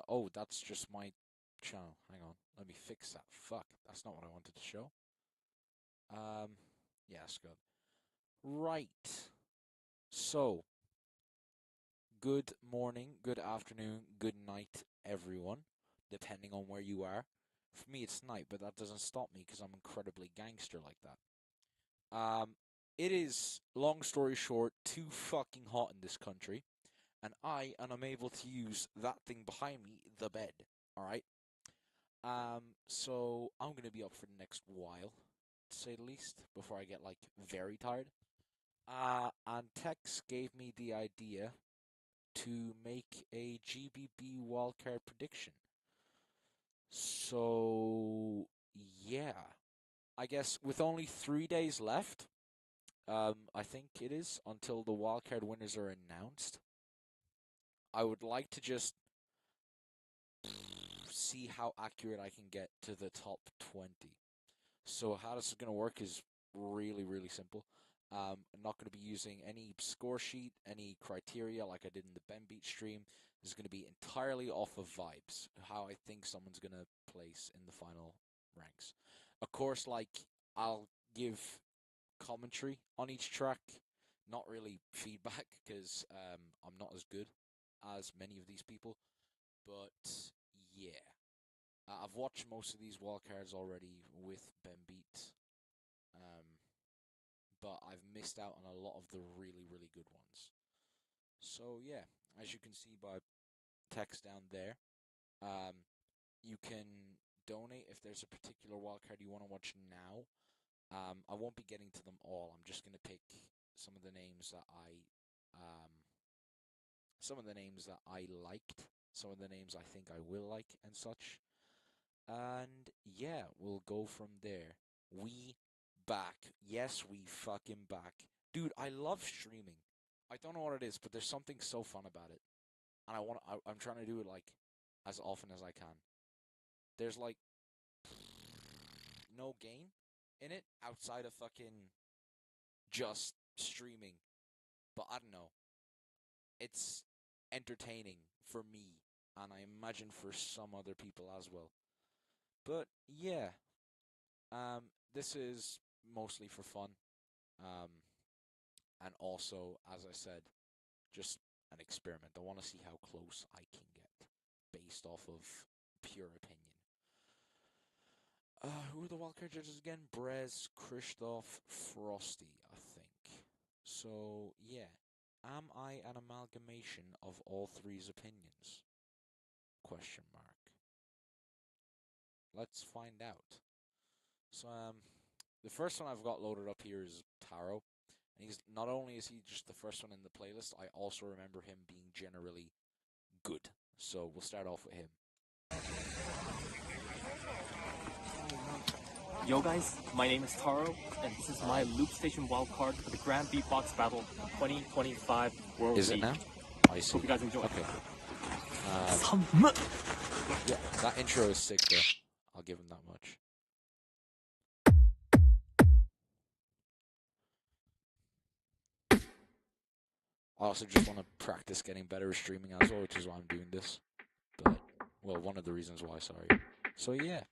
Oh, that's just my channel. Hang on. Let me fix that. Fuck. That's not what I wanted to show. Yeah, that's good. Right. So, good morning, good afternoon, good night, everyone, depending on where you are. For me, it's night, but that doesn't stop me because I'm incredibly gangster like that. It is, long story short, too fucking hot in this country, and I am unable to use that thing behind me, the bed, alright? So I'm gonna be up for the next while, to say the least, before I get, like, very tired. And Tex gave me the idea to make a GBB wildcard prediction. So, yeah. I guess with only 3 days left, I think it is, until the wildcard winners are announced, I would like to just see how accurate I can get to the top 20. So how this is going to work is really, really simple. I'm not going to be using any score sheet, any criteria like I did in the Ben Beat stream. This is going to be entirely off of vibes, how I think someone's going to place in the final ranks. Of course, like, I'll give commentary on each track, not really feedback, because I'm not as good as many of these people. But, yeah. I've watched most of these wildcards already with Ben Beat. But I've missed out on a lot of the really, really good ones. So yeah, as you can see by text down there, you can donate if there's a particular wildcard you want to watch now. I won't be getting to them all. I'm just gonna pick some of the names that I liked, some of the names I think I will like, and such. And yeah, we'll go from there. We back. Yes, we fucking back. Dude, I love streaming. I don't know what it is, but there's something so fun about it. And I'm trying to do it, like, as often as I can. There's, like, no gain in it outside of fucking just streaming. But I don't know. It's entertaining for me, and I imagine for some other people as well. But yeah, this is mostly for fun, and also, as I said, just an experiment. I want to see how close I can get, based off of pure opinion. Who are the wildcard judges again? Brez, Christoph, Frosty, I think. So, yeah. Am I an amalgamation of all three's opinions? Question mark. Let's find out. So, the first one I've got loaded up here is Taro. And he's not only is he just the first one in the playlist, I also remember him being generally good. So we'll start off with him. Yo guys, my name is Taro, and this is my Loopstation wildcard for the Grand Beatbox Battle 2025 World Is it League. now? I see. Hope you guys enjoy. Okay. Yeah, that intro is sick though. I'll give him that much. I also just want to practice getting better at streaming as well, which is why I'm doing this. But, well, one of the reasons why, sorry. So, yeah.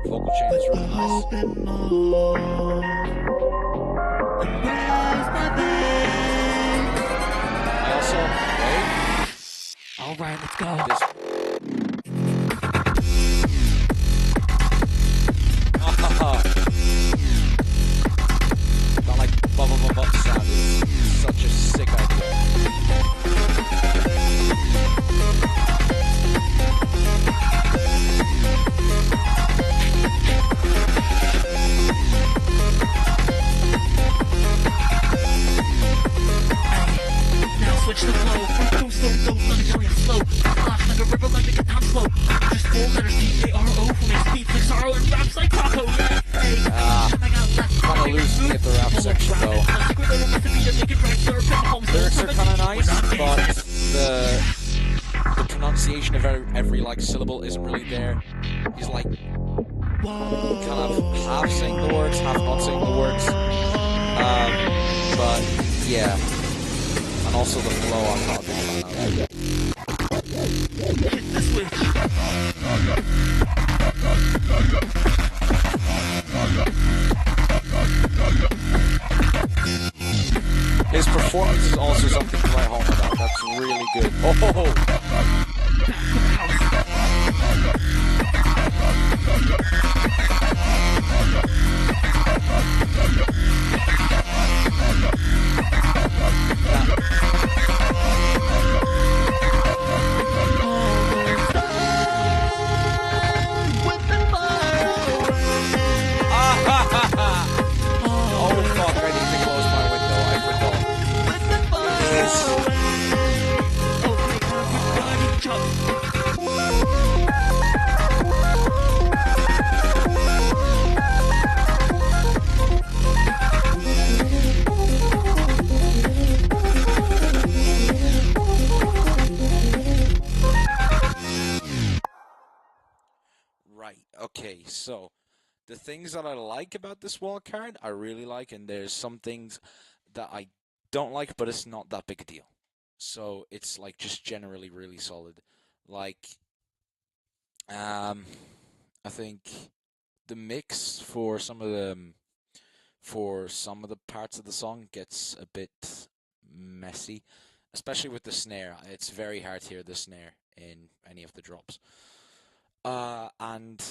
Vocal chain is really nice. I also, wait. Alright, let's go. punctuation of every like syllable isn't really there. He's like kind of half saying the words, half not saying the words. But yeah, and also the flow I'm not a big fan of. His performance is also something to write home about. That's really good. Oh! Okay, so the things that I like about this wildcard, I really like, and there's some things that I don't like, but it's not that big a deal. So it's like just generally really solid. Like, I think the mix for some of the parts of the song gets a bit messy, especially with the snare. It's very hard to hear the snare in any of the drops. And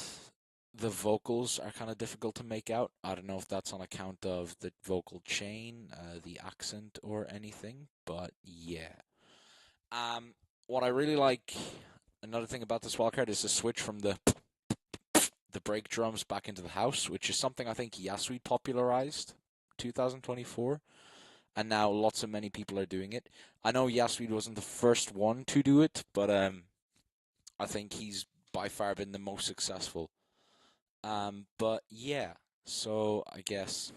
the vocals are kind of difficult to make out. I don't know if that's on account of the vocal chain, the accent, or anything, but yeah. What I really like, another thing about this wildcard is the switch from the break drums back into the house, which is something I think Yasui popularized 2024, and now many people are doing it. I know Yasui wasn't the first one to do it, but I think he's by far been the most successful. But yeah, so I guess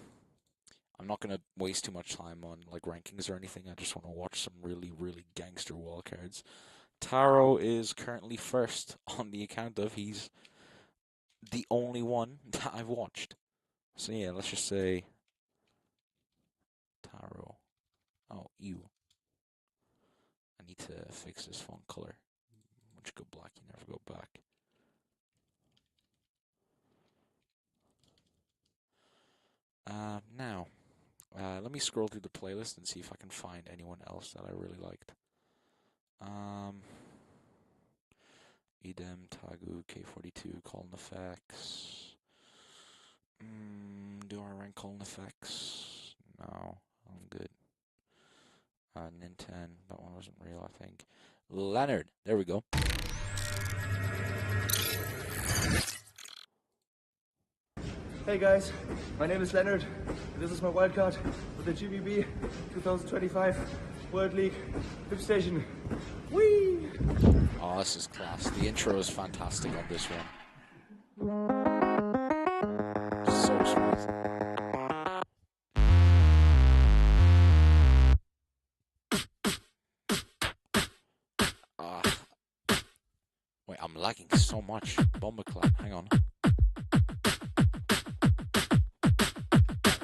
I'm not gonna waste too much time on like rankings or anything. I just want to watch some really, really gangster wildcards. Taro is currently first on the account of he's the only one that I've watched. So yeah, let's just say Taro. Oh, ew. I need to fix this font color. Once you go black, you never go back. Now, let me scroll through the playlist and see if I can find anyone else that I really liked. Edem, Tagu, K42, Colin Effects. Do I rank Colin Effects? No, I'm good. Ninten, that one wasn't real, I think. Leonard, there we go. Hey guys, my name is Leonard. This is my wildcard for the GBB 2025 World League Loopstation. Whee! Oh, this is class. The intro is fantastic on this one. So smooth. Wait, I'm lagging so much. Bomber clap, hang on.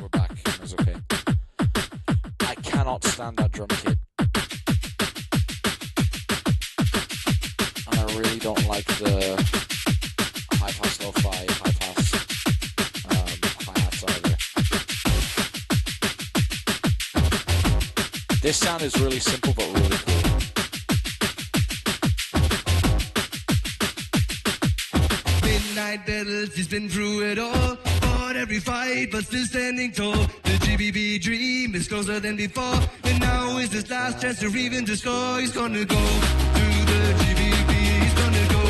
We're back, it's okay. I cannot stand that drum kit. And I really don't like the high-pass lo-fi, high-pass hi-hats either. This sound is really simple but really cool. Midnight battles, he's been through it all. Fought every fight, but still standing tall. The GBB dream is closer than before. And now is his last chance to revenge the score. He's gonna go to the GBB. He's gonna go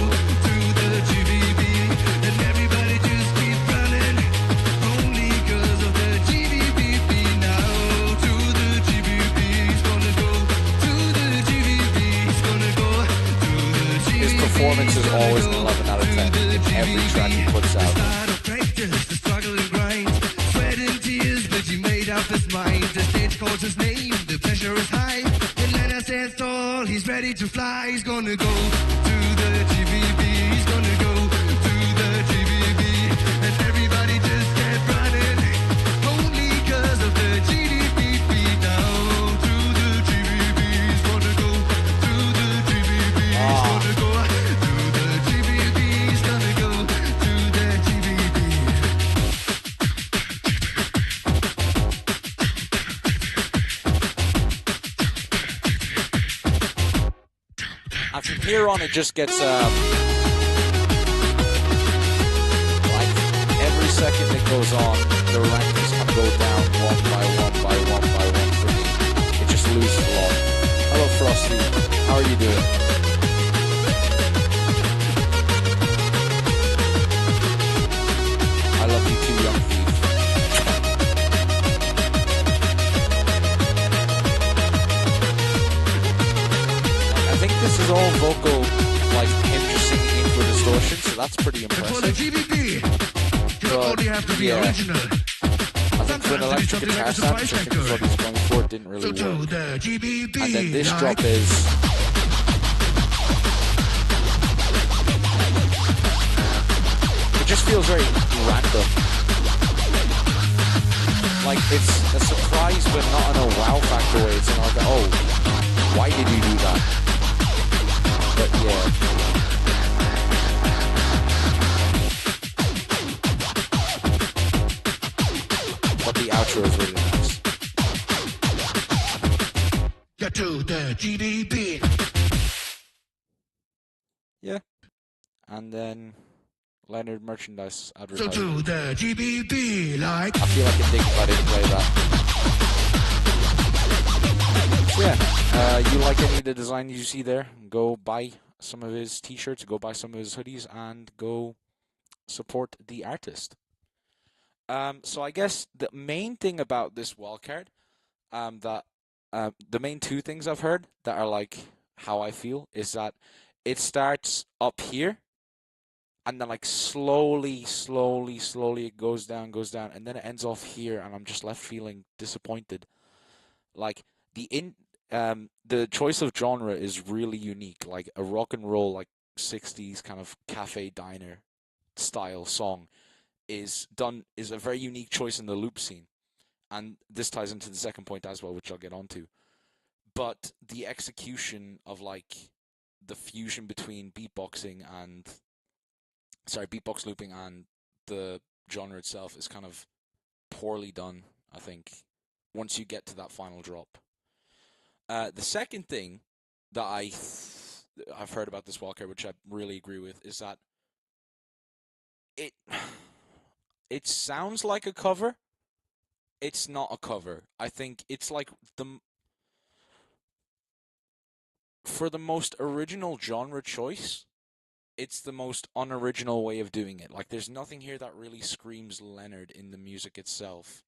to the GBB. And everybody just keep running. Only cause of the GBB now. To the GBB. He's gonna go to the GBB. He's gonna go to the GBB. His performance is always an 11 out of 10 in every track he puts out. The struggle and grind, sweat and tears, but he made up his mind. The stage calls his name, the pressure is high. And Leonard stands tall, he's ready to fly. He's gonna go to the GBB. He's gonna go to the GBB. And everybody just kept running. Only 'cause of the GBB. Now to the GBB. He's gonna go to the GBB. He's gonna go to the GBB. He's gonna go to the GBB. And from here on, it just gets like every second it goes on, the rankings kind of go down one by one by one by one for me. It just loses along. Hello, Frosty. How are you doing? I love you too, young thief. I think this is all vocal, like him just singing in for distortion, so that's pretty And for the impressive. GBB, you don't only have to be yeah. original. I think for an electric guitar sound, which I think is what he's going for, it didn't So really to work. the GBB, And then this like, drop is... It just feels very random. Like, it's a surprise, but not in a wow factor way. It's in like, oh, why did you do that? But yeah. But the outro is really nice. get to the GBB. Yeah. And then Leonard merchandise So advertising. to the GBB, like. I feel like a dick if I didn't play that. So yeah, you like any of the designs you see there, go buy some of his t-shirts, go buy some of his hoodies, and go support the artist. So I guess the main thing about this wildcard, the main two things I've heard that are like how I feel is that it starts up here, and then like slowly it goes down, and then it ends off here, and I'm just left feeling disappointed. Like the choice of genre is really unique. Like a rock and roll, like 60s kind of cafe diner style song is a very unique choice in the loop scene, and this ties into the second point as well, which I'll get onto. But the execution of like the fusion between beatbox looping and the genre itself is kind of poorly done, I think, once you get to that final drop. The second thing that I've heard about this wildcard, which I really agree with, is that it sounds like a cover. It's not a cover. I think it's like for the most original genre choice, it's the most unoriginal way of doing it. Like, there's nothing here that really screams Leonard in the music itself,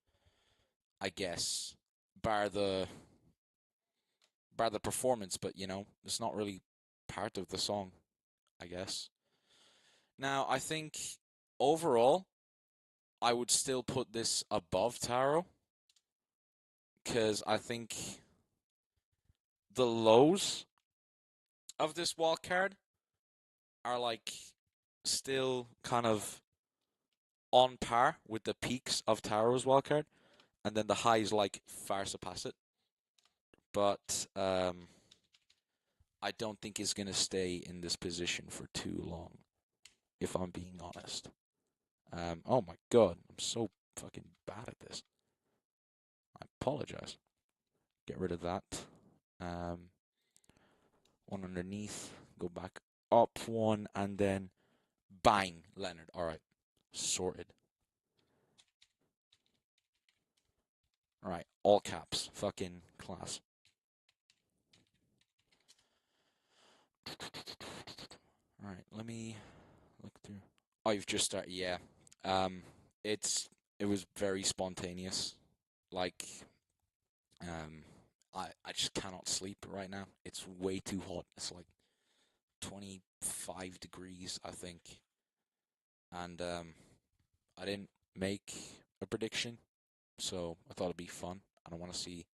I guess, bar the performance, but, you know, it's not really part of the song, I guess. Now, I think, overall, I would still put this above Taro, because I think the lows of this wildcard are like still kind of on par with the peaks of Taro's wildcard, and then the highs like far surpass it. But I don't think it's gonna stay in this position for too long, if I'm being honest. Oh my god, I'm so fucking bad at this. I apologize. Get rid of that. One underneath, go back up one, and then bang, Leonard. Alright, sorted. Alright, all caps. Fucking class. Alright, let me look through. Oh, you've just started, yeah. It was very spontaneous. Like, I just cannot sleep right now. It's way too hot. It's like 25 degrees, I think. And I didn't make a prediction, so I thought it'd be fun. And I want to see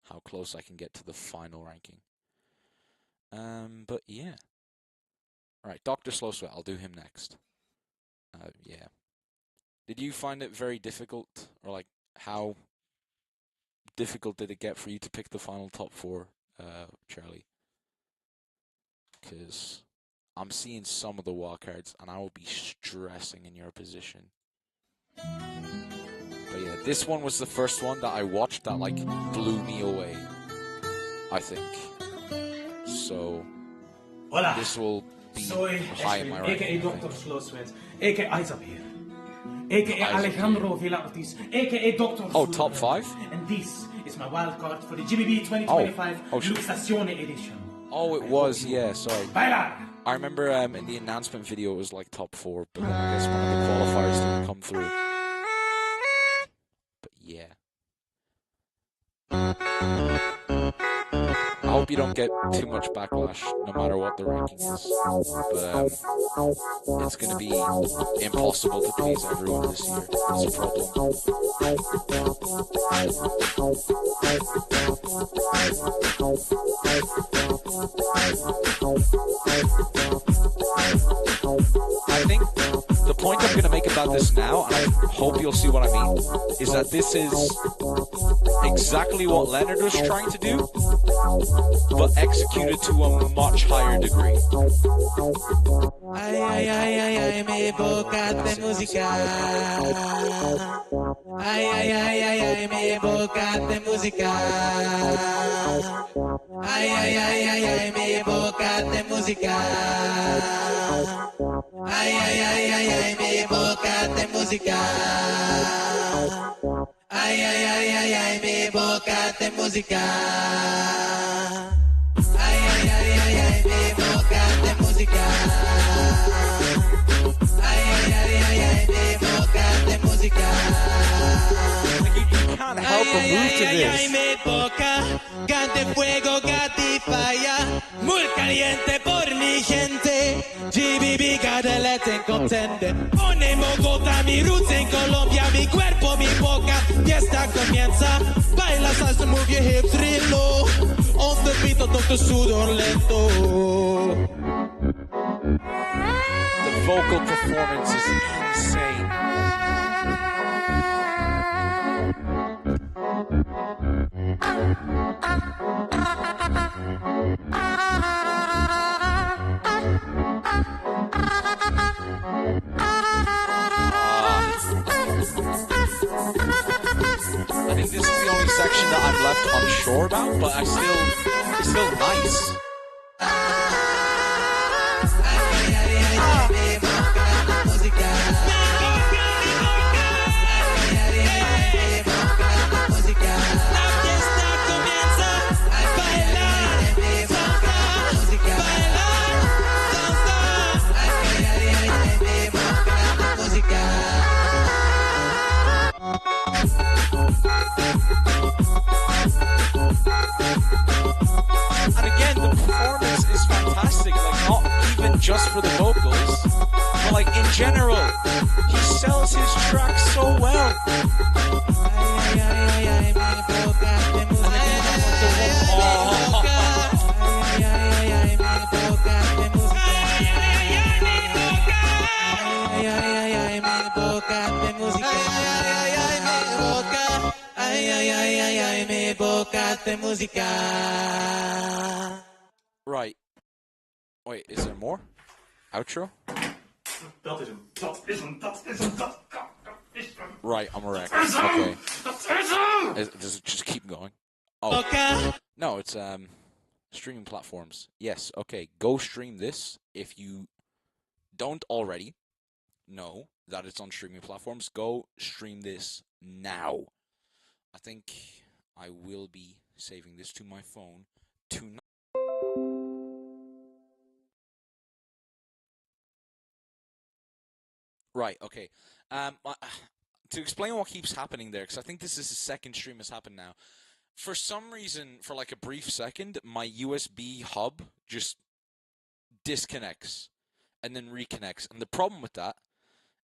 how close I can get to the final ranking. But yeah. Alright, Dr. Slow Sweat, I'll do him next. Yeah. Did you find it very difficult, or like, how difficult did it get for you to pick the final top 4, Charlie? Because I'm seeing some of the wildcards, and I will be stressing in your position. But yeah, this one was the first one that I watched that, like, blew me away, I think. So, Hola. this will be Soy high in my ranking. aka Dr. Slow Sweat, aka Isaac here, aka Alejandro Villa Ortiz, aka Dr. Oh, top 5? And this is my wildcard for the GBB 2025 Loopstation edition. Oh, it was, yeah, sorry. Bailar! I remember in the announcement video it was like top 4, but then I guess one of the qualifiers didn't come through. But yeah. I hope you don't get too much backlash, no matter what the ranking is. But it's going to be impossible to please everyone this year. It's a problem. I think the point I'm going to make about this now, and I hope you'll see what I mean, is that this is exactly what Leonard was trying to do, but executed to a much higher degree. Ay, ay, ay, ay, ay, mi boca de música. Ay, ay, ay, ay, ay, mi boca de música. Ay, ay, ay, ay, ay, mi boca de música. Ay, ay, ay, ay, ay, mi boca de música. Ay, ay, ay, ay, ay, mi boca de música. Ay, ay, ay, ay, ay, mi boca de música. Ay, ay, ay, ay, ay, mi boca de música. You can't help but move to Ay, ay, this. mi boca, cante fuego, gati falla. Muy caliente por mi gente. GBB Cadillac en contender. Ponemos gota, mi roots en Colombia, mi cuerpo, mi boca. Fiesta comienza. Baila salsa, move your hips real low. On the beat, toca sudor lento. The vocal performance is insane. I think this is the only section that I'm left unsure about, but it's still nice. And again, the performance is fantastic, like not even just for the vocals, but like in general, he sells his tracks so well. Right. Wait, is there more? Outro? Right, I'm a wreck. Okay. Does it just keep going? Oh. No, it's streaming platforms. Yes, okay. Go stream this if you don't already know that it's on streaming platforms. Go stream this now. I think I will be saving this to my phone tonight. Right, okay. To explain what keeps happening there, because I think this is the second stream has happened now. For some reason, for like a brief second, my USB hub just disconnects and then reconnects. And the problem with that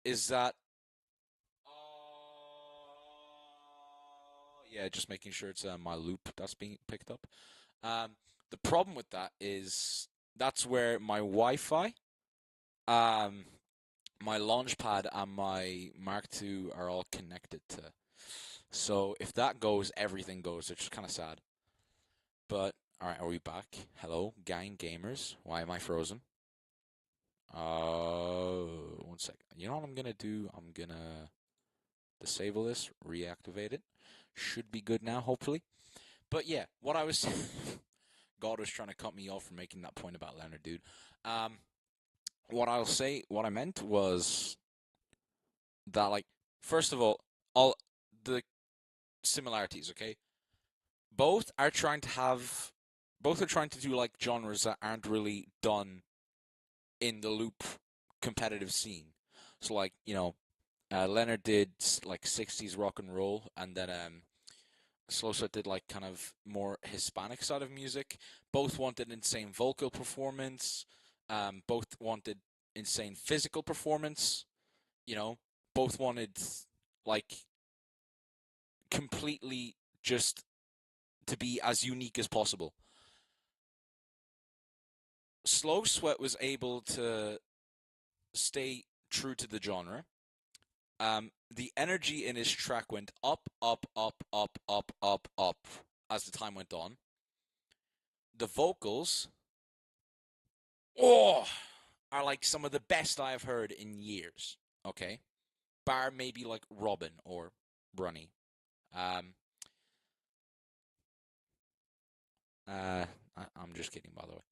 is that... yeah, just making sure it's my loop that's being picked up. The problem with that is that's where my Wi-Fi my launch pad and my Mark II are all connected to. So if that goes, everything goes, which is kind of sad. But, alright, are we back? Hello, gang gamers. Why am I frozen? 1 second. You know what I'm gonna do? I'm gonna disable this, reactivate it. Should be good now, hopefully. But yeah, what I was... God was trying to cut me off from making that point about Leonard, dude. What I meant was that, like, first of all the similarities, okay? Both are trying to do, like, genres that aren't really done in the loop competitive scene. So, like, you know, Leonard did, like, 60s rock and roll, and then, Slow Sweat did, like, kind of more Hispanic side of music. Both wanted insane vocal performance. Both wanted insane physical performance. You know, both wanted, like, completely just to be as unique as possible. Slow Sweat was able to stay true to the genre. The energy in his track went up, up, up, up, up, up, up as the time went on. The vocals, are like some of the best I have heard in years. Okay, bar maybe like Robin or Brunny. I'm just kidding, by the way.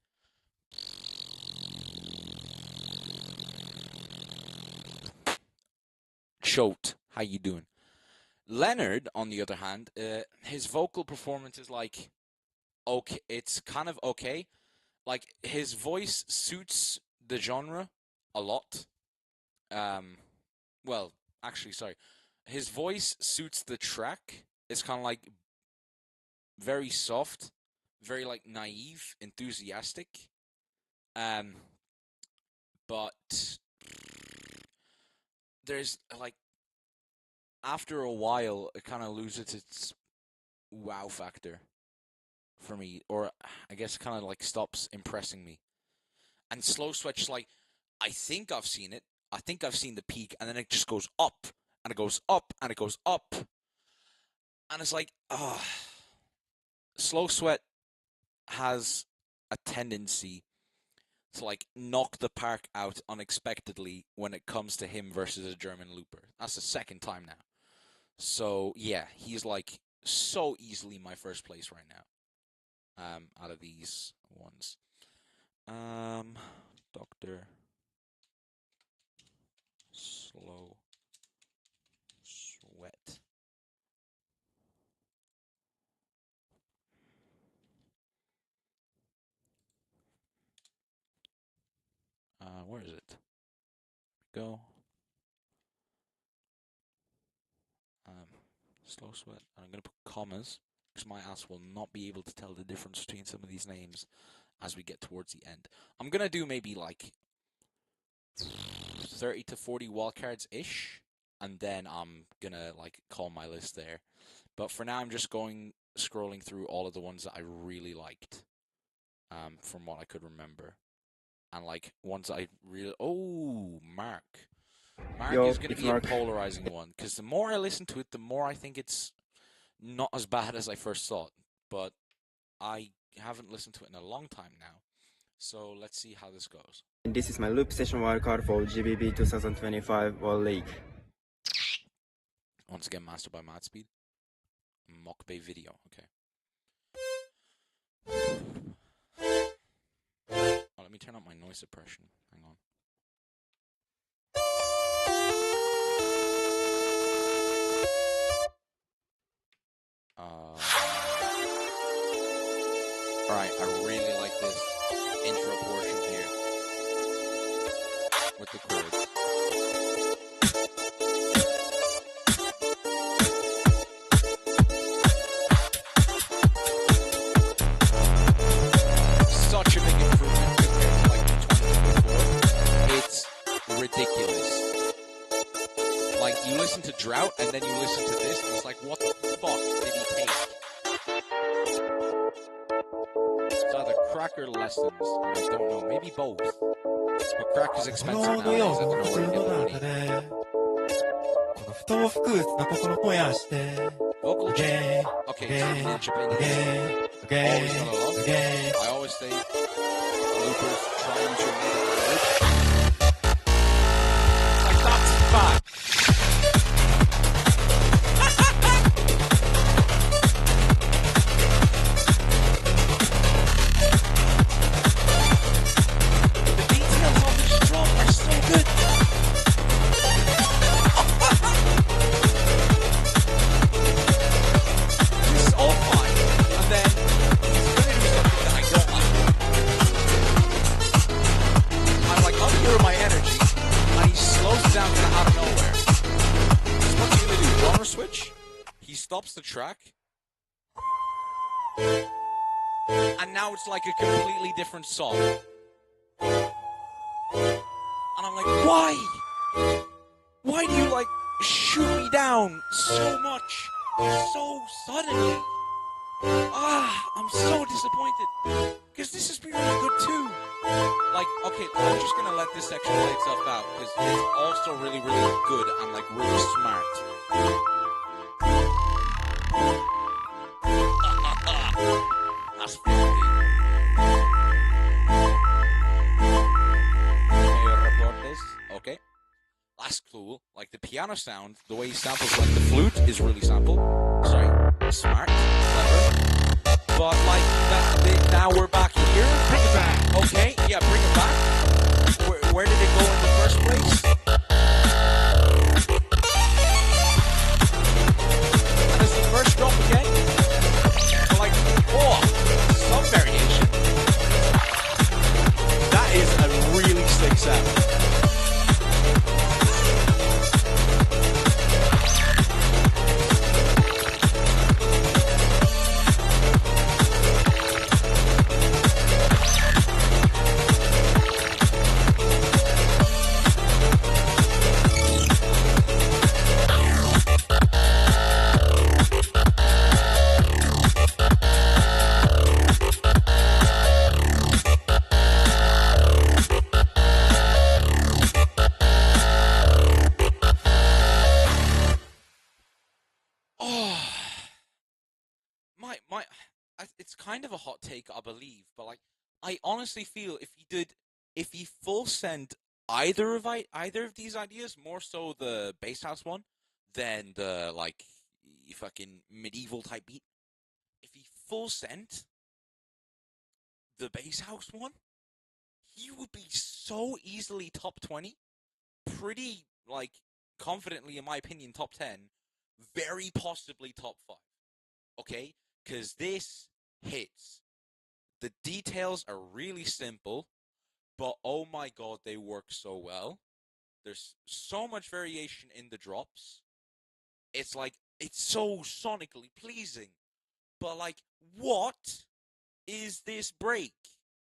Choked. How you doing? Leonard, on the other hand, his vocal performance is like okay. It's kind of okay. Like his voice suits the genre a lot. Well, actually, sorry. His voice suits the track. It's kind of like very soft, very like naive, enthusiastic. But there's like after a while it kind of loses its wow factor for me, or I guess it kind of like stops impressing me. And Slow Sweat, like, I think I've seen it. I think I've seen the peak, and then it just goes up, and it goes up, and it goes up. And it's like, Slow Sweat has a tendency to, like, knock the park out unexpectedly when it comes to him versus a German looper. That's the second time now. So, yeah, he's, like, so easily my first place right now. Out of these ones. Dr. Slow Sweat. Where is it? Go. Slow Sweat. And I'm going to put commas, because my ass will not be able to tell the difference between some of these names as we get towards the end. I'm going to do maybe like 30 to 40 wildcards-ish, and then I'm going to like call my list there. But for now, I'm just scrolling through all of the ones that I really liked from what I could remember. And like ones I really... Oh, Mark. Mark is going to be a polarizing one, because the more I listen to it, the more I think it's not as bad as I first thought. But I haven't listened to it in a long time now. So let's see how this goes. And this is my Loopstation wildcard for GBB2025 World League. Once again, mastered by Madspeed. Mock Bay video, okay. Oh, let me turn up my noise suppression. Hang on. Alright, I really like this intro portion here with the chords. Such a big improvement compared to like 2024. It's ridiculous. Like, you listen to Drought and then you listen to this and it's like, what the fuck did he take? It's either crack or lessons. I don't know. Maybe both. But crack is こ expensive の nowadays. 世 I の don't know 普 where to 通 get の the money. 中でこの不当不屈な心燃やして Vocal Okay, change. Okay, okay, speaking in Japanese. okay, Always okay, gonna love. okay. I always say, loopers, try and use your native language. Like, that's bad. The details on this drum are so good. This is all fine, and then he's gonna do something that I don't like. I'm like up here with my energy, and he slows it down kind of out of nowhere. So what's he gonna do? Genre switch? He stops the track, and now it's like a completely different song. And I'm like, why? Why do you like shoot me down so much, so suddenly? I'm so disappointed. Because this has been really good too. Like, okay, I'm just gonna let this section play itself out, because it's also really, really good and like really smart. That's funny. Report this. Okay. That's cool. Like the piano sound, the way he samples like the flute is really smart, clever. But like that, now we're back here. Bring it back. Okay, yeah, bring it back. Where did it go in the first place? And it's the first drop again. Like, oh, some variation. That is a really sick sound. It's kind of a hot take, I believe, but like, I honestly feel if he full sent either of these ideas, more so the bass house one than the like fucking medieval type beat. If he full sent the bass house one, he would be so easily top 20, pretty like confidently, in my opinion, top 10, very possibly top 5. Okay, because this hits. The details are really simple, but oh my god, they work so well. There's so much variation in the drops. It's like, it's so sonically pleasing. But like, what is this break?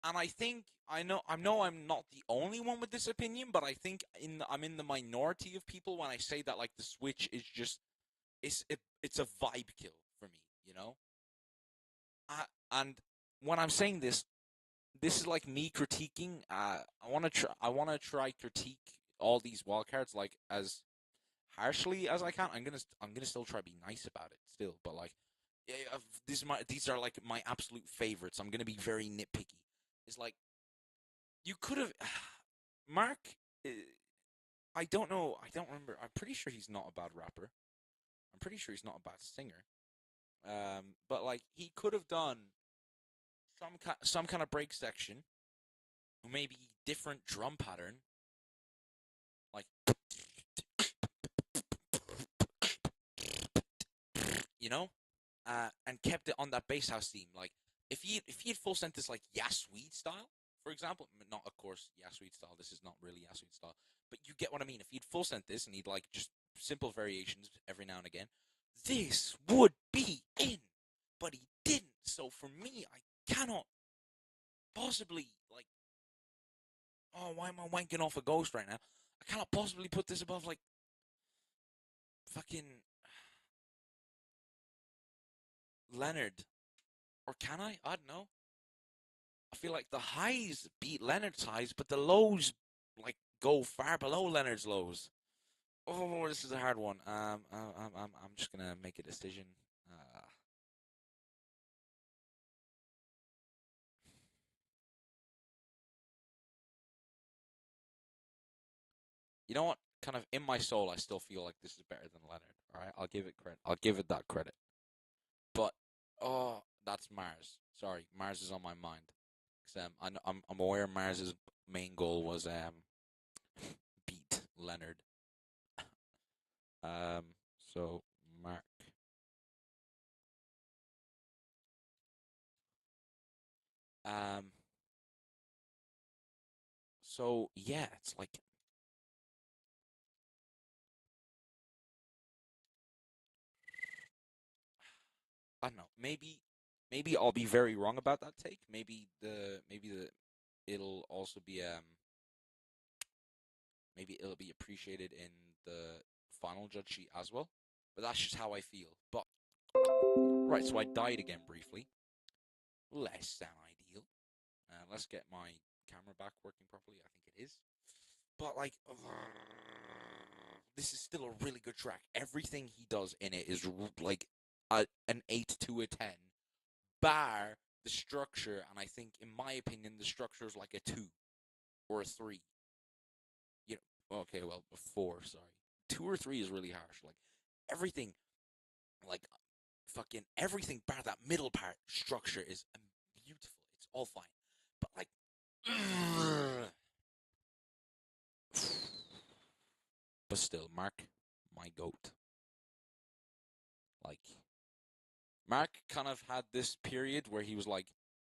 And I know I'm not the only one with this opinion, but I think I'm in the minority of people when I say that like the switch is just it's a vibe kill for me, you know? And when I'm saying this is like me critiquing. I want to try critique all these wildcards like as harshly as I can. I'm gonna still try to be nice about it still, but like, these are like my absolute favorites. I'm gonna be very nitpicky. It's like, you could have Mark. I don't know. I don't remember. I'm pretty sure he's not a bad rapper. I'm pretty sure he's not a bad singer. But like, he could have done some kind of break section, maybe different drum pattern, like, you know, and kept it on that bass house theme. Like, if he had full sent this like Yasweed style, for example, not of course Yasweed style. This is not really Yasweed style, but you get what I mean. If he'd full sent this and he'd like just simple variations every now and again, this would be in. But he didn't. So for me, I cannot possibly like. Oh, why am I wanking off a ghost right now? I cannot possibly put this above like fucking Leonard. Or can I? I don't know. I feel like the highs beat Leonard's highs, but the lows like go far below Leonard's lows. Oh, this is a hard one. I'm just gonna make a decision. You know what? Kind of in my soul, I still feel like this is better than Leonard. All right, I'll give it credit. I'll give it that credit. But that's Mars. Sorry, Mars is on my mind. Cause I'm aware Mars's main goal was beat Leonard. So Mark. So yeah, it's like. I don't know. Maybe I'll be very wrong about that take. Maybe it'll also be maybe it'll be appreciated in the final judge sheet as well. But that's just how I feel. But right, so I died again briefly. Less than ideal. Let's get my camera back working properly. I think it is. But like, this is still a really good track. Everything he does in it is like an 8 to a 10, bar the structure, and I think, in my opinion, the structure is like a 2 or a 3. You know, okay, well, a 4, sorry. 2 or 3 is really harsh. Like, everything, like, fucking everything bar that middle part structure is beautiful. It's all fine. But, like, but still, Mark, my GOAT. Like, Mark kind of had this period where he was like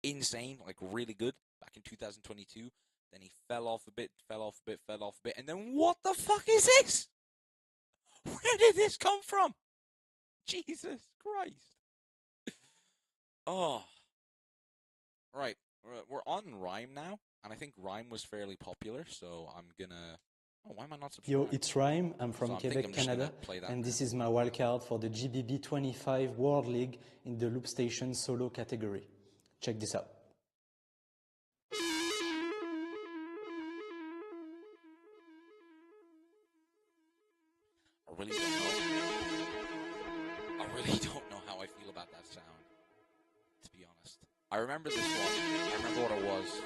insane, like really good back in 2022. Then he fell off a bit, and then what the fuck is this? Where did this come from? Jesus Christ. Oh. Right, we're on Rhyme now, and I think Rhyme was fairly popular, so I'm gonna... Oh, why am I not subscribed? Yo, it's Rhyme. I'm from Quebec, Canada, and this is my wildcard for the GBB2025 World League in the Loopstation solo category. Check this out. I really don't know how I feel about that sound, to be honest. I remember this one. I remember what it was,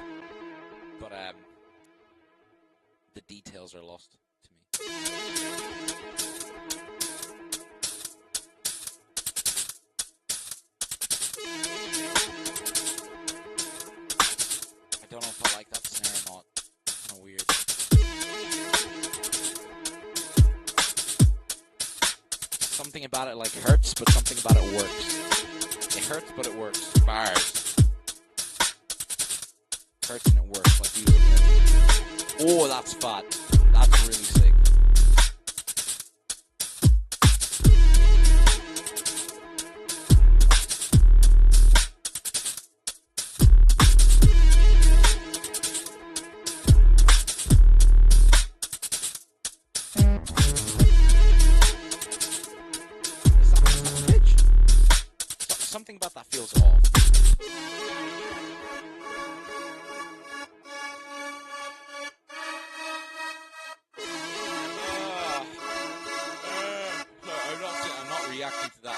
but the details are lost to me. I don't know if I like that snare or not. It's kind of weird. Something about it like hurts, but something about it works. It hurts, but it works. Bars. Hurts and it works. Like you. Oh, that's fat. That's really sick. Something about that feels off. I'm not reacting to that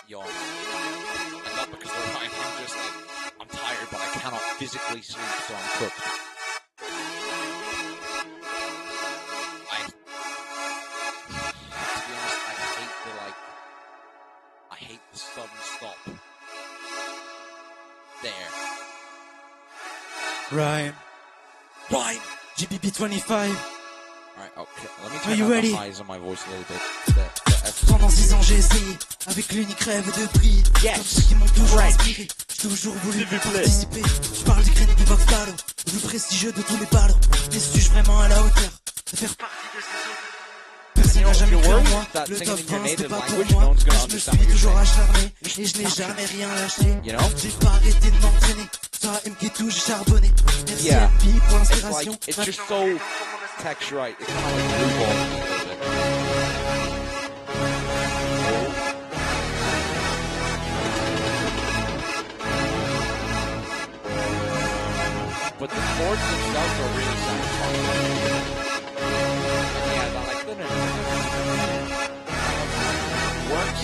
yawn. And not because of Ryan, I'm just like, I'm tired, but I cannot physically sleep, so I'm cooked. To be honest, I hate the sudden stop. There. Rhyme. GBB25. Alright, okay. Let me turn down the highs on my voice a little bit. Pendant 6 ans j'ai essayé, avec l'unique rêve de briller. Comme ceux qui m'ont toujours inspiré, j'ai toujours voulu participer. Je parle du grain du box battle, le plus prestigieux de tous les battles. Mais suis-je vraiment à la hauteur de faire partie de ces autres? Personne n'a jamais cru en moi, le top 20 c'était pas pour moi. Mais je me suis toujours acharné, et je n'ai jamais rien lâché. J'ai pas arrêté de m'entraîner, sur la MK2 j'ai charbonné. Merci à Pi pour l'inspiration. It's just so text right. It's kind of like blue ball a little bit. but the chords themselves are really satisfying. Yeah, that like works.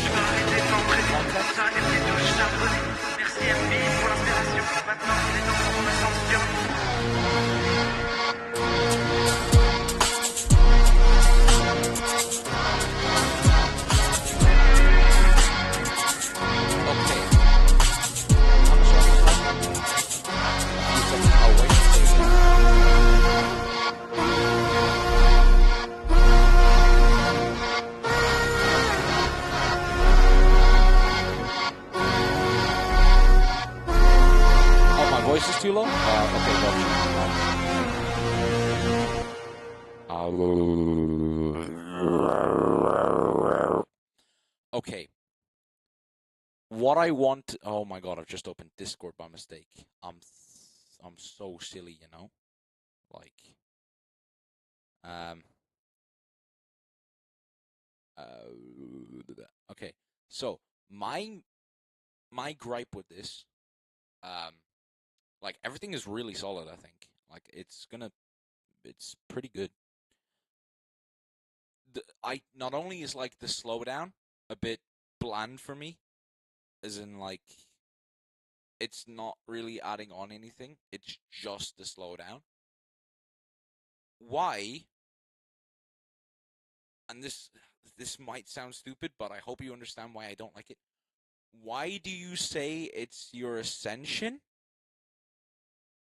Voice is too low? Okay. What I want... Oh my god, I've just opened Discord by mistake. I'm so silly, you know? Like... Okay, so my gripe with this... like, everything is really solid, I think. Like, it's pretty good. Not only is, like, the slowdown a bit bland for me, as in, like, it's not really adding on anything, it's just the slowdown. Why, and this might sound stupid, but I hope you understand why I don't like it. Why do you say it's your ascension?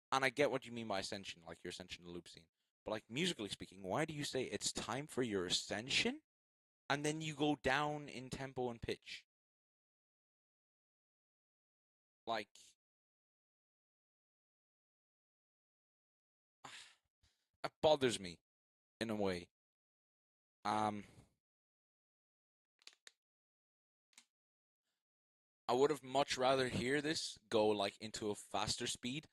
And I get what you mean by ascension, like your ascension to loop scene. But like musically speaking, why do you say it's time for your ascension? And then you go down in tempo and pitch? Like... it bothers me, in a way. I would have much rather hear this go like into a faster speed.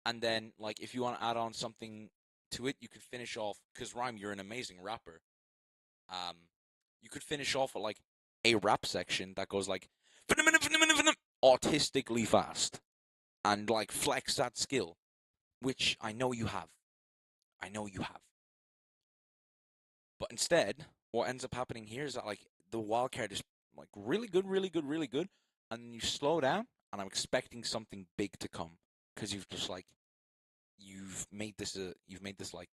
And then, like, if you want to add on something to it, you could finish off, because Rhyme, you're an amazing rapper. You could finish off with, like, a rap section that goes, like, autistically fast. And, like, flex that skill, which I know you have. I know you have. But instead, what ends up happening here is that, like, the wildcard is, like, really good, really good, really good. And then you slow down, and I'm expecting something big to come. Because you've just, like, you've made this like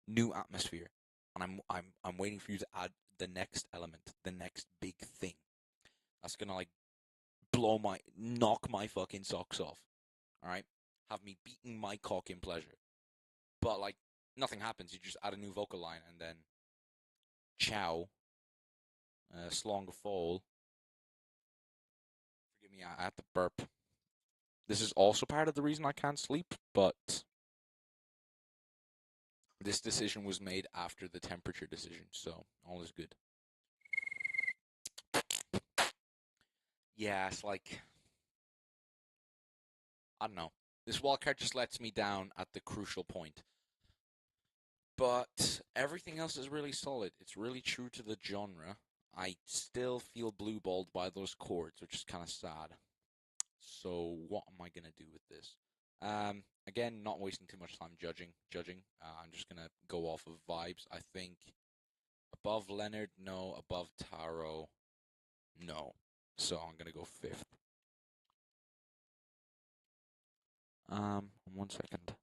new atmosphere, and I'm waiting for you to add the next element, the next big thing that's gonna like knock my fucking socks off. All right, have me beating my cock in pleasure. But like nothing happens. You just add a new vocal line, and then ciao, slong fall. Forgive me, I had to burp. This is also part of the reason I can't sleep, but this decision was made after the temperature decision, so all is good. Yeah, it's like... I don't know. This wildcard just lets me down at the crucial point. But everything else is really solid. It's really true to the genre. I still feel blue-balled by those chords, which is kind of sad. So what am I going to do with this? Again, not wasting too much time judging. I'm just going to go off of vibes. I think above Leonard, no. Above Taro, no. So I'm going to go 5th. 1 second.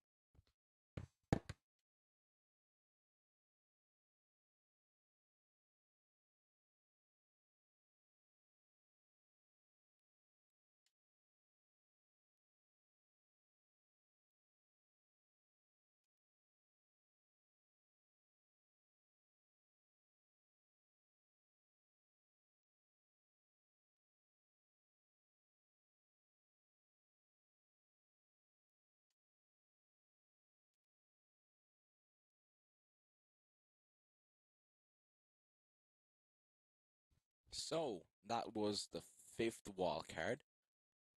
So that was the 5th wildcard.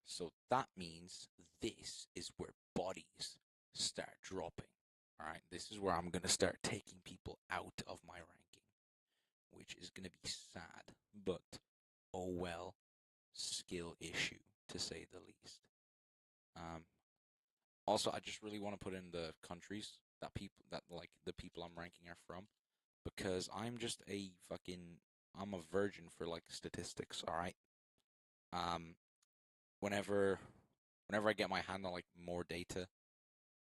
So that means this is where bodies start dropping. Alright, this is where I'm going to start taking people out of my ranking, which is going to be sad, but oh well, skill issue to say the least. Also, I just really want to put in the countries that the people I'm ranking are from, because I'm just I'm a virgin for like statistics. All right. Whenever I get my hand on like more data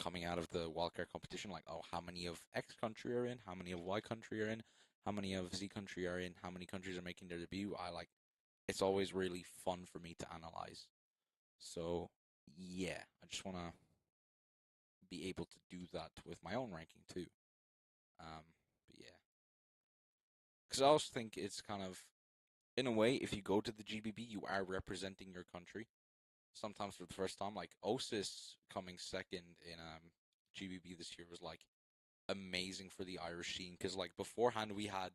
coming out of the wildcard competition, like, oh, how many of X country are in, how many of Y country are in, how many of Z country are in, how many countries are making their debut, it's always really fun for me to analyze. So yeah, I just want to be able to do that with my own ranking too. But yeah, because I also think it's kind of, in a way, if you go to the GBB, you are representing your country. Sometimes for the first time, like Osis coming second in GBB this year was like amazing for the Irish scene, because like beforehand we had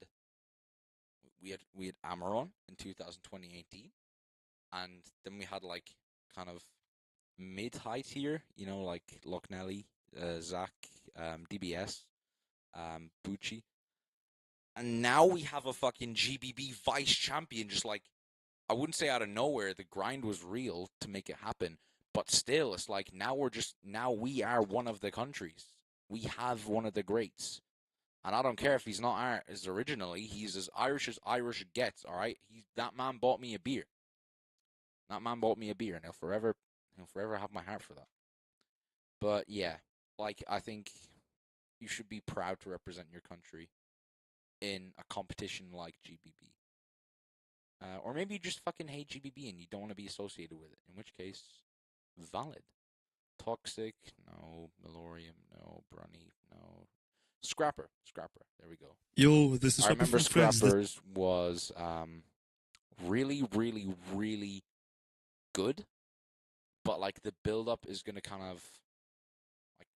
Amaron in 2018, and then we had like kind of mid-high tier, like Locknelly, Zach, DBS, Bucci, and now we have a fucking GBB vice champion, just like, I wouldn't say out of nowhere. The grind was real to make it happen, but still, it's like now we are one of the countries. We have one of the greats, and I don't care if he's not as originally. He's as Irish gets. All right, that man bought me a beer. That man bought me a beer, and he'll forever have my heart for that. But yeah, like, I think you should be proud to represent your country in a competition like GBB. Or maybe you just fucking hate GBB and you don't want to be associated with it, in which case, valid. Toxic, no. Melorium, no. Brunny, no. Scrapper, there we go. Yo, this is I remember Scrappers was really, really, really good, but like the build-up is going to kind of, like,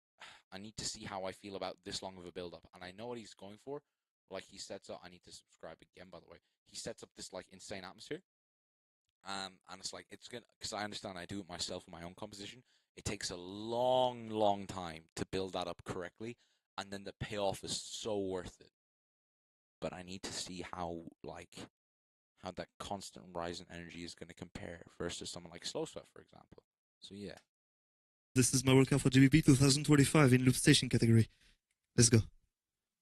I need to see how I feel about this long of a build-up, and I know what he's going for. Like, he sets up, I need to subscribe again, by the way. He sets up this, like, insane atmosphere. And it's like, it's gonna, because I understand I do it myself in my own composition. It takes a long, long time to build that up correctly. And then the payoff is so worth it. But I need to see how that constant rise in energy is going to compare versus someone like Slow Sweat, for example. So, yeah. This is my workout for GBB 2025 in Loopstation category. Let's go.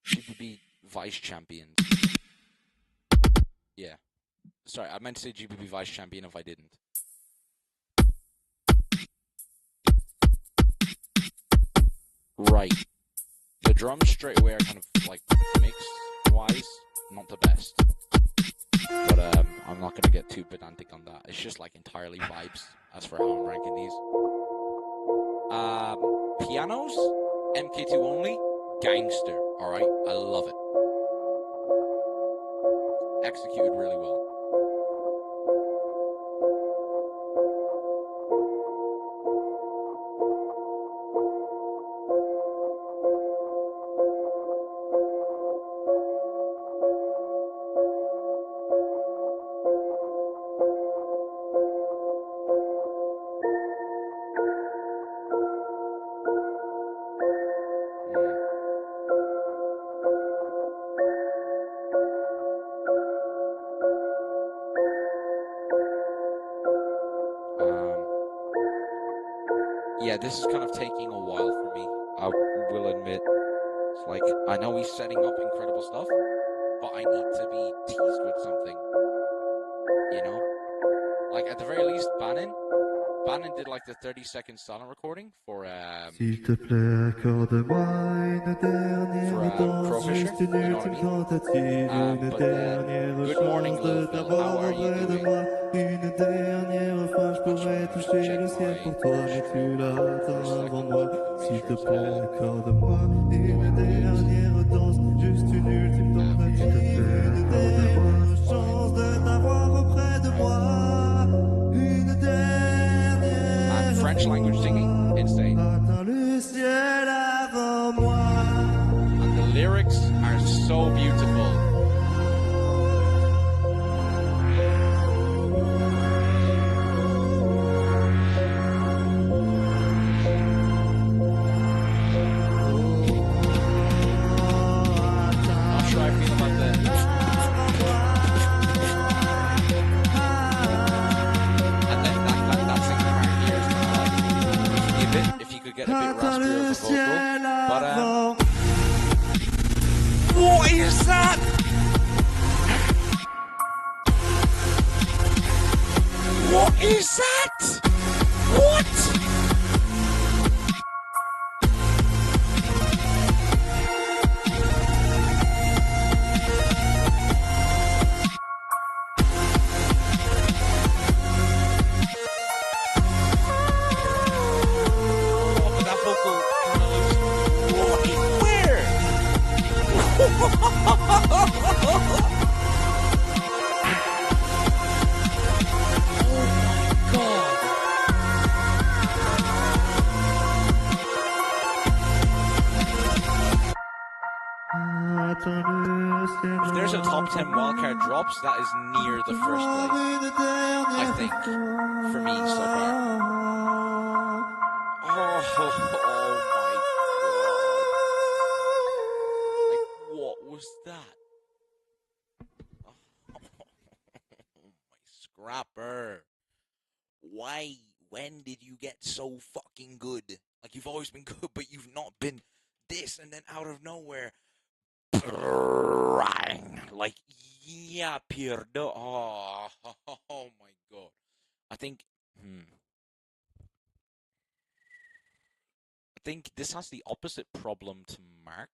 GBB Vice Champions. Yeah. Sorry, I meant to say GBB Vice Champion if I didn't. Right. The drums straight away are kind of like mix-wise, not the best. But I'm not going to get too pedantic on that. It's just like entirely vibes as for how I'm ranking these. Pianos, MK2 only, gangster. Alright, I love it. Executed really well. Yeah, this is kind of taking a while for me, I will admit. It's like, I know he's setting up incredible stuff, but I need to be teased with something, you know? Like, at the very least, Bannon did like the 30-second silent recording for S'il te plaît, accorde-moi une dernière danse, juste une ultime tentative, une dernière chance de t'avoir auprès de moi, une dernière fois, je pourrais toucher le ciel pour toi, mais tu l'attends avant moi. S'il te plaît, accorde-moi une dernière danse, juste une ultime tentative, une dernière chance de t'avoir auprès de moi, une dernière. French language singing, insane. And the lyrics are so beautiful. Not sure how I feel about that. And then that singing part here is kind of like, if he could get a raspier of a vocal. But what is that? What is that? What? If there's a top 10 wildcard drops, that is near the first place, I think, for me so far. Oh my god. Like, what was that? Oh, my scrapper. Why? When did you get so fucking good? Like, you've always been good, but you've not been this, and then out of nowhere, like, yeah, pierdo. Oh, my god. I think this has the opposite problem to Mark.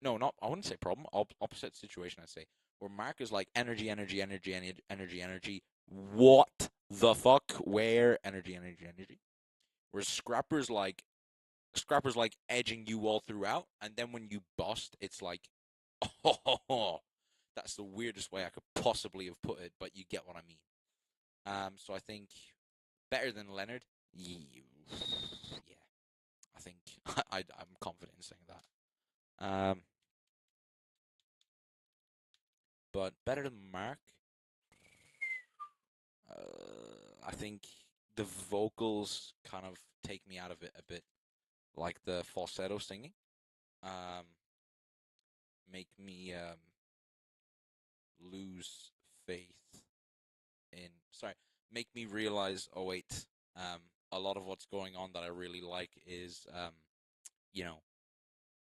No, not, I wouldn't say problem, opposite situation, I'd say. Where Mark is like, energy, energy, energy, energy, energy. What the fuck? Where? Energy, energy, energy. Whereas Scrapper's like edging you all throughout, and then when you bust, it's like, oh, that's the weirdest way I could possibly have put it, but you get what I mean. So I think better than Leonard. Yeah, I think I'm confident in saying that. But better than Mark. I think the vocals kind of take me out of it a bit, like the falsetto singing. Make me lose faith in. Sorry, make me realize. Oh wait, a lot of what's going on that I really like is,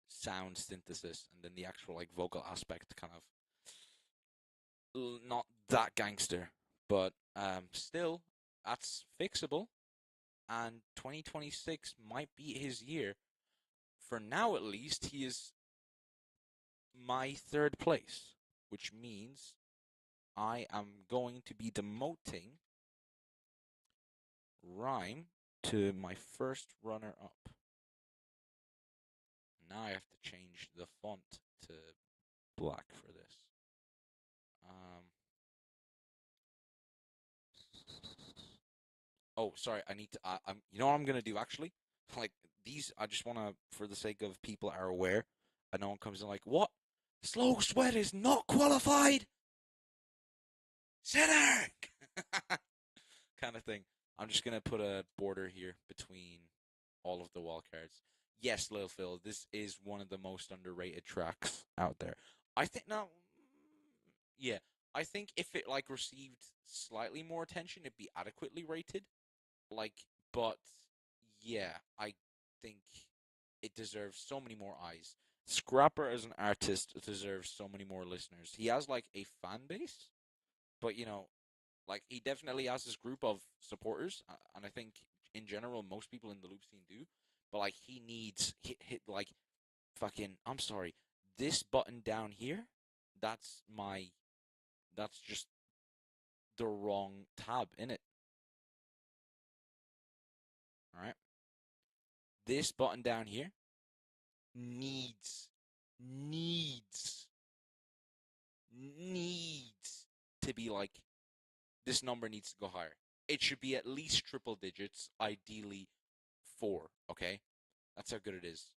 sound synthesis, and then the actual like vocal aspect kind of not that gangster, but still that's fixable. And 2026 might be his year. For now, at least, he is my third place, which means I am going to be demoting Rhyme to my first runner-up. Now I have to change the font to black for this. Oh, sorry, I need to, you know what I'm going to do, actually? Like, these, I just want to, for the sake of people are aware, and no one comes in like, what? Slow Sweat is not qualified? Sinner! Kind of thing. I'm just going to put a border here between all of the wildcards. Yes, Lil Phil, this is one of the most underrated tracks out there. I think, now, yeah, I think if it, like, received slightly more attention, it'd be adequately rated. Like, but, yeah, I think it deserves so many more eyes. Scrapper as an artist deserves so many more listeners. He has, like, a fan base, but, like, he definitely has this group of supporters, and I think, in general, most people in the loop scene do, but, like, he needs, hit like, fucking, I'm sorry, this button down here, that's just the wrong tab in it. Alright? This button down here needs to be like, this number needs to go higher. It should be at least triple digits, ideally 4, okay? That's how good it is.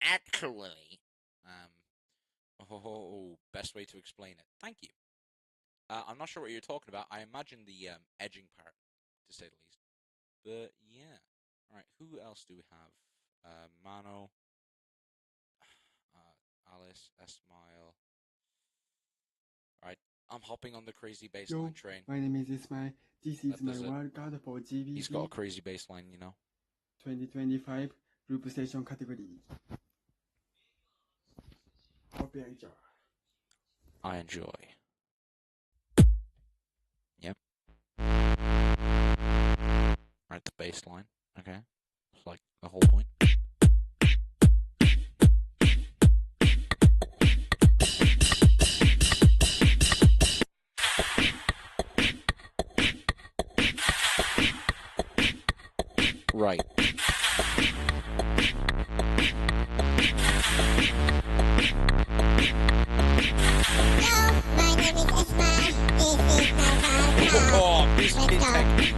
Actually, best way to explain it. Thank you. I'm not sure what you're talking about. I imagine the edging part, to say the least. But yeah. Alright, who else do we have? Mano, Alice, Esmile. Alright, I'm hopping on the crazy baseline Yo, train. my name is Ismail. This is my wildcard for GBB. He's got a crazy baseline, you know. 2025 Loopstation category. Hope you enjoy. I enjoy. Yep. Right, the baseline. Okay. It's like the whole point. Right. Oh, this kid technique.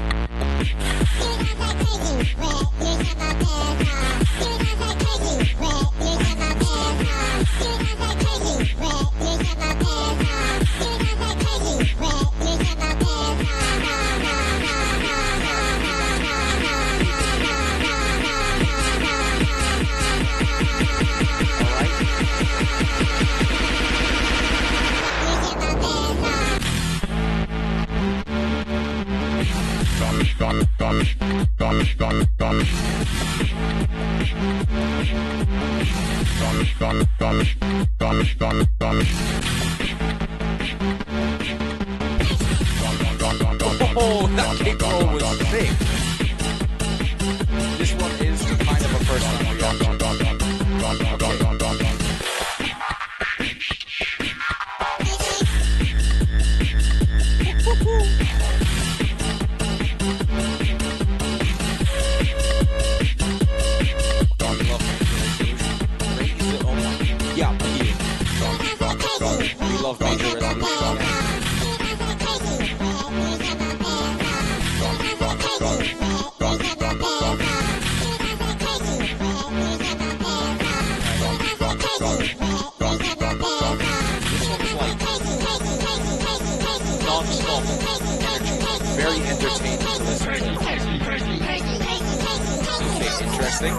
Oh, that kick roll was big. This one is kind of a first time reaction. Yeah, we love major resolution. Very entertaining to listen to. Okay, interesting.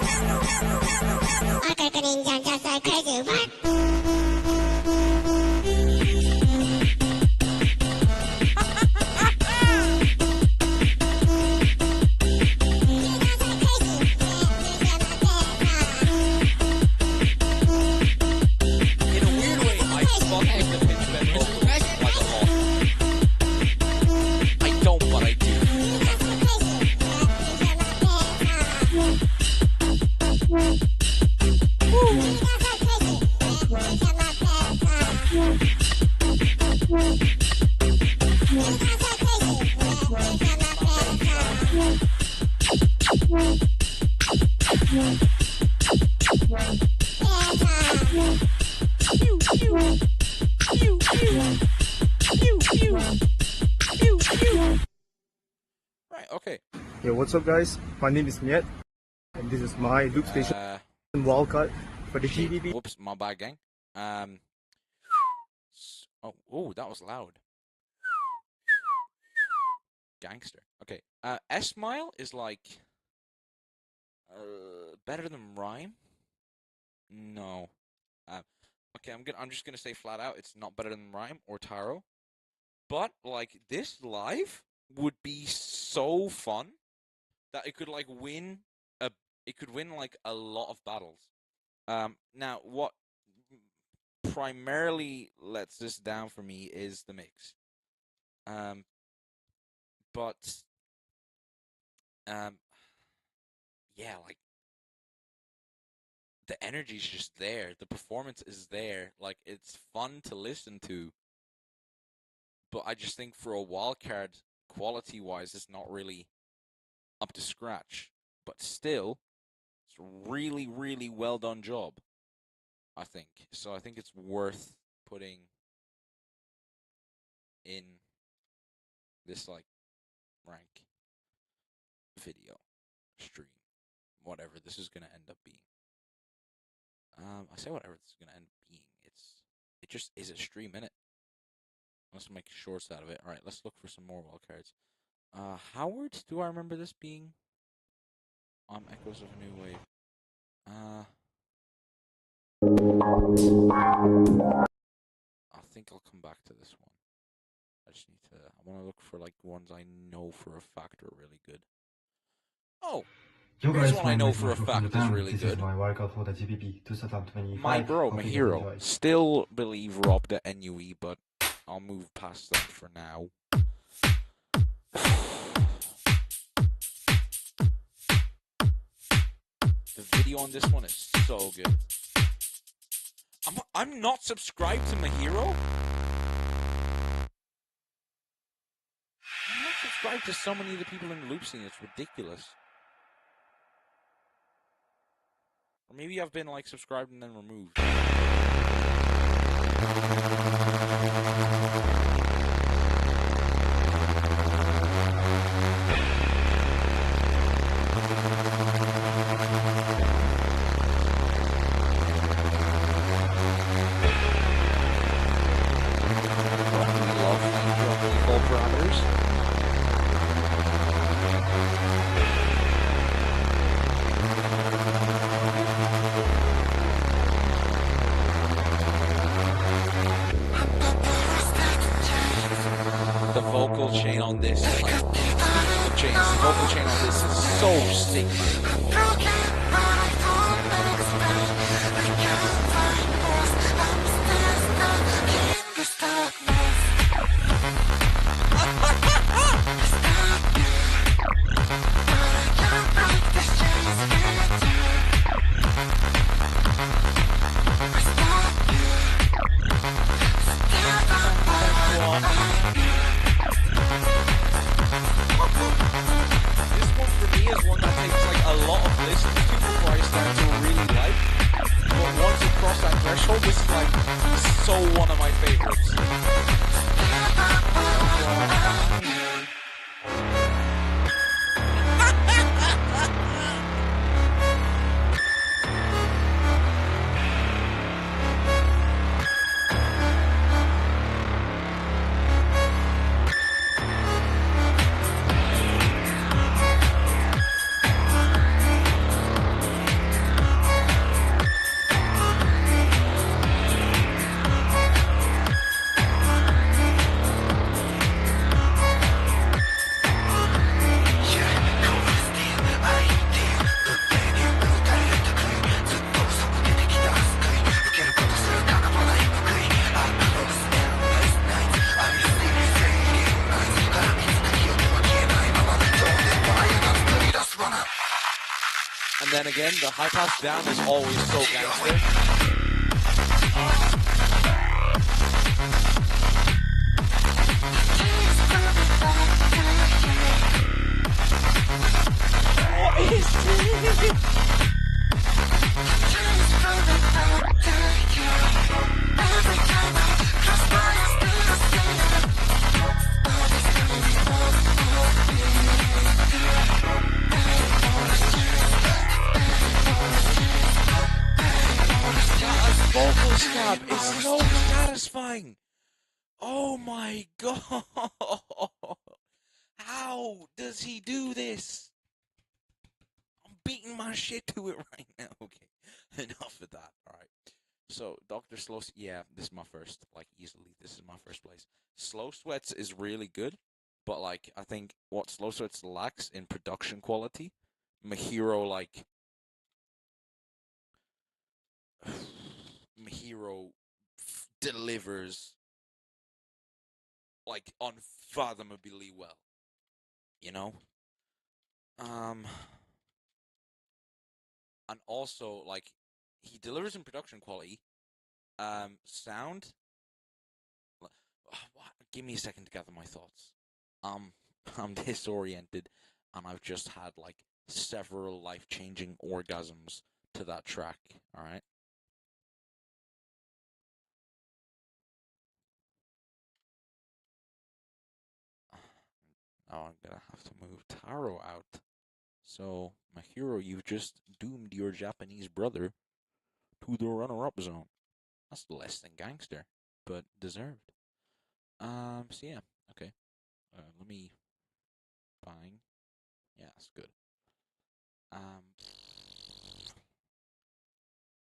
In a weird way, I fuck with the pitch bend vocals like a lot. I don't, but I do. Right, okay. Yo, what's up guys? My name is Niet, and this is my Loopstation wildcard for the GBB. Whoops, my bad, gang. Oh, that was loud. Gangster. Okay. S-Mile is like better than Rhyme? No. Okay, I'm just gonna say flat out, it's not better than Rhyme or Taro. But like this live would be so fun that it could like win like a lot of battles. Now what primarily lets this down for me is the mix. Yeah, like the energy's just there. The performance is there. Like it's fun to listen to. But I just think for a wildcard, quality-wise, it's not really up to scratch. But still, it's a really, really well done job, I think. So I think it's worth putting in this, like, rank video, stream, whatever this is going to end up being. I say whatever this is going to end up being. It just is a stream, innit? Let's make shorts out of it. Alright, let's look for some more wildcards. Howard, do I remember this being? Echoes of a New Wave. I think I'll come back to this one. want to look for like ones I know for a fact are really good. Oh, Yo here's guys, one my I name know is for a Marshall from fact is Japan. really This good. is my wildcard for the GBB 2025. My bro, Hope my you guys hero. enjoy. Still believe robbed at NUE, but I'll move past that for now. The video on this one is so good. I'm not subscribed to my hero. I'm not subscribed to so many of the people in the loop scene. It's ridiculous. Or maybe I've been like subscribed and then removed. The vocal chain on this, like, the vocal chain on this is so sick, This one for me is one that takes like a lot of listening to before I start to really like. But once you cross that threshold, this is like so one of my favorites. And then again, the high pass down is always so gangster. What is this? Vocal stab is so satisfying. Oh my god. How does he do this? I'm beating my shit to it right now. Okay, enough of that. Alright. So, Dr. Slow... Yeah, this is my first. Like, easily, this is my first place. Slow Sweats is really good. But, like, I think what Slow Sweats lacks in production quality, Mahiro, like... Mahiro delivers like unfathomably well, you know. And also like he delivers in production quality. Sound. What? Give me a second to gather my thoughts. I'm disoriented, and I've just had like several life-changing orgasms to that track. All right. Now I'm gonna have to move Taro out. So, my hero, you've just doomed your Japanese brother to the runner-up zone. That's less than gangster, but deserved. So yeah, okay. Let me find. Yeah, that's good.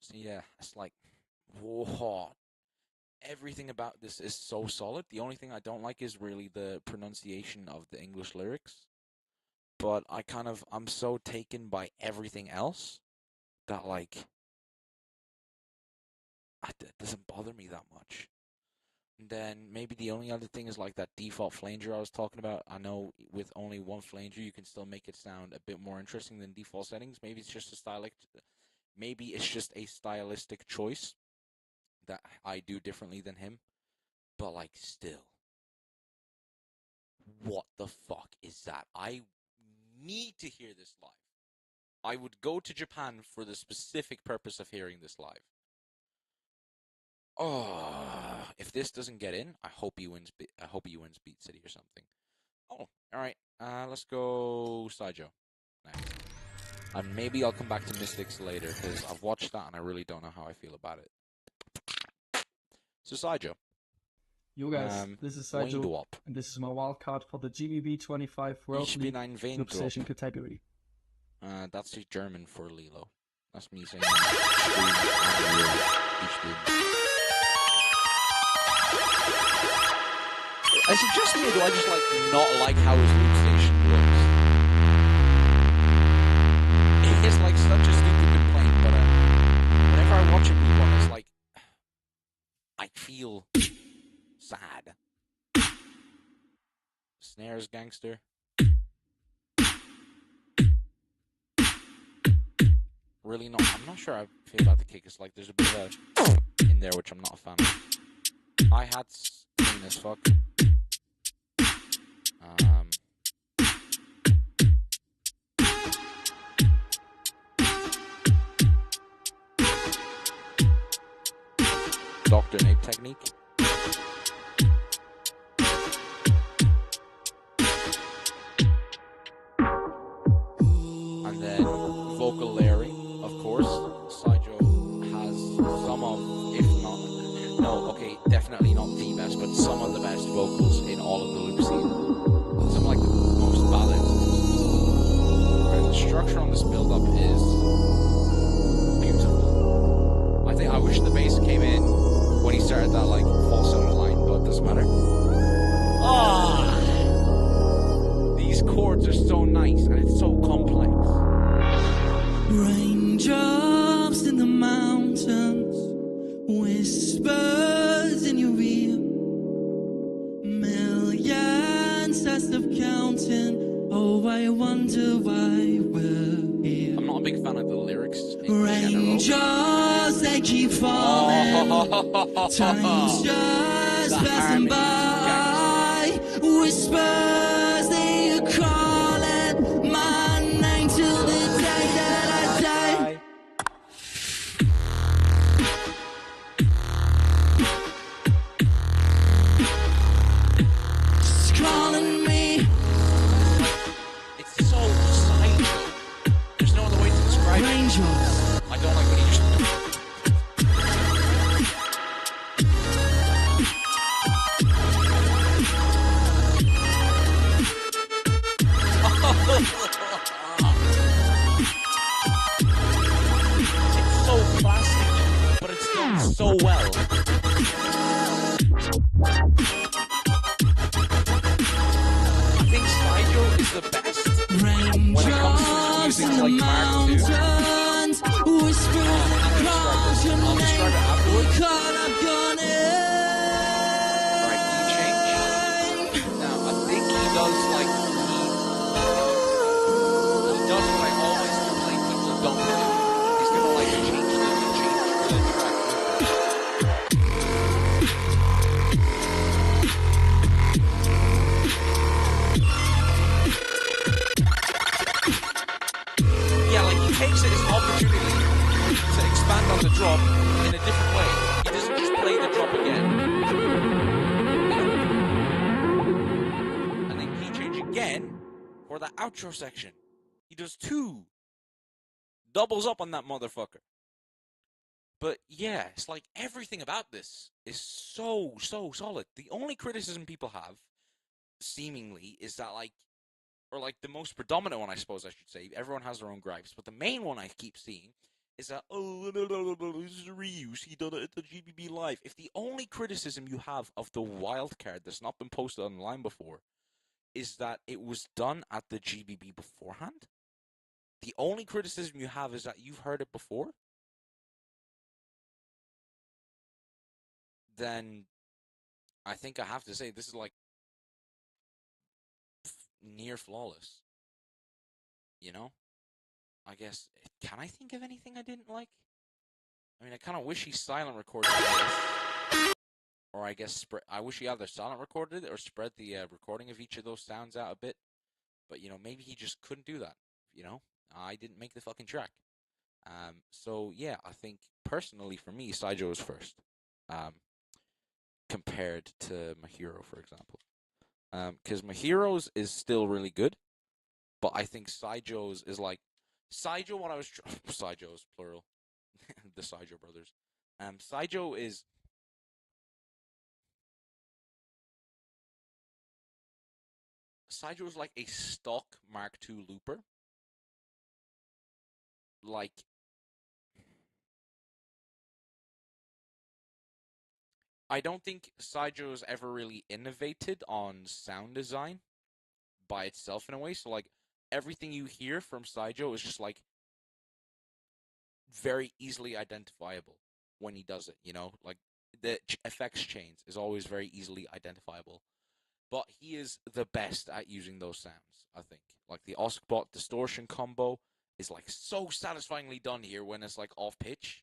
So yeah, it's like, whoa. everything about this is so solid. The only thing I don't like is really the pronunciation of the English lyrics. But I'm so taken by everything else that, like, it doesn't bother me that much. And then maybe the only other thing is like that default flanger I was talking about. I know with only one flanger, you can still make it sound a bit more interesting than default settings. Maybe it's just a stylistic choice that I do differently than him. But, like, still, what the fuck is that? I need to hear this live. I would go to Japan for the specific purpose of hearing this live. Oh, if this doesn't get in, I hope he wins Beat City or something. Oh, all right. Let's go Saijo next. And maybe I'll come back to Mystics later, because I've watched that and I really don't know how I feel about it. So Saijo. Yo guys, this is Saijo, and this is my wildcard for the GBB2025 World League Loopstation category. That's just German for Lilo. That's me saying Is it just me, or do I just not like how his Loopstation looks? It is like such a stupid complaint, but whenever I watch a new one, it's like I feel sad. Snares gangster. Really not. I'm not sure how I feel about the kick. It's like there's a bit of in there which I'm not a fan of. Hi-hats clean as fuck. Dr. Nate technique. And then vocal layering, of course. Saijo has some of, if not, no, okay, definitely not the best, but some of the best vocals in all of the loop scene. Some like the most balanced. And the structure on this build-up is beautiful. I wish the bass came in when he started that like falsetto line, but it doesn't matter. These chords are so nice and it's so complex. Raindrops in the mountains, whispers in your ear, millions that's of counting. Oh, I wonder why we're here. I'm not a big fan of the lyrics. Raindrops they keep falling, time's just passing by. Whispers they are calling my name till the day that I die. It's calling me. It's so Saijo. There's no other way to describe it. Raindrops. I don't like when he just. It's so plastic, but it's done so well. I think Saijo is the best when it comes to music like Mark II. I'll describe it afterwards. Right, key change. Now, I think he does like he does what I always complain people don't do. He's gonna like change the track. Yeah, like he takes it as an opportunity to expand on the drop in a different way. He doesn't just play the drop again. And then key change again for the outro section. He does two. Doubles up on that motherfucker. But yeah, it's like everything about this is so solid. The only criticism people have, seemingly, is that like, or like the most predominant one, I suppose I should say, everyone has their own gripes, but the main one I keep seeing is that, oh, this is a reuse, he done it at the GBB Live. If the only criticism you have of the Wildcard that's not been posted online before is that it was done at the GBB beforehand, the only criticism you have is that you've heard it before, then I think I have to say this is like near flawless. You know? I guess, can I think of anything I didn't like? I mean, I kind of wish he silent recorded this. Or I guess, I wish he either silent recorded it or spread the recording of each of those sounds out a bit. But, you know, maybe he just couldn't do that. You know? I didn't make the fucking track. So, yeah, I think, personally, for me, Saijo is first. Compared to Mahiro, for example. Because Mahiro's is still really good. But I think Saijo's is like... Saijo, what I was... Saijo's, plural. The Saijo brothers. Saijo is... Saijo is like a stock Mark II looper. Like... I don't think Saijo's ever really innovated on sound design by itself in a way. So, like, everything you hear from Saijo is just, like, very easily identifiable when he does it, you know? Like, the effects chains is always very easily identifiable. But he is the best at using those sounds, I think. Like, the Oscbot distortion combo is, like, so satisfyingly done here when it's, like, off-pitch.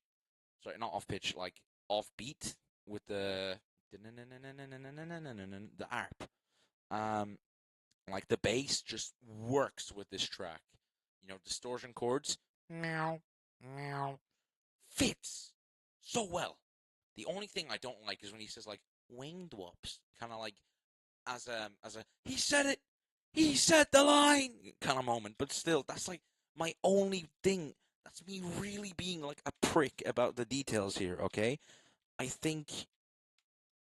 Sorry, not off-pitch, like, off-beat with the ARP. Like, the bass just works with this track. You know, distortion chords, fits so well. The only thing I don't like is when he says, like, winged whoops, kind of like, as a, he said it, he said the line, kind of moment. But still, that's, like, my only thing. That's me really being, like, a prick about the details here, okay? I think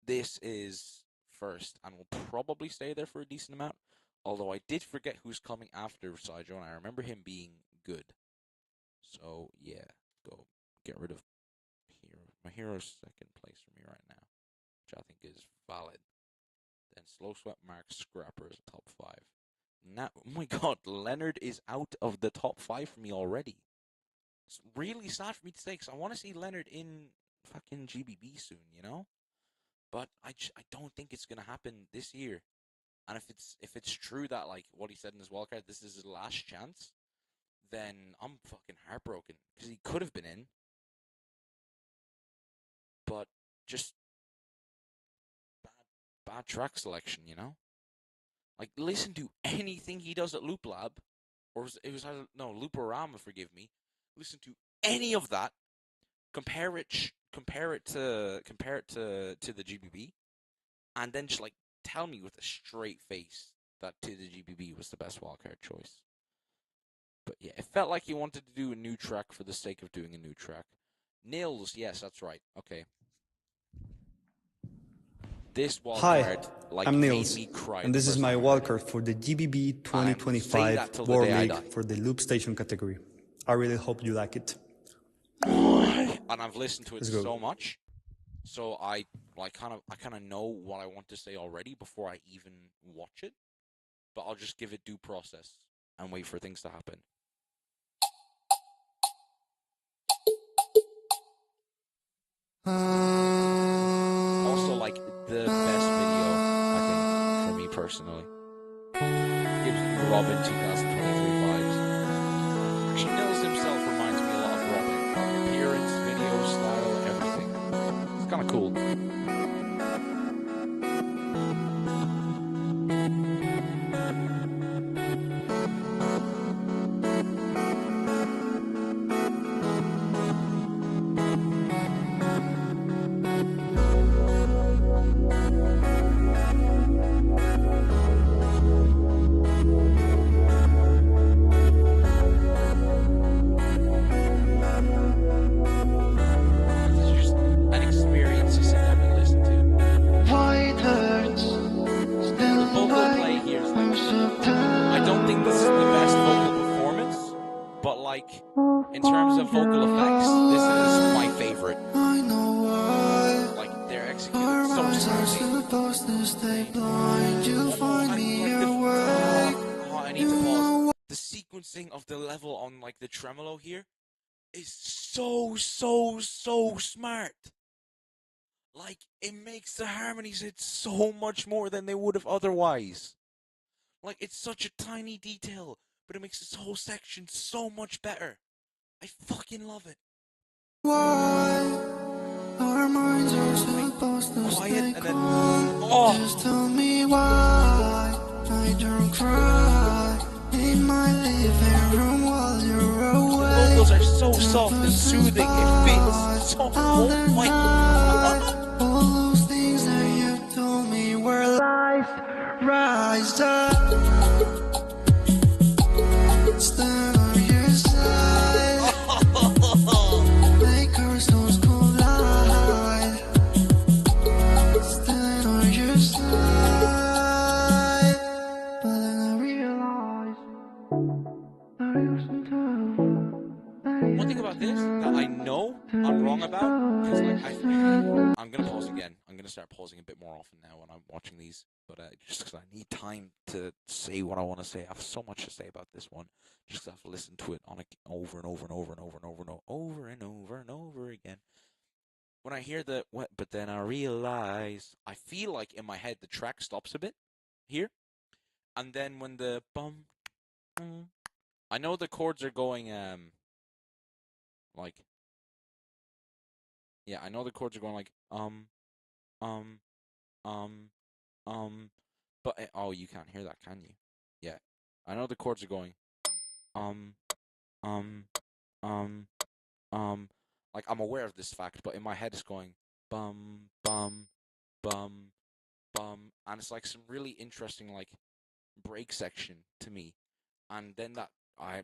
this is first, and will probably stay there for a decent amount. Although I did forget who's coming after Saijo, and I remember him being good. So, yeah, go get rid of Mahiro's second place for me right now, which I think is valid. Then Slow Sweat Mark Scrapper is top 5. Now, oh my god, Leonard is out of the top 5 for me already. It's really sad for me to say, because I want to see Leonard in fucking GBB soon, you know? But I don't think it's going to happen this year. And if it's true that, like, what he said in his wildcard, this is his last chance, then I'm fucking heartbroken. Because he could have been in. But just bad track selection, you know? Like, listen to anything he does at Loop Lab. Or it was Looporama, forgive me. Listen to any of that. Compare it to the GBB. And then just, like, tell me with a straight face that To the GBB was the best wildcard choice. But yeah, it felt like he wanted to do a new track for the sake of doing a new track. Nils, yes, that's right. Okay. This wildcard, like, I'm made Nils, me cry. and this is my wildcard for the GBB 2025 World League for the Loopstation category. I really hope you like it. And I've listened to it so much, so I kind of know what I want to say already before I even watch it. But I'll just give it due process and wait for things to happen. Also, like, the best video, I think, for me personally. Gives me Robin 2023 vibes. Actually, Nils himself reminds me a lot of Robin. Appearance, video, style, everything. It's kind of cool. In terms of vocal effects, this is my favorite. Like, they're executed so smartly. I need to pause. The sequencing of the level on, like, the tremolo here is so smart. Like, it makes the harmonies hit so much more than they would have otherwise. Like, it's such a tiny detail, but it makes this whole section so much better. I fucking love it. Our minds are supposed to stay calm. Just tell me why I don't cry in my living room while you're away. The vocals are so soft and soothing. It fits so. Oh my God. All those things that you told me were lies. Rise up. Stand on your side. Make our souls collide. Stand on your side. But then I realized that you should tell. One thing about this that I know I'm wrong about, because like I'm gonna pause again. I'm gonna start pausing a bit more often now when I'm watching these, but just because I need time to say what I want to say. I have so much to say about this one. Just have to listen to it on over and over and over and over and over and over and over and over again. When I hear the what, but then I realize, I feel like in my head the track stops a bit here, and then when the bum, I know the chords are going like, yeah, I know the chords are going like but oh, you can't hear that, can you? Yeah, I know the chords are going like, I'm aware of this fact, but in my head it's going bum bum bum bum, and it's like some really interesting like break section to me, and then that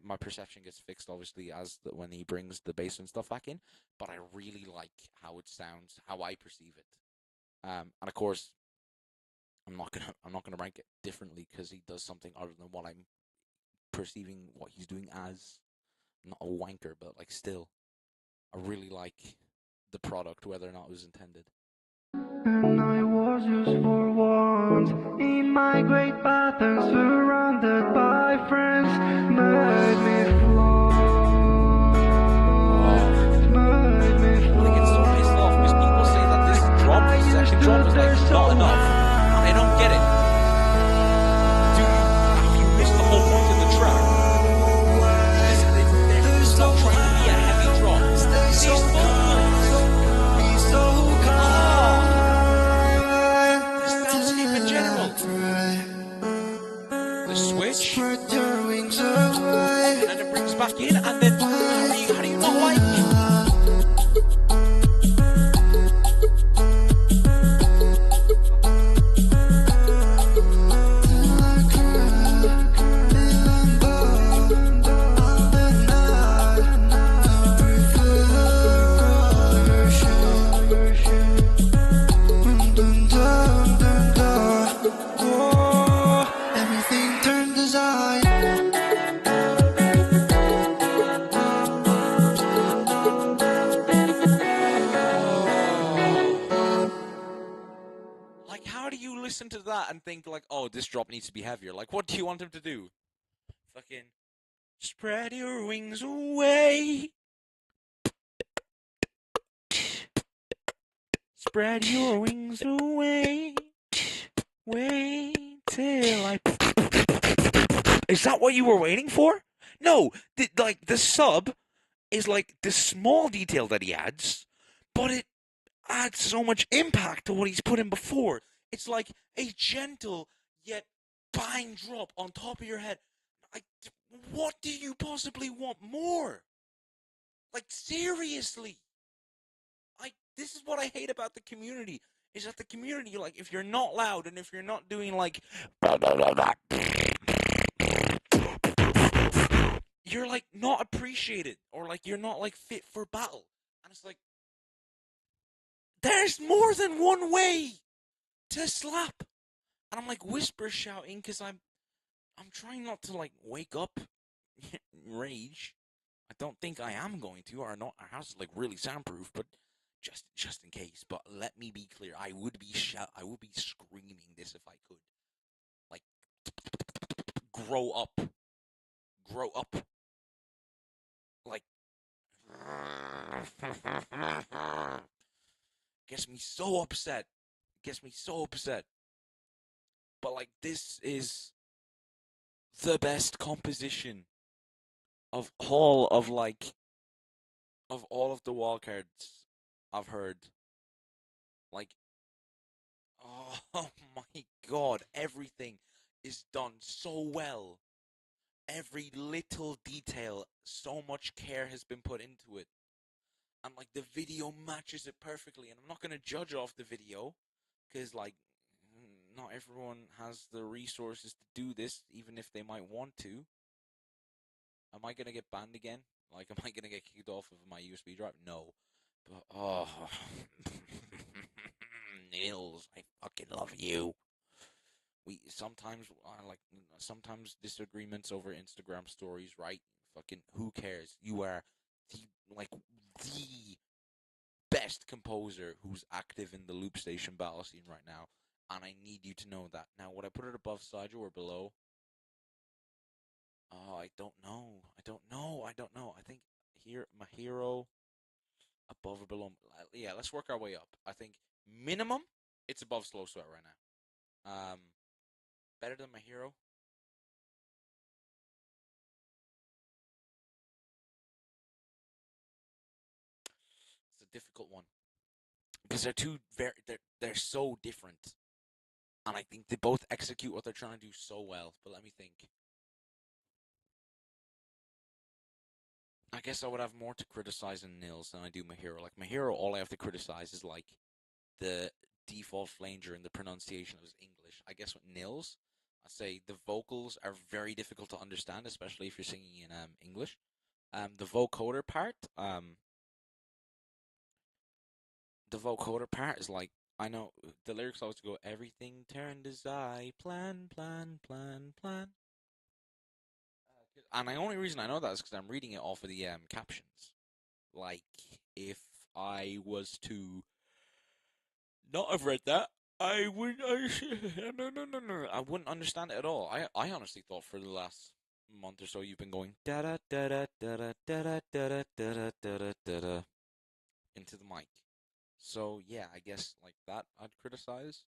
my perception gets fixed obviously as when he brings the bass and stuff back in, but I really like how it sounds, how I perceive it, and of course I'm not gonna rank it differently because he does something other than what I'm perceiving what he's doing as. I'm not a wanker, but like still, I really like the product, whether or not it was intended. And I was just for once in my great bathroom, surrounded by friends, made me float. Made me float. I get so pissed off because people say that this drop, second drop, is like not enough, and I don't get it. Dude, have you missed the whole point of the track? It's not trying to be a heavy drop. These vocals. In general, the switch, and then it brings back in, and then how do you not like? Listen to that and think like, oh, this drop needs to be heavier. Like, what do you want him to do? Fucking spread your wings away. Spread your wings away. Wait till I. Is that what you were waiting for? No, the sub is like the small detail that he adds, but it adds so much impact to what he's put in before. It's like a gentle yet bang drop on top of your head. What do you possibly want more? Like, seriously. This is what I hate about the community. Is that the community, like, if you're not loud and if you're not doing, like, you're, like, not appreciated. Or, like, you're not, like, fit for battle. And it's like, there's more than one way to slap. And I'm like whisper shouting because I'm trying not to like wake up rage. I don't think I am going to, or not. Our house is like really soundproof, but just in case. But let me be clear: I would be screaming this if I could. Like, grow up, grow up. Like, gets me so upset. Gets me so upset. But like, this is the best composition of all of the wildcards I've heard. Like, oh my god, everything is done so well. Every little detail, so much care has been put into it. And like, the video matches it perfectly. And I'm not gonna judge off the video, because like, not everyone has the resources to do this, even if they might want to. Am I gonna get banned again? Like, am I gonna get kicked off of my USB drive? No. But, oh. Nils, I fucking love you. Sometimes disagreements over Instagram stories, right? Fucking, who cares? You are the best composer who's active in the Loopstation battle scene right now, and I need you to know that. Now, would I put it above Saijo or below? Oh, I don't know. I think here, Mahiro, above or below. Yeah, let's work our way up. I think minimum, it's above Slow Sweat right now. Better than Mahiro. It's a difficult one, because they're so different, and I think they both execute what they're trying to do so well. But let me think. I guess I would have more to criticize in Nils than I do Mahiro. Like, Mahiro, all I have to criticize is like the default flanger and the pronunciation of his English. I guess with Nils, I say the vocals are very difficult to understand, especially if you're singing in English. The vocoder part is like, I know the lyrics always go, everything turned as I plan. And the only reason I know that is because I'm reading it off of the captions. Like, if I was to not have read that, I wouldn't. No. I wouldn't understand it at all. I honestly thought for the last month or so you've been going da da da da da da da da da da da into the mic. So yeah, I guess like that I'd criticize.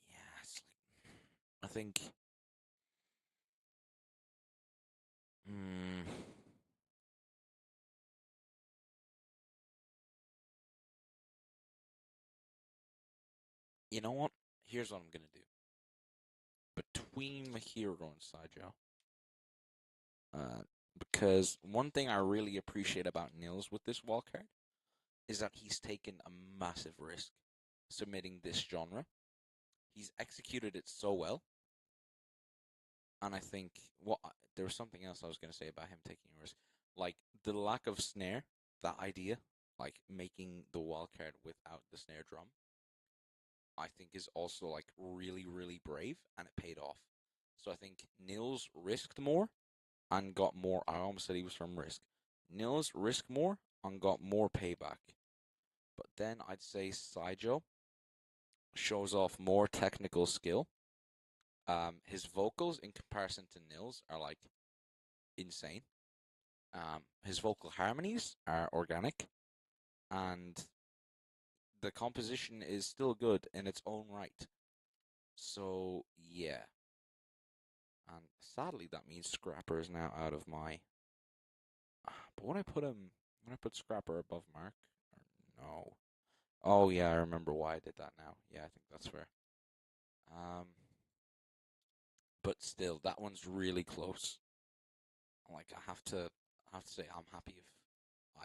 Yes, I think. You know what? Here's what I'm gonna do. Between Mahiro and Saijo. Because one thing I really appreciate about Nils with this wildcard is that he's taken a massive risk submitting this genre. He's executed it so well. And I think, there was something else I was going to say about him taking a risk. Like, the lack of snare, that idea, like making the wildcard without the snare drum, I think is also like really, really brave, and it paid off. So I think Nils risked more and got more. I almost said he was from Risk. Nils risked more and got more payback. But then I'd say Saijo shows off more technical skill. His vocals in comparison to Nils are like insane. His vocal harmonies are organic, and the composition is still good in its own right. So yeah. And sadly, that means Scrapper is now out of my. But would I put him? Would I put Scrapper above Mark? Or no. Oh yeah, I remember why I did that now. Yeah, I think that's fair. But still, that one's really close. Like, I have to say I'm happy if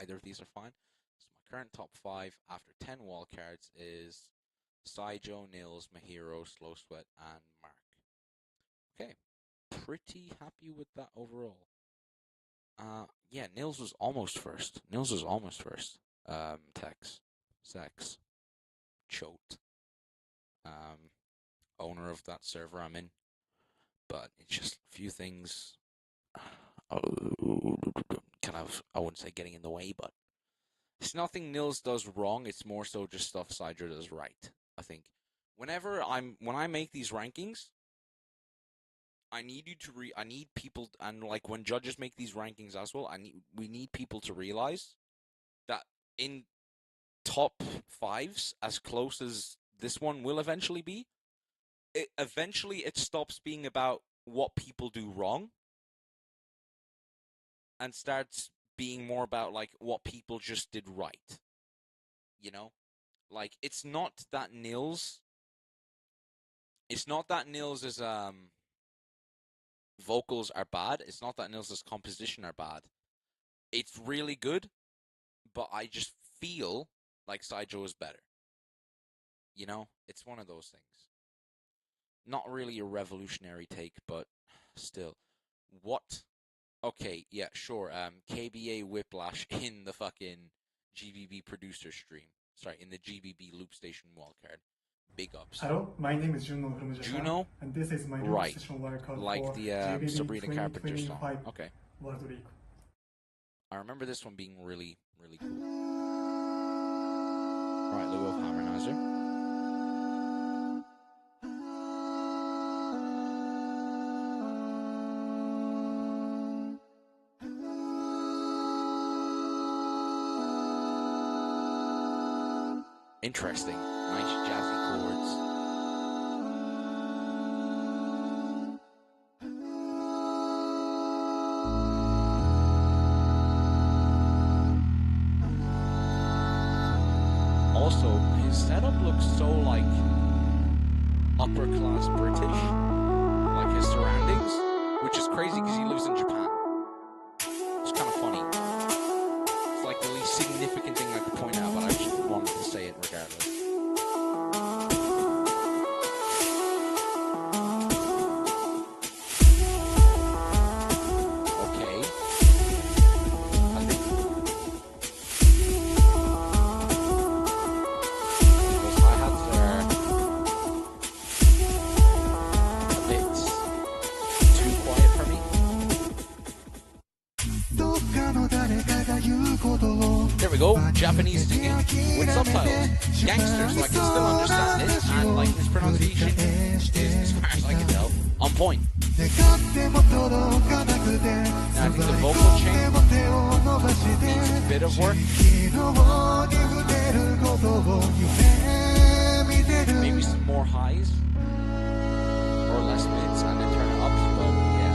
either of these are fine. So my current top 5 after 10 wildcards is Saijo, Nils, Mahiro, Slow Sweat, and Mark. Okay, pretty happy with that overall. Yeah, Nils was almost first. Tex, Sex, Choked. owner of that server I'm in, but it's just a few things kind of, I wouldn't say getting in the way, but it's nothing Nils does wrong. It's more so just stuff Sidra does right. I think when I make these rankings, I need you to I need people, and like when judges make these rankings as well, we need people to realize that in top 5s, as close as this one will eventually be, eventually it stops being about what people do wrong and starts being more about like what people just did right. You know? Like it's not that Nils is vocals are bad. It's not that Nils' composition are bad. It's really good, but I just feel like Sidro is better. You know? It's one of those things. Not really a revolutionary take, but still. What? Okay, yeah, sure. KBA Whiplash in the fucking GBB producer stream. Sorry, in the GBB Loopstation wildcard. Big ups. Hello, my name is Juno from Japan. Juno? And this is my right. Loopstation wildcard like for the GBB Sabrina Carpenter song. Okay. World League. I remember this one being really, really cool. Right, Lou of Harmonizer. Interesting. Nice jazzy chords. Also, his setup looks so like upper class British, like his surroundings, which is crazy because he lives in Japan. It's kind of funny. It's like the least significant thing I could point out, but I just wanted to say it regardless. Okay. I think those hi-hats are a bit too quiet for me. There we go, Japanese singing with subtitles. Gangsters, so I can still understand it, and like his pronunciation is, as far as I can tell, on point. Now, I think the vocal chain needs a bit of work. Maybe some more highs, or less mids, and then turn it up, but yeah.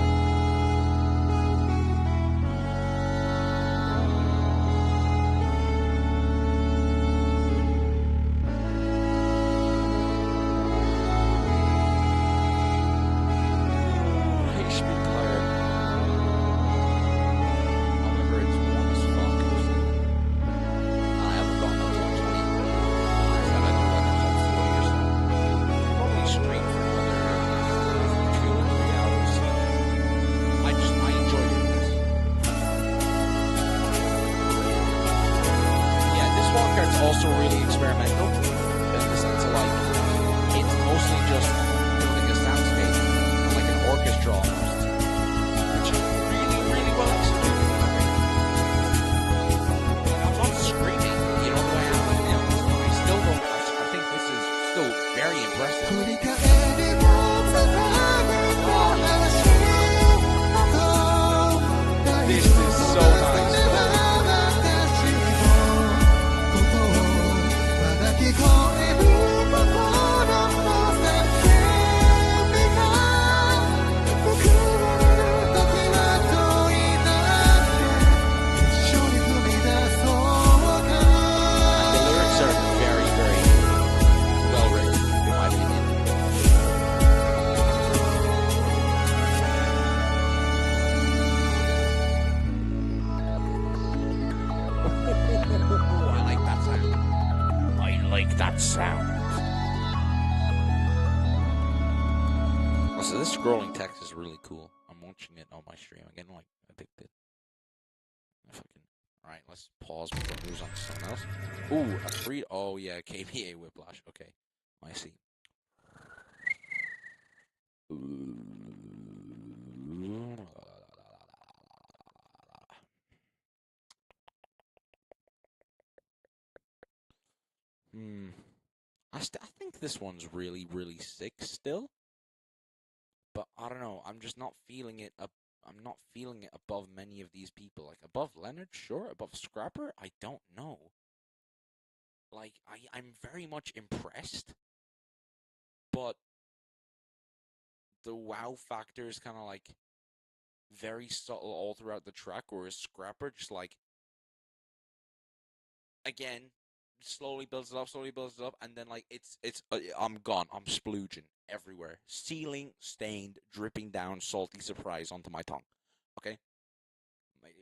Also really experimental, in the sense of like, it's mostly just building a soundscape, like an orchestra almost, which is really, really well executed. I'm not screaming, you know, the way I am with Nils, but I still don't, I think this is still very impressive. This is so nice. That sound. So this scrolling text is really cool. I'm watching it on my stream. I'm getting like addicted. Alright, let's pause before it moves on to someone else. Ooh, a free. Oh yeah, KBA Whiplash. Okay, I see. I think this one's really, really sick still. But I don't know. I'm just not feeling it. I'm not feeling it above many of these people. Like above Leonard, sure. Above Scrapper, I don't know. Like I'm very much impressed, but the wow factor is kind of like very subtle all throughout the track. Whereas Scrapper just like again slowly builds it up, and then like it's I'm gone. I'm splooging everywhere. Ceiling stained, dripping down, salty surprise onto my tongue. Okay,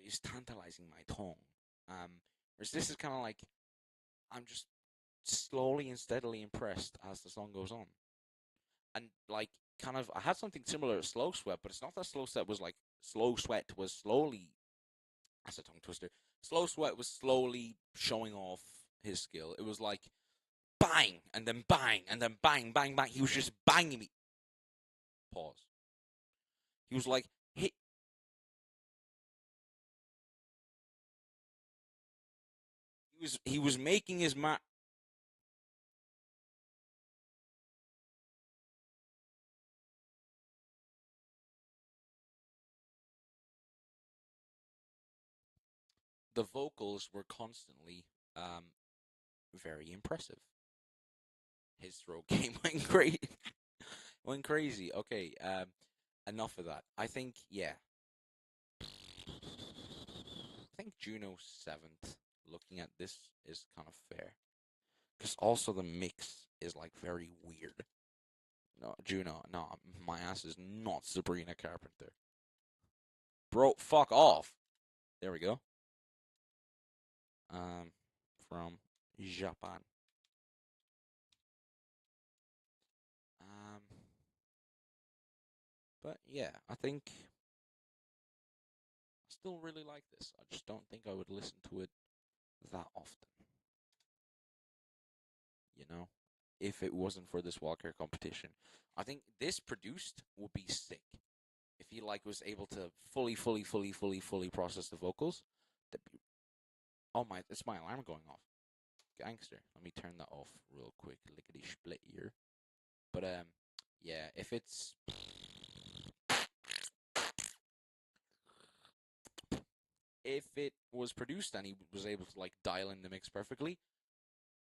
it's tantalizing my tongue. Whereas this is kind of like I'm just slowly and steadily impressed as the song goes on, and like kind of I had something similar to Slow Sweat, but it's not that Slow Sweat was like Slow Sweat was slowly. That's a tongue twister. Slow Sweat was slowly showing off his skill. It was like bang, and then bang, and then bang, bang, bang. He was just banging me. Pause. He was like, hit. He was making his mark. The vocals were constantly very impressive. His throat game went great. Went crazy. Okay, enough of that. I think, yeah. I think Juno 7th, looking at this, is kind of fair. Because also the mix is, like, very weird. No, Juno, no, my ass is not Sabrina Carpenter. Bro, fuck off. There we go. From Japan. But yeah, I think I still really like this. I just don't think I would listen to it that often. You know, if it wasn't for this Wildcard competition, I think this produced would be sick. If he like was able to fully process the vocals, that'd be. Oh my! It's my alarm going off. Gangster. Let me turn that off real quick. Lickety split ear. But yeah. If it was produced and he was able to like dial in the mix perfectly,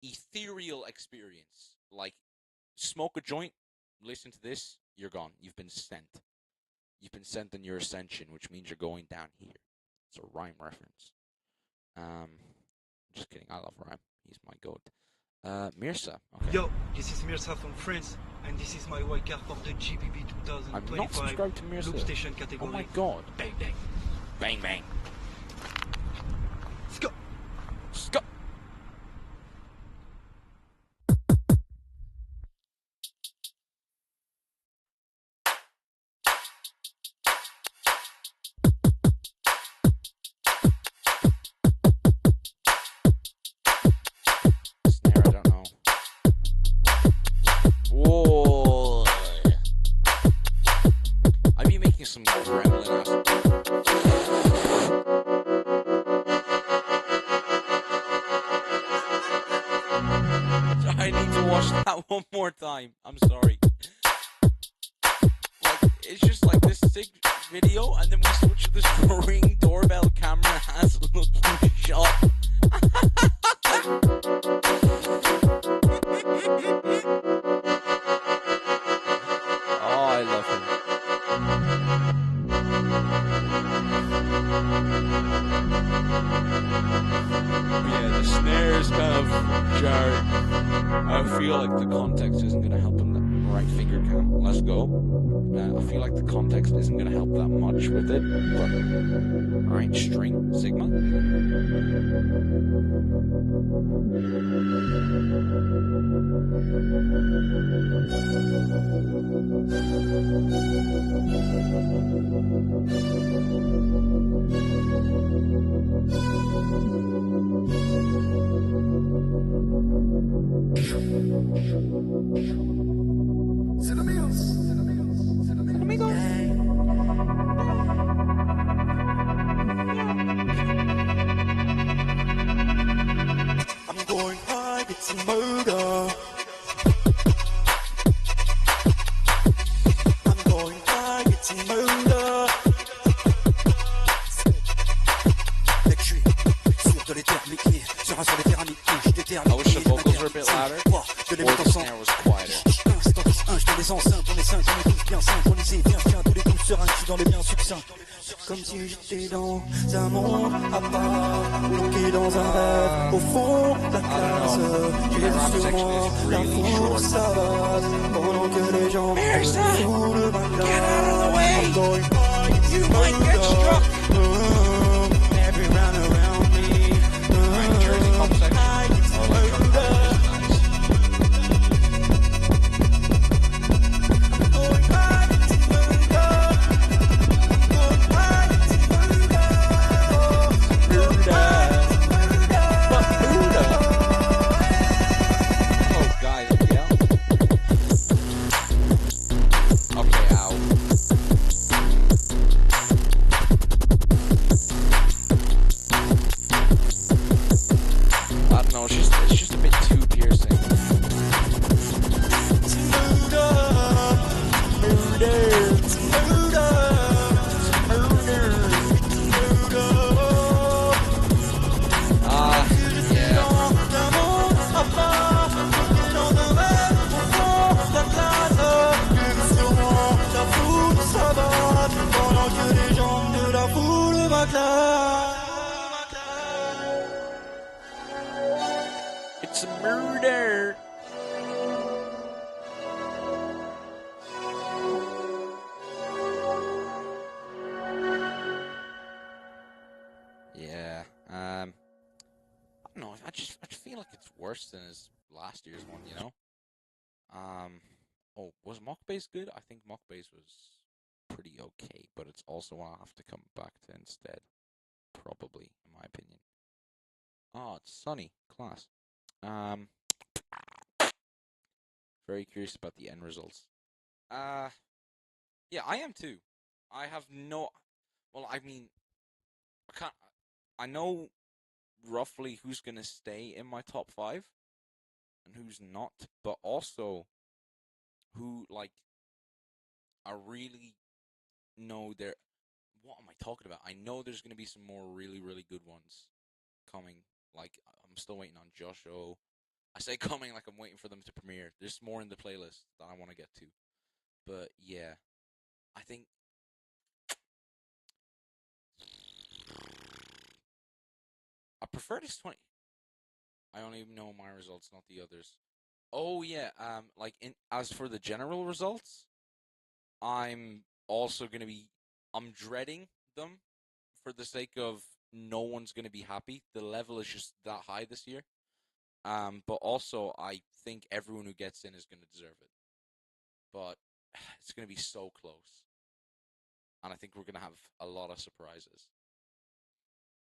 ethereal experience. Like smoke a joint, listen to this, you're gone. You've been sent. You've been sent on your ascension, which means you're going down here. It's a rhyme reference. Just kidding. I love rhyme. He's my goat. Mirza. Okay. Yo, this is Mirza from France, and this is my wildcard for the GBB 2025 I'm not subscribed to Mirza. Loopstation category. Oh my god. Bang bang. Bang bang. Let's go. Let's go. Whoa! I'd be making some gremlin ass. I need to watch that one more time. I'm sorry. Like, it's just like this sick video, and then we switch to this Ring doorbell camera ass looking shot. I love him. Yeah, the snare is kind of jarred. I feel like the context isn't going to help him. Right finger count. Let's go. I feel like the context isn't going to help that much with it. But alright, string, Sigma. I wish the vocals were a bit louder, or the snare was quieter. Comme si j'étais dans un monde à part, bloqué dans un rêve au fond de la classe. J'ai sur moi la foule savate, pendant que les gens font le backlash. I'm going high, you might get struck. Every round around me. It's a murder. Yeah. I don't know. I just feel like it's worse than his last year's one. You know. Oh, was Mock Base good? I think Mock Base was pretty okay, but it's also one I'll have to come back to instead. Probably, in my opinion. Oh, it's sunny. Class. Very curious about the end results. Yeah, I am too. I have no. Well, I mean, I know roughly who's gonna stay in my top 5 and who's not, but also who I really know there. What am I talking about? I know there's gonna be some more really, really good ones coming. Like, I'm still waiting on Josh O. I say coming like I'm waiting for them to premiere. There's more in the playlist that I want to get to. But yeah, I think I prefer this 20. I only know my results, not the others. Oh yeah, as for the general results, I'm also gonna be. I'm dreading them for the sake of no one's gonna be happy. The level is just that high this year. But also I think everyone who gets in is gonna deserve it. But it's gonna be so close, and I think we're gonna have a lot of surprises.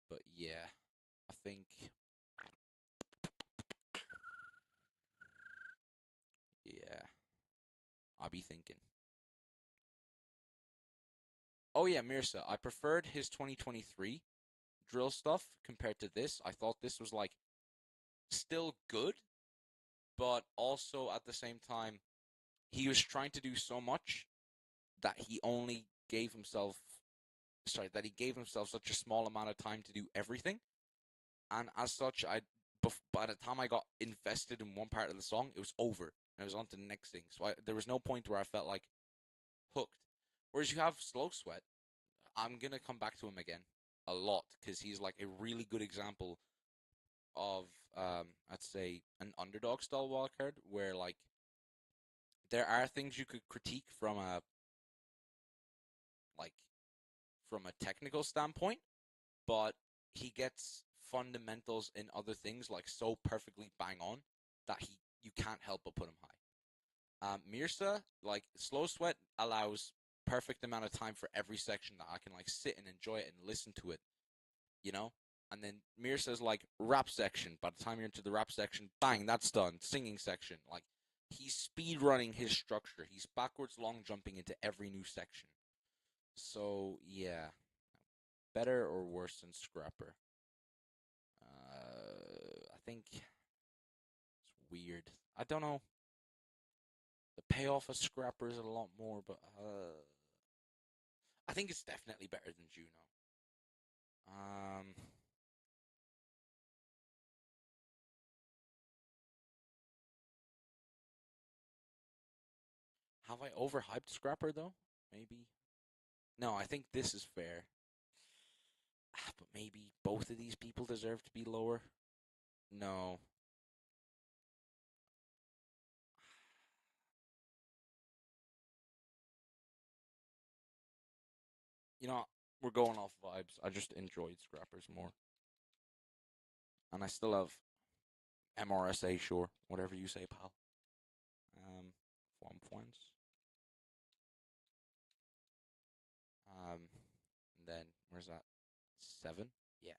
But yeah, I think. Yeah, I'll be thinking. Oh yeah, Mirza. I preferred his 2023 drill stuff compared to this. I thought this was still good, but also at the same time, he was trying to do so much that he only gave himself. That he gave himself such a small amount of time to do everything, and as such, by the time I got invested in one part of the song, it was over, and I was on to the next thing. So there was no point where I felt hooked. Whereas you have Slow Sweat, I'm gonna come back to him again a lot because he's a really good example of I'd say an underdog style wildcard where there are things you could critique from a technical standpoint, but he gets fundamentals in other things so perfectly bang on that you can't help but put him high. Mirza, Slow Sweat allows perfect amount of time for every section that I can sit and enjoy it and listen to it, you know? And then Mirza's rap section. By the time you're into the rap section, bang, that's done. Singing section. He's speed running his structure. He's backwards long jumping into every new section. So yeah. Better or worse than Scrapper? I think it's weird. I don't know. The payoff of Scrapper is a lot more, but I think it's definitely better than Juno. Have I overhyped Scrapper, though? Maybe. No, I think this is fair. But maybe both of these people deserve to be lower? No. You know, we're going off vibes. I just enjoyed Scrappers more. And I still have MRSA, sure. Whatever you say, pal. Form points. And then, where's that? 7? Yeah.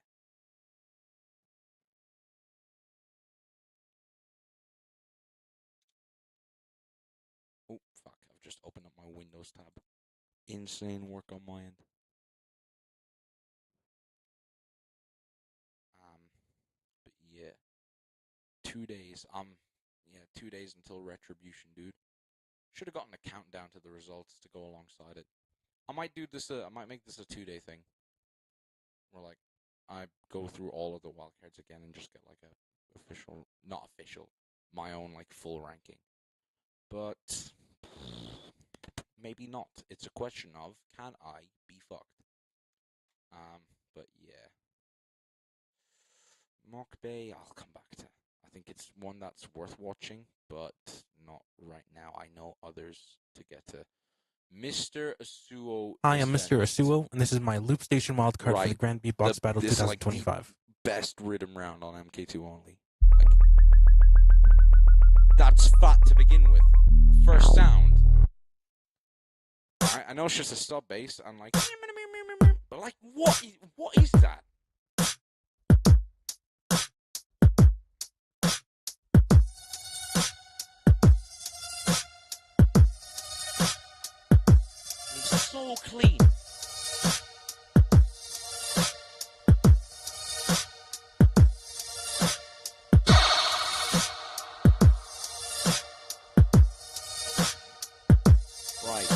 Oh, fuck. I've just opened up my Windows tab. Insane work on my end. But yeah. 2 days. Yeah, 2 days until Retribution, dude. Should have gotten a countdown to the results to go alongside it. I might do this. I might make this a 2-day thing, where like I go through all of the wildcards again and just get like a official, not official, my own like full ranking. But maybe not. It's a question of can I be fucked? But yeah, Mock Bay. I'll come back to. I think it's one that's worth watching, but not right now. I know others to get to. Mr. Asuo. Hi, I'm Mr. Asuo, and this is my Loopstation wildcard for the Grand Beatbox Battle 2025. Like best rhythm round on MK2 only. Like, that's fat to begin with. First sound. I know it's just a stub bass, and like, but like, what is that? So clean. Right.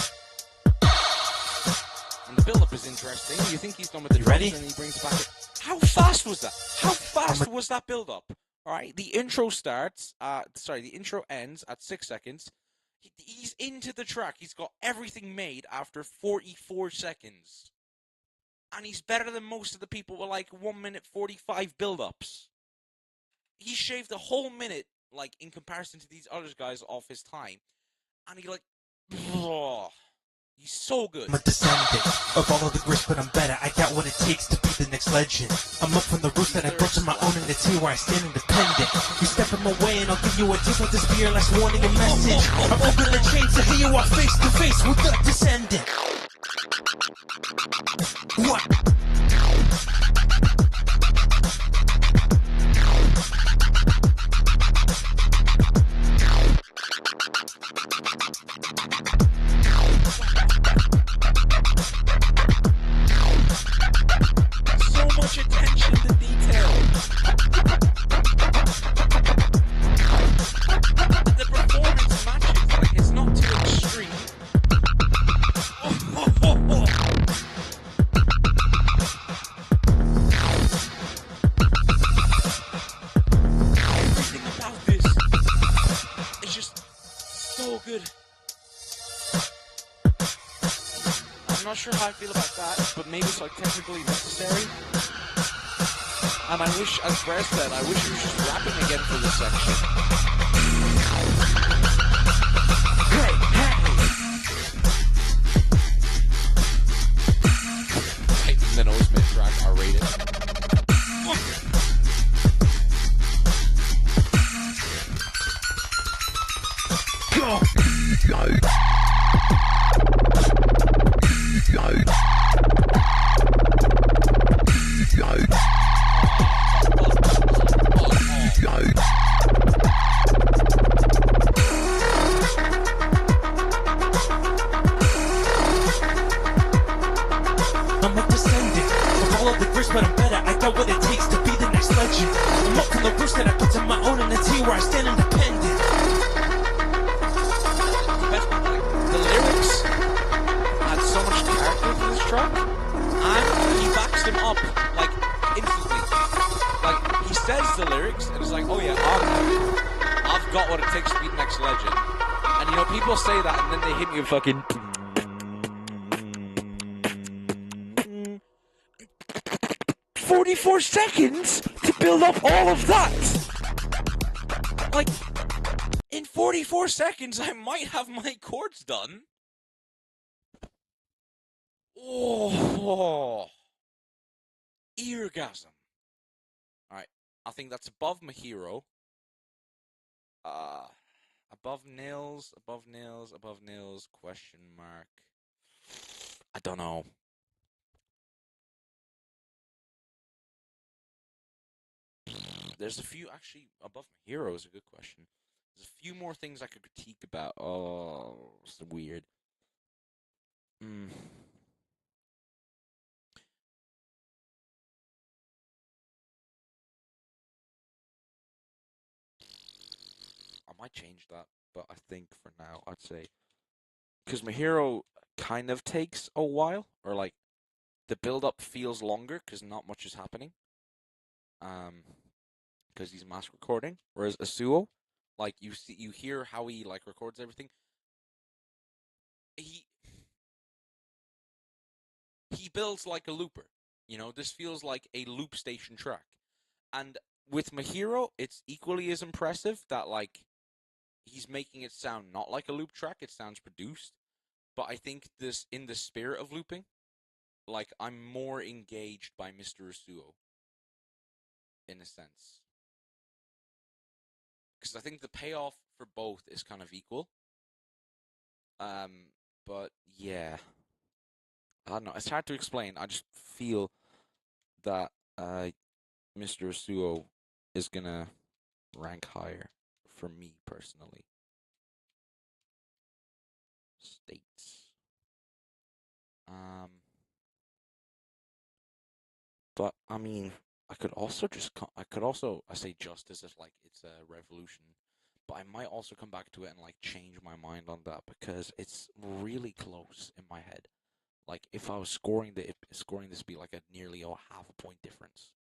And the build-up is interesting. You think he's done with the drums and he brings back it. How fast was that? How fast was that build-up? Alright, the intro starts, the intro ends at 6 seconds. He's into the track. He's got everything made after 44 seconds. And he's better than most of the people with like 1 minute 45 build-ups. He shaved a whole minute, like, in comparison to these other guys off his time. And he like, he's so good. I'm a descendant of all of the grit, but I'm better. I got what it takes to be the next legend. I'm up from the roots that I built on my own, and it's here where I stand independent. You step in my way and I'll give you a taste of this beer, last warning and message. I'm open the chains to hear you are face to face with the descendant. What? So much attention to detail. The performance matches, like, it's not too extreme. Everything about this is just so good. I'm not sure how I feel about that, but maybe it's like technically necessary. And I wish, as Bear said, I wish he was just rapping again for this section. Hey, hey! Right, and then always made track R-rated. Go! I'm a descendant of all of the grit, but I'm better. I got what it takes to be the next legend. I'm up from the roots that I put on my own, and it's here where I stand independent. The lyrics had so much character to this track, and he backs them up, like, instantly. Like, he says the lyrics, and it's like, oh yeah, I've got what it takes to be the next legend. And And you know, people say that, and then they hit me with fucking. 44 seconds to build up all of that. Like, in 44 seconds, I might have my chords done. Oh, eargasm. Alright, I think that's above my hero. Above nils, question mark. I don't know. There's a few, actually, above my hero is a good question. There's a few more things I could critique about. Oh, it's weird. I might change that, but I think for now, I'd say... Because my hero kind of takes a while, or like, the build-up feels longer, because not much is happening. Because he's mass recording, whereas Asuo, like, you hear how he, like, records everything. He builds like a looper, you know. This feels like a Loopstation track, and with my hero, it's equally as impressive that, like, he's making it sound not like a loop track. It sounds produced, but I think this, in the spirit of looping, like, I'm more engaged by Mr. Asuo, in a sense. Because I think the payoff for both is kind of equal. But yeah, I don't know. It's hard to explain. I just feel that Mr. Asuo is gonna rank higher for me personally. States. But I mean, I say just as if like it's a revolution, but I might also come back to it and like change my mind on that because it's really close in my head. Like if I was scoring this be like a nearly half a point difference.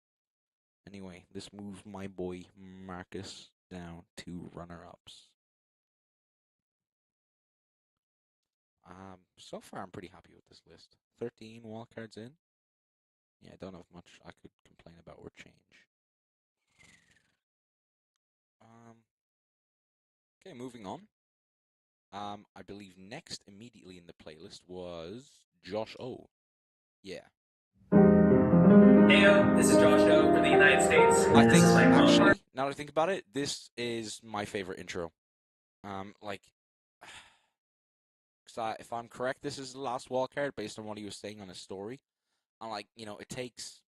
Anyway, this moves my boy Marcus down to runner-ups. So far I'm pretty happy with this list. 13 wildcards in. Yeah, I don't have much I could complain about or change. Okay, moving on. I believe next immediately in the playlist was Josh O. Yeah. Heyo, this is Josh O for the United States. I think, actually, now that I think about it, this is my favorite intro. If I'm correct, this is the last wildcard based on what he was saying on his story. And, like, you know, it takes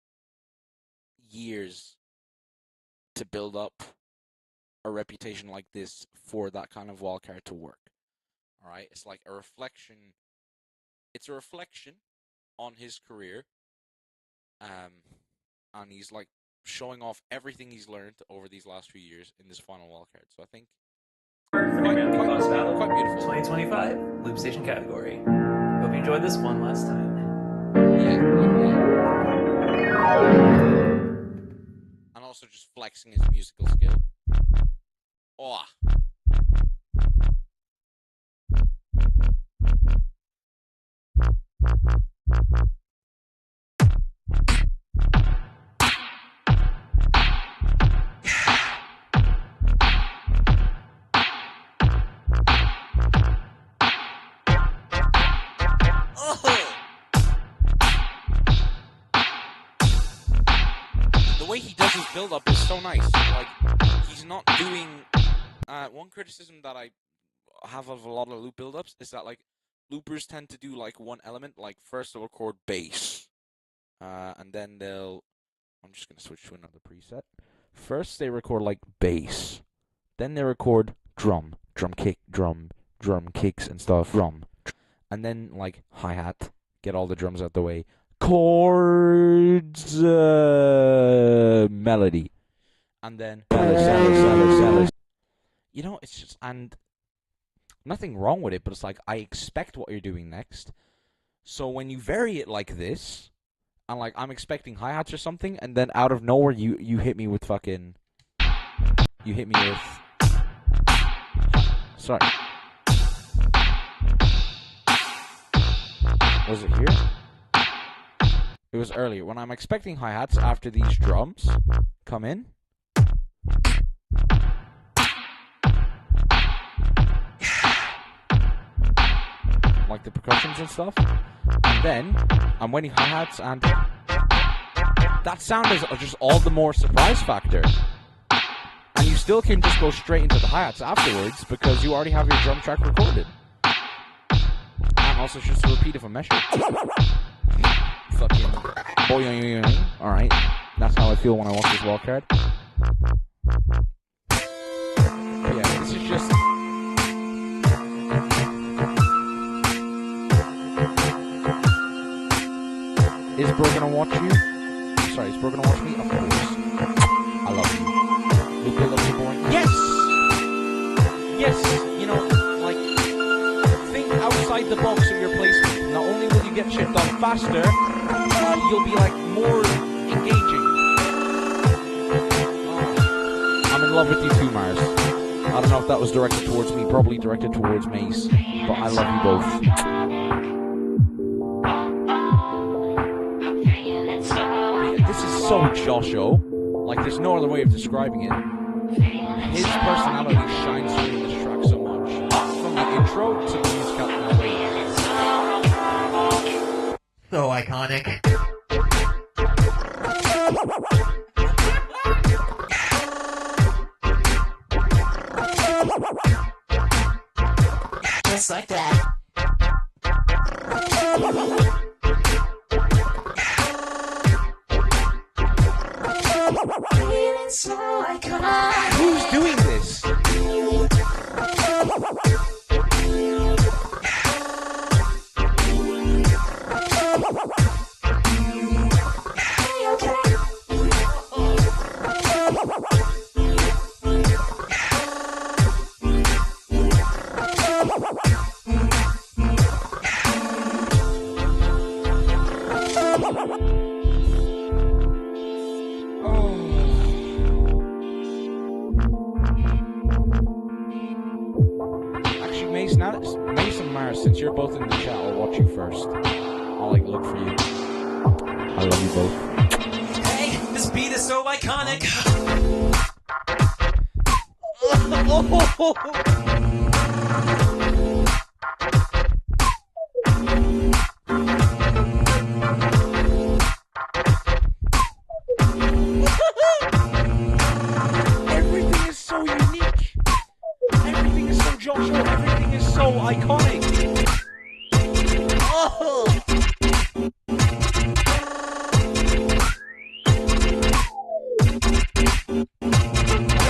years to build up a reputation like this for that kind of wildcard to work. Alright? It's like a reflection. It's a reflection on his career. And he's, like, showing off everything he's learned over these last few years in this final wildcard. So I think quite beautiful. 2025 Loopstation category. Hope you enjoyed this one last time. And also just flexing his musical skill. Oh. The way he does his build-up is so nice. Like, he's not doing... one criticism that I have of a lot of loop build-ups is that, like, loopers tend to do, like, one element. Like, first they'll record bass. And then they'll... I'm just going to switch to another preset. First they record, like, bass. Then they record drum. Drum kick, drum kicks and stuff. Drum. And then, like, hi-hat. Get all the drums out the way. Chords, melody, and then you know, it's just, and nothing wrong with it, but it's like I expect what you're doing next. So when you vary it like this, and like I'm expecting hi-hats or something, and then out of nowhere you hit me with fucking, sorry, Was it here? It was earlier. When I'm expecting hi-hats after these drums come in. Like the percussions and stuff. And then I'm waiting hi-hats and that sound is just all the more surprise factor. And you still can just go straight into the hi-hats afterwards because you already have your drum track recorded. And also it's just a repeat of a measure. Fucking boing. Alright. That's how I feel when I watch this wildcard. Yeah, this is just... Is bro gonna watch you? Sorry, is bro gonna watch me? Of course. I love you. Luke loves you, boy. Yes! Yes! You know, like, think outside the box of your placement. Not only will you get shit done faster, you'll be, like, more engaging. Oh. I'm in love with you too, Mars. I don't know if that was directed towards me, probably directed towards Mace, but I love you both. So Josh-o, like there's no other way of describing it. His personality shines through in this track so much. From the intro to the musical narration. So iconic. Just like that. Who's doing this? Since you're both in the chat, I'll watch you first. I'll like look for you. I love you both. Hey, this beat is so iconic. Everything is so unique. Everything is so Joshua. Everything is so iconic.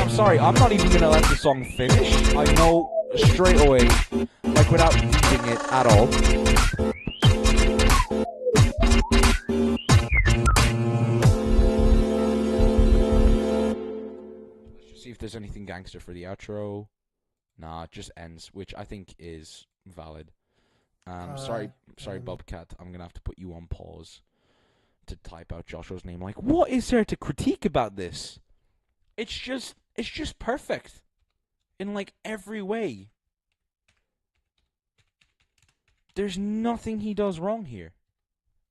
I'm sorry, I'm not even gonna let the song finish. I know straight away, like without deeping it at all. Let's just see if there's anything gangster for the outro. Nah, it just ends, which I think is valid. Sorry, Bobcat. I'm gonna have to put you on pause to type out Joshua's name. Like, what is there to critique about this? It's just perfect in like every way. There's nothing he does wrong here.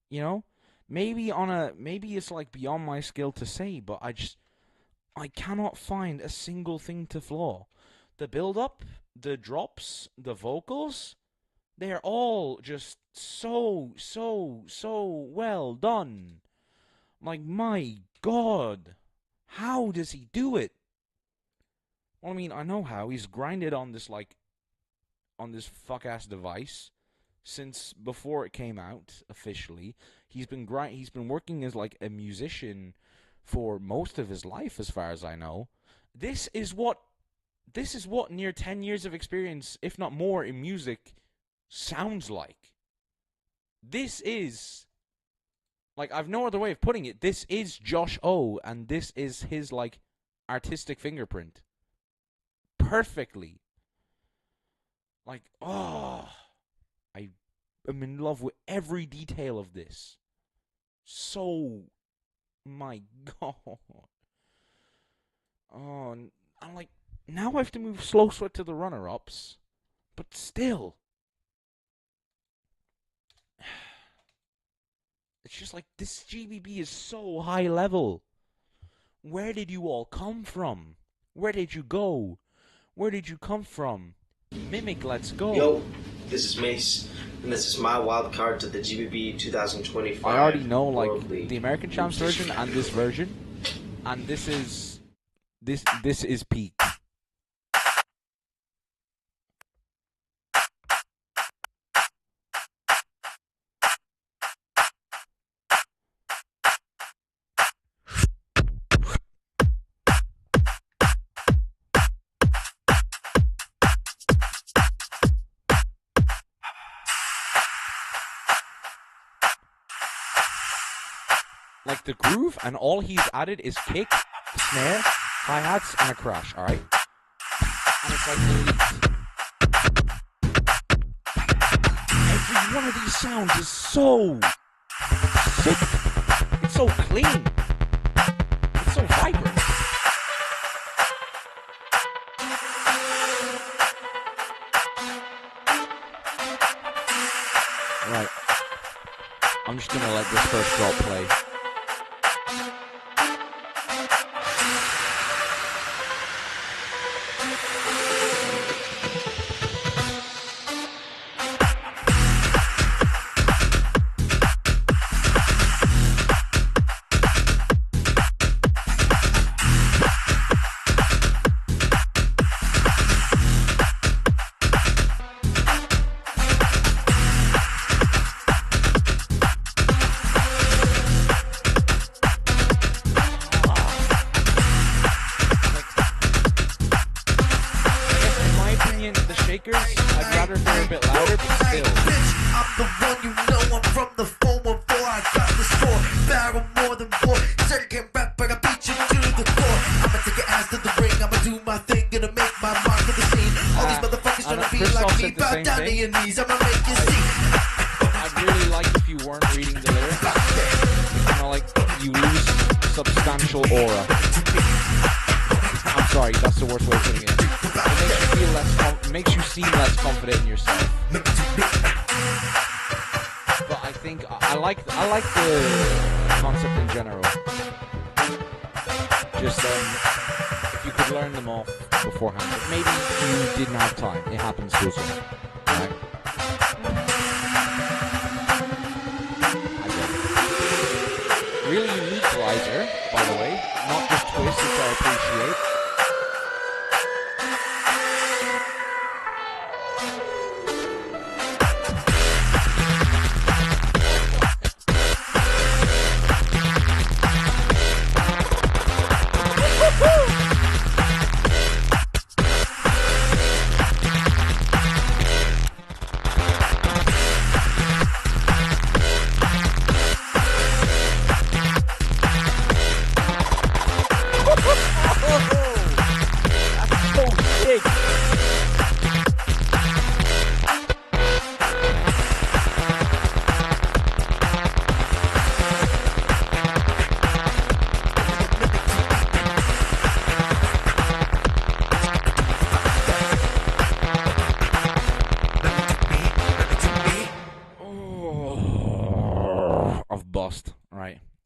You know, maybe it's like beyond my skill to say, but I cannot find a single thing to flaw. The build up, the drops, the vocals. They're all just so well done. Like, my God. How does he do it? Well, I mean, I know how. He's grinded on this, like, on this fuck-ass device since before it came out officially. He's been working as, like, a musician for most of his life, as far as I know. This is what near 10 years of experience, if not more, in music sounds like. This is, like, I've no other way of putting it. This is Josh O, and this is his, like, artistic fingerprint. Perfectly. Like, oh, I am in love with every detail of this. So, my God. Oh, I'm like, now I have to move Slow Sweat to the runner-ups, but still. It's just like, this GBB is so high level. Where did you all come from? Where did you go? Where did you come from? Mimic, let's go. Yo, this is Mace, and this is my wild card to the GBB 2025. I already know, like, the American Champs version and this version, and this is peak. Like, the groove, and all he's added is kick, snare, hi-hats, and a crash, alright? And it's like every one of these sounds is so sick. It's so clean. It's so vibrant. Right. I'm just gonna let this first drop play.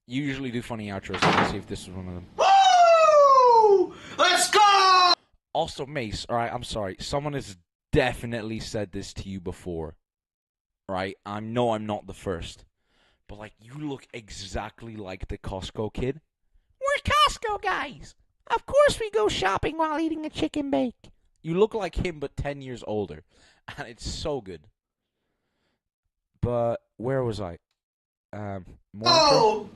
Usually do funny outros. Let's see if this is one of them. Woo! Let's go! Also, Mace, alright, I'm sorry. Someone has definitely said this to you before. Right? I know I'm not the first. But, like, you look exactly like the Costco kid. We're Costco guys! Of course we go shopping while eating a chicken bake. You look like him, but 10 years older. And it's so good. But, where was I? Oh!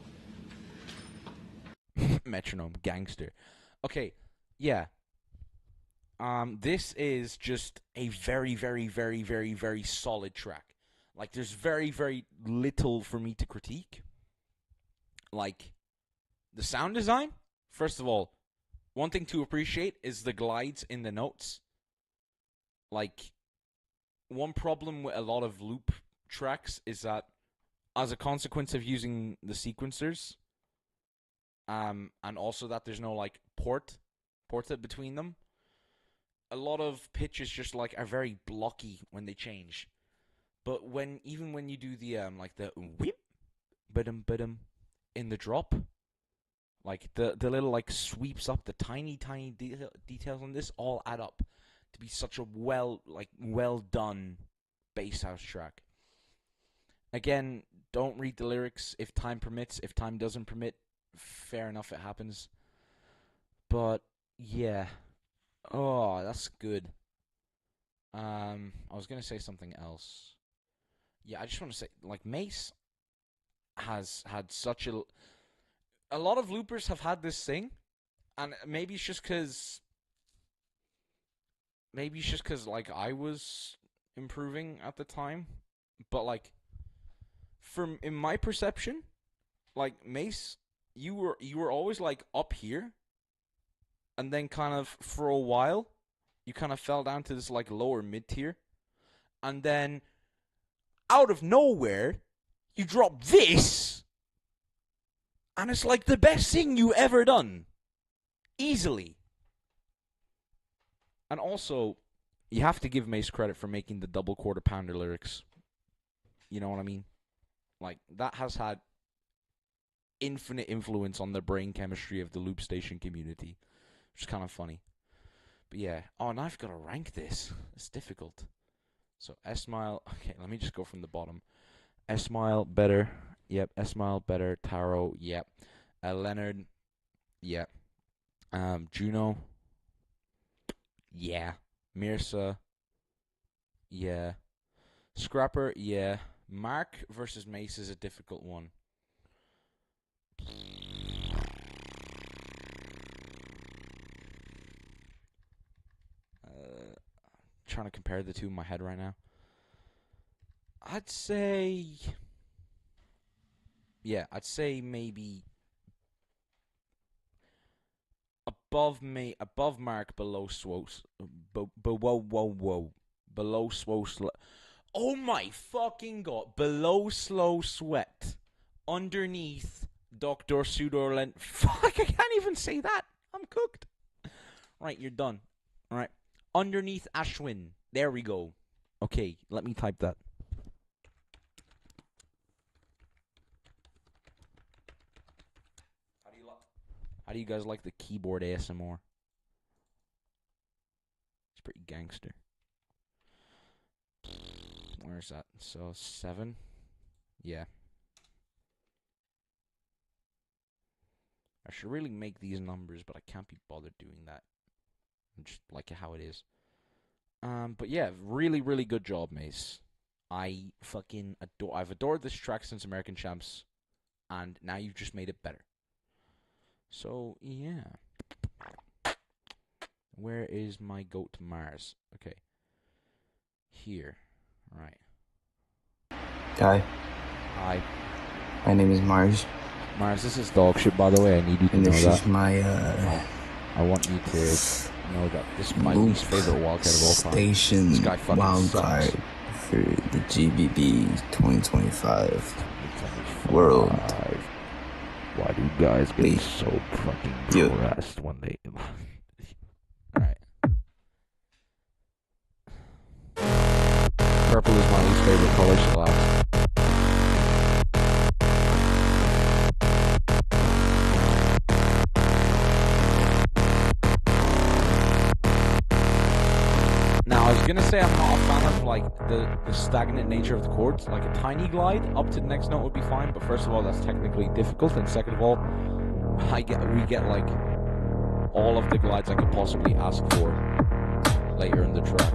Metronome gangster. Okay, yeah. This is just a very, very, very, very, very solid track. Like, there's very, very little for me to critique. Like, the sound design, first of all, one thing to appreciate is the glides in the notes. Like, one problem with a lot of loop tracks is that as a consequence of using the sequencers, and also that there's no, like, ported between them, a lot of pitches just, like, are very blocky when they change. But even when you do the, like, the whip, in the drop. Like the little like sweeps up, the tiny details on this all add up to be such a well done bass house track. Again, don't read the lyrics if time permits. If time doesn't permit, fair enough, it happens. But yeah, oh, that's good. I was gonna say something else. Yeah, I just want to say, like, Mace has had such a lot of loopers have had this thing, and maybe it's just because like I was improving at the time, but like in my perception, like Mace, you were always like up here, and then kind of for a while you kind of fell down to this like lower mid tier, and then out of nowhere you drop this, and it's like the best thing you ever done, easily. And also, you have to give Mace credit for making the double quarter pounder lyrics. You know what I mean? Like, that has had infinite influence on the brain chemistry of the Loopstation community, which is kind of funny. But yeah, oh, now I've got to rank this. It's difficult. So S-Mile, okay, let me just go from the bottom. S-Mile, better. Yep, S-Mile, better. Taro, yep. Leonard, yep. Juno, yeah. Mirza, yeah. Scrapper, yeah. Mark versus Mace is a difficult one. Trying to compare the two in my head right now. I'd say maybe above Mark, below Swos. Below Swos. Oh my fucking god! Below Slow Sweat, underneath Dr. Sudorlent. Fuck! I can't even say that. I'm cooked. Right, you're done. All right, underneath Ashwin. There we go. Okay, let me type that. How do you guys like the keyboard ASMR? It's pretty gangster. Where's that? So 7? Yeah. I should really make these numbers, but I can't be bothered doing that. I just like it how it is. But yeah, really, really good job, Mace. I fucking adore. I've adored this track since American Champs, and now you've just made it better. So yeah. Where is my goat Mars? Okay. Here. Right. Hi. Hi. My name is Mars. Mars, this is dog shit, by the way. I need you to know that. This is my, I want you to know that this is my least favorite wildcard of all time. Station wildcard for the GBB 2025 World. Why do guys get so fucking depressed when they... Alright. Purple is my least favorite color, so last. Now, I was gonna say I'm not a fan of like the stagnant nature of the chords. Like a tiny glide up to the next note would be fine, but first of all, that's technically difficult, and second of all, we get like all of the glides I could possibly ask for later in the track.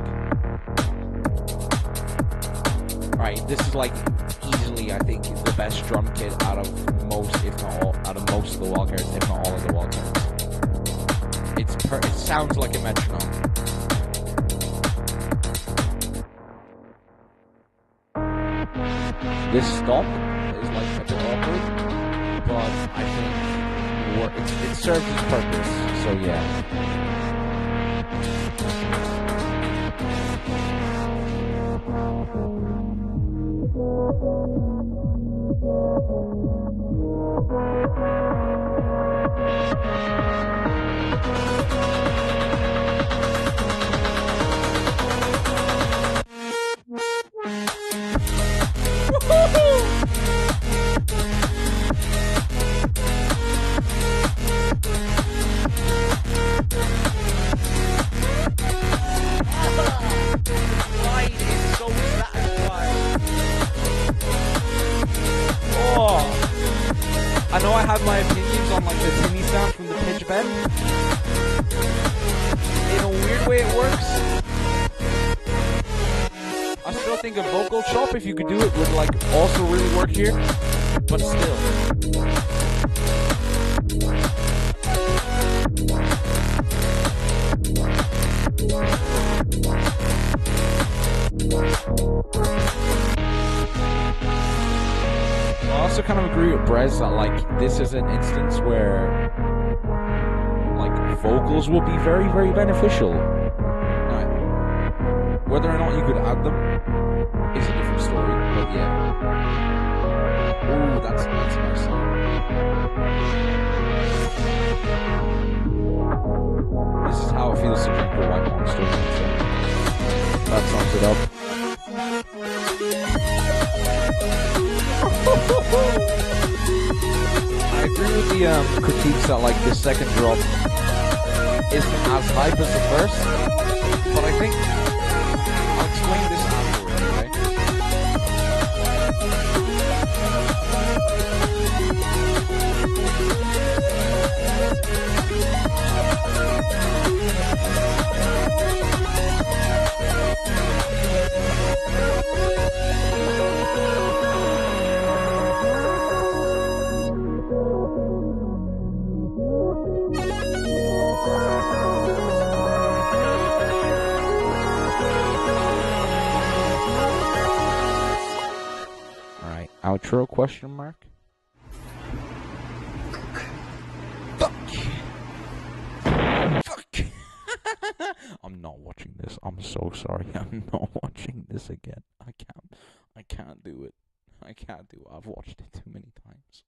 Alright, this is like easily, I think, the best drum kit out of most, if not all, out of most of the wildcards, if not all of the wildcards. It sounds like a metronome. This stop is like a bit awkward, but I think it serves its purpose, so yeah. I have my opinions on like the tinny sound from the pitch bend. In a weird way, it works. I still think a vocal chop, if you could do it, would like also really work here. But still. I also kind of agree with Brez that like this is an instance where like vocals will be very, very beneficial. Now, whether or not you could add them is a different story, but yeah. Ooh, that's a nice song. This is how it feels to drink a white monster. That sums it up. I agree with the critiques that like this second drop isn't as hype as the first, but I think I'll explain this afterwards, right? Outro question mark? Fuck. Fuck. I'm not watching this. I'm so sorry. I'm not watching this again. I can't do it. I can't do it. I've watched it too many times.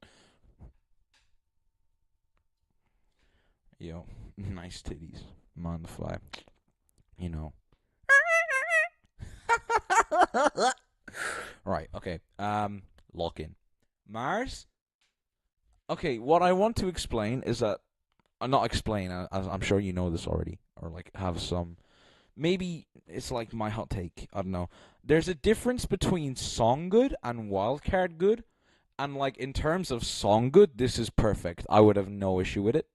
Yo, nice titties. I'm on the fly. You know. Right, okay. Lock in. Mars? Okay, what I want to explain is that... not explain, I'm sure you know this already. Or, like, have some... Maybe it's like my hot take. I don't know. There's a difference between song good and wildcard good. And, like, in terms of song good, this is perfect. I would have no issue with it.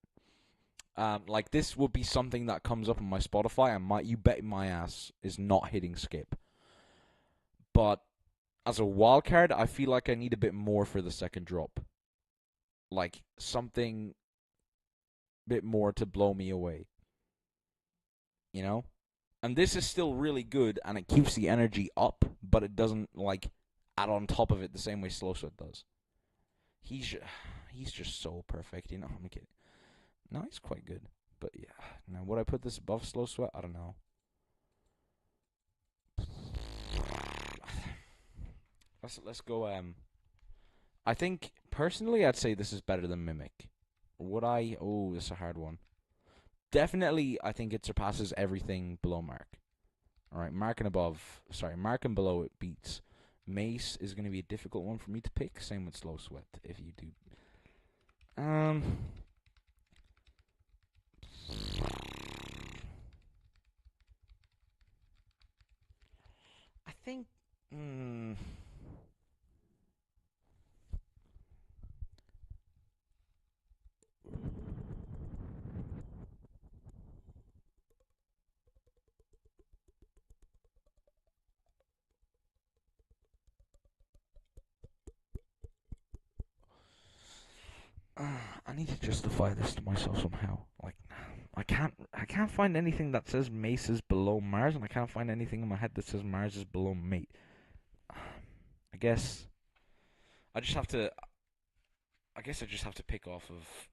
Like, this would be something that comes up on my Spotify and you bet my ass is not hitting skip. But... as a wildcard, I feel like I need a bit more for the second drop. Like, something a bit more to blow me away. You know? And this is still really good, and it keeps the energy up, but it doesn't, like, add on top of it the same way Slow Sweat does. He's just so perfect, you know? I'm kidding. No, he's quite good. But, yeah. Now, would I put this above Slow Sweat? I don't know. Let's go, I think, personally, I'd say this is better than Mimic. Would I? Oh, this is a hard one. Definitely, I think it surpasses everything below Mark. Alright, Mark and below it beats. Mace is going to be a difficult one for me to pick. Same with Slow Sweat, if you do. I think... I need to justify this to myself somehow. Like, I can't find anything that says Mace is below Mars, and I can't find anything in my head that says Mars is below Mate. I guess I just have to pick off of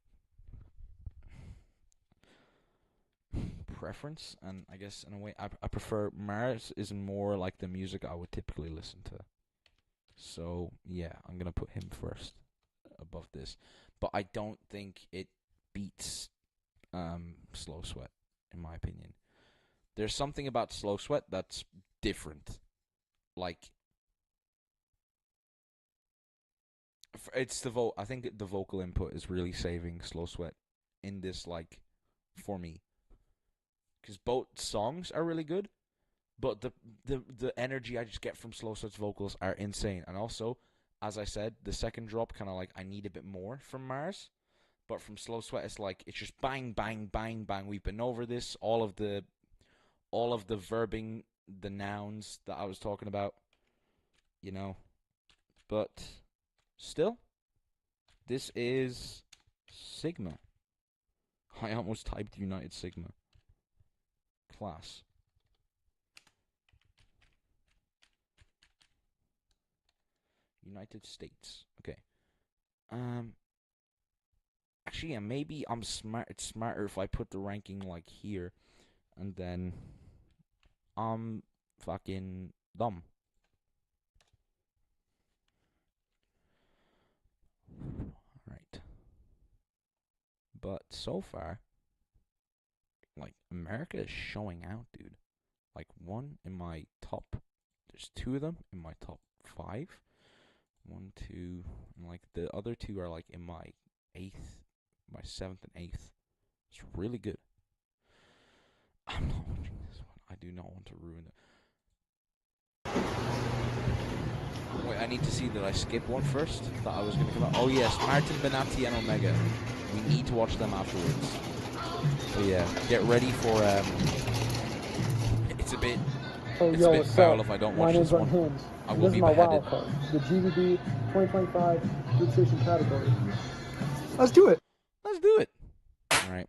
preference, and I guess in a way I prefer Mars is more like the music I would typically listen to. So yeah, I'm gonna put him first above this. But I don't think it beats Slow Sweat, in my opinion. There's something about Slow Sweat that's different. Like, it's the I think the vocal input is really saving Slow Sweat in this, like, for me. Because both songs are really good, but the energy I just get from Slow Sweat's vocals are insane. And also, as I said, the second drop kind of like I need a bit more from Mars. But from Slow Sweat, it's like it's just bang, bang, bang, bang. We've been over this. All of the verbing, the nouns that I was talking about, you know. But still, this is Sigma. I almost typed United Sigma. Class. United States. Okay. Actually, yeah, maybe I'm smart. It's smarter if I put the ranking like here, and then I'm fucking dumb. Right. But so far, like, America is showing out, dude. Like, one in my top. There's two of them in my top 5. 1, 2, and like the other 2 are like in my 8th, my 7th and 8th. It's really good. I'm not watching this one. I do not want to ruin it. Wait, I need to see that I skip one first. That I was going to come out. Oh yes, Martin Benatti and Omega. We need to watch them afterwards. But yeah, get ready for it's a bit. It's a bit foul if I don't watch this one. I will be beheaded. The GBB 2025 Loopstation category. Let's do it. Let's do it. All right.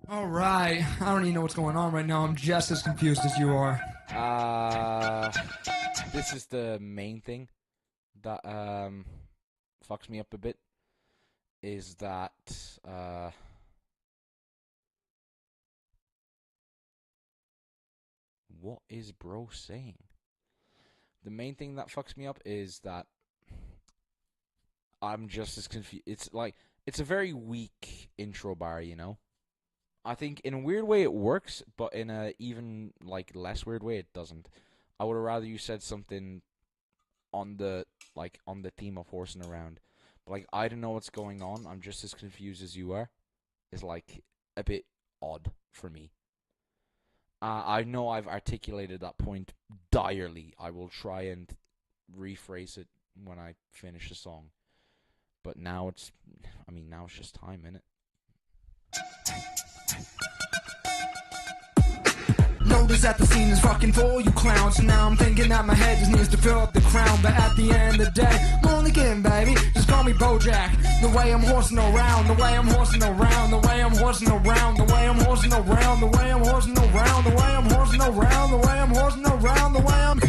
Alright, I don't even know what's going on right now. I'm just as confused as you are. This is the main thing that fucks me up a bit. Is that what is bro saying? The main thing that fucks me up is that I'm just as confused. It's like, it's a very weak intro bar, you know? I think in a weird way it works, but in a even like less weird way it doesn't. I would have rather you said something on the theme of horsing around. But like, I don't know what's going on. I'm just as confused as you are. It's like a bit odd for me. I know I've articulated that point direly. I will try and rephrase it when I finish the song. But now it's just time, innit? Notice that the scene is fucking full, you clowns. So now I'm thinking that my head just needs to fill up the crown. But at the end of the day, I'm only kidding, baby. Just call me Bojack. The way I'm horsing around, the way I'm horsing around, the way I'm horsing around, the way I'm horsing around, the way I'm horsing around, the way I'm horsing around, the way I'm horsing around, the way I'm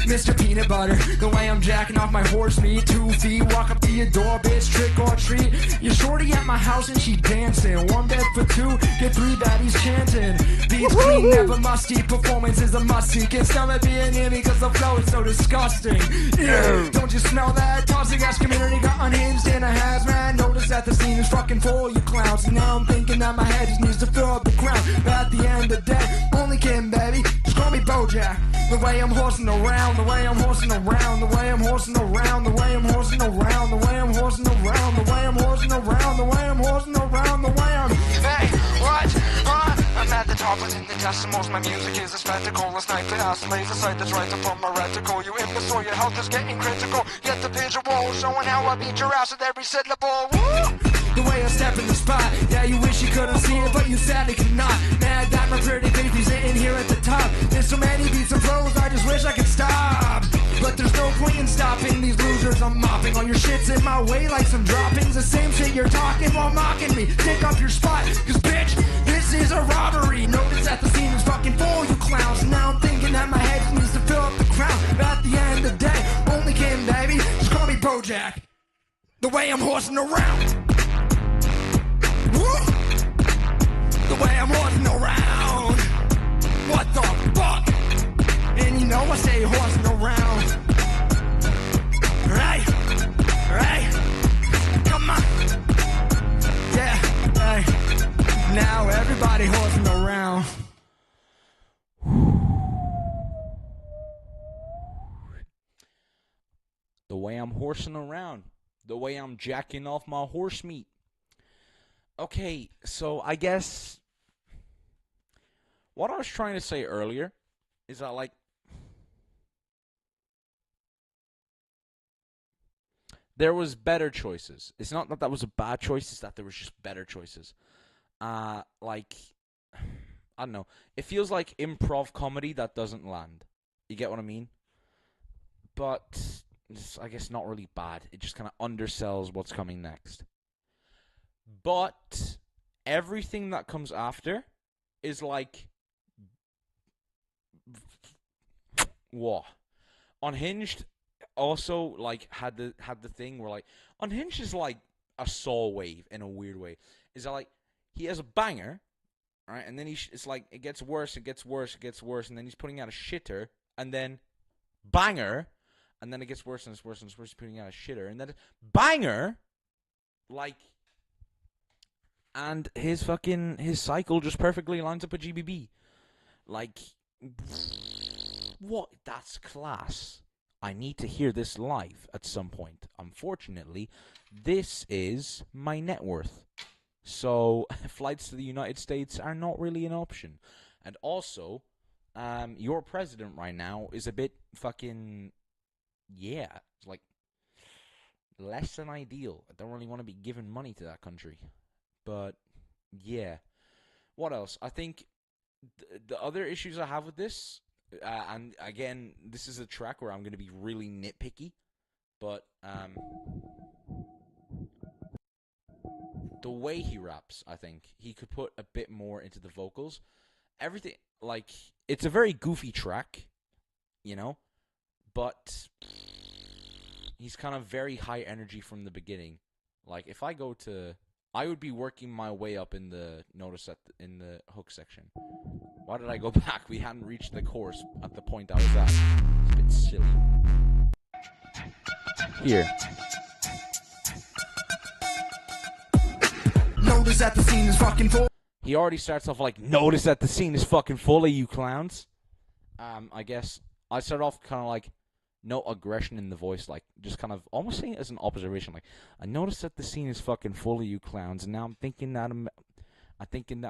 Mr. Peanut Butter. The way I'm jacking off my horse meat, 2 feet. Walk up to your door, bitch, trick or treat. You're shorty at my house and she dancing. 1 bed for 2, get 3 baddies chanting. Beats clean, never musty. Performance is a must-see. Can't stop it being near me cause the flow is so disgusting. Ew. Don't you smell that? Toxic ass community got unhinged in a hazmat. Notice that the scene is fucking full, you clowns. And now I'm thinking that my head just needs to fill up the ground. But at the end of the day, only kidding, baby. Just call me Bojack. The way I'm horsing around, the way I'm horsing around, the way I'm horsing around, the way I'm horsing around, the way I'm horsing around, the way I'm horsing around, the way I'm horsing around, the way I'm. Hey, what? I'm at the top within the decimals. My music is a spectacle. A sniper ass laser sight that's right upon my reticle. You imbecile, your health is getting critical. Get the visual, showing how I beat your ass with every syllable. Woo! The way I step in the spot, yeah, you wish you couldn't see it, but you sadly cannot. Mad that my pretty baby's sitting here at the top. There's so many beats and flows, I just wish I could stop. But there's no point in stopping these losers. monsters. I'm mopping all your shits in my way like some droppings. The same shit you're talking while mocking me. Take up your spot, cause bitch, this is a robbery. Notice that the scene is fucking full, you clowns. And now I'm thinking that my head needs to fill up the crowd. But at the end of the day, only kidding, baby. Just call me Bojack. The way I'm horsing around. Woo! The way I'm horsing around. What the fuck? And you know I stay horsing around. Right? Right? Come on. Yeah. Hey. Now everybody horsing around. The way I'm horsing around. The way I'm jacking off my horse meat. Okay, so I guess what I was trying to say earlier is that, like, there was better choices. It's not that that was a bad choice, it's that there was just better choices. Like, I don't know. It feels like improv comedy that doesn't land. You get what I mean? But it's, I guess, not really bad. It just kind of undersells what's coming next. But everything that comes after is like, whoa. Unhinged also like had the thing where, like, Unhinged is like a Saw wave in a weird way. Is that, like, he has a banger, right? And then it's like it gets worse, it gets worse, it gets worse, and then he's putting out a shitter, and then banger. And then it gets worse and it's worse and it's worse. He's putting out a shitter. And then banger! Like, and his cycle just perfectly lines up with GBB. Like, what? That's class. I need to hear this live at some point. Unfortunately, this is my net worth. So, flights to the United States are not really an option. And also, your president right now is a bit fucking... Yeah, it's like less than ideal. I don't really want to be giving money to that country. But, yeah. What else? I think the other issues I have with this, and again, this is a track where I'm going to be really nitpicky, but the way he raps, I think, he could put a bit more into the vocals. Everything, like, it's a very goofy track, you know? But he's kind of very high energy from the beginning. Like, if I go to... I would be working my way up in the in the hook section. Why did I go back? We hadn't reached the chorus at the point I was at. It's a bit silly. Here. Notice that the scene is fucking full. He already starts off like, notice that the scene is fucking full of you clowns. I guess I start off kind of like, no aggression in the voice, like, just kind of almost saying it as an observation, like, I noticed that the scene is fucking full of you clowns, and now I'm thinking that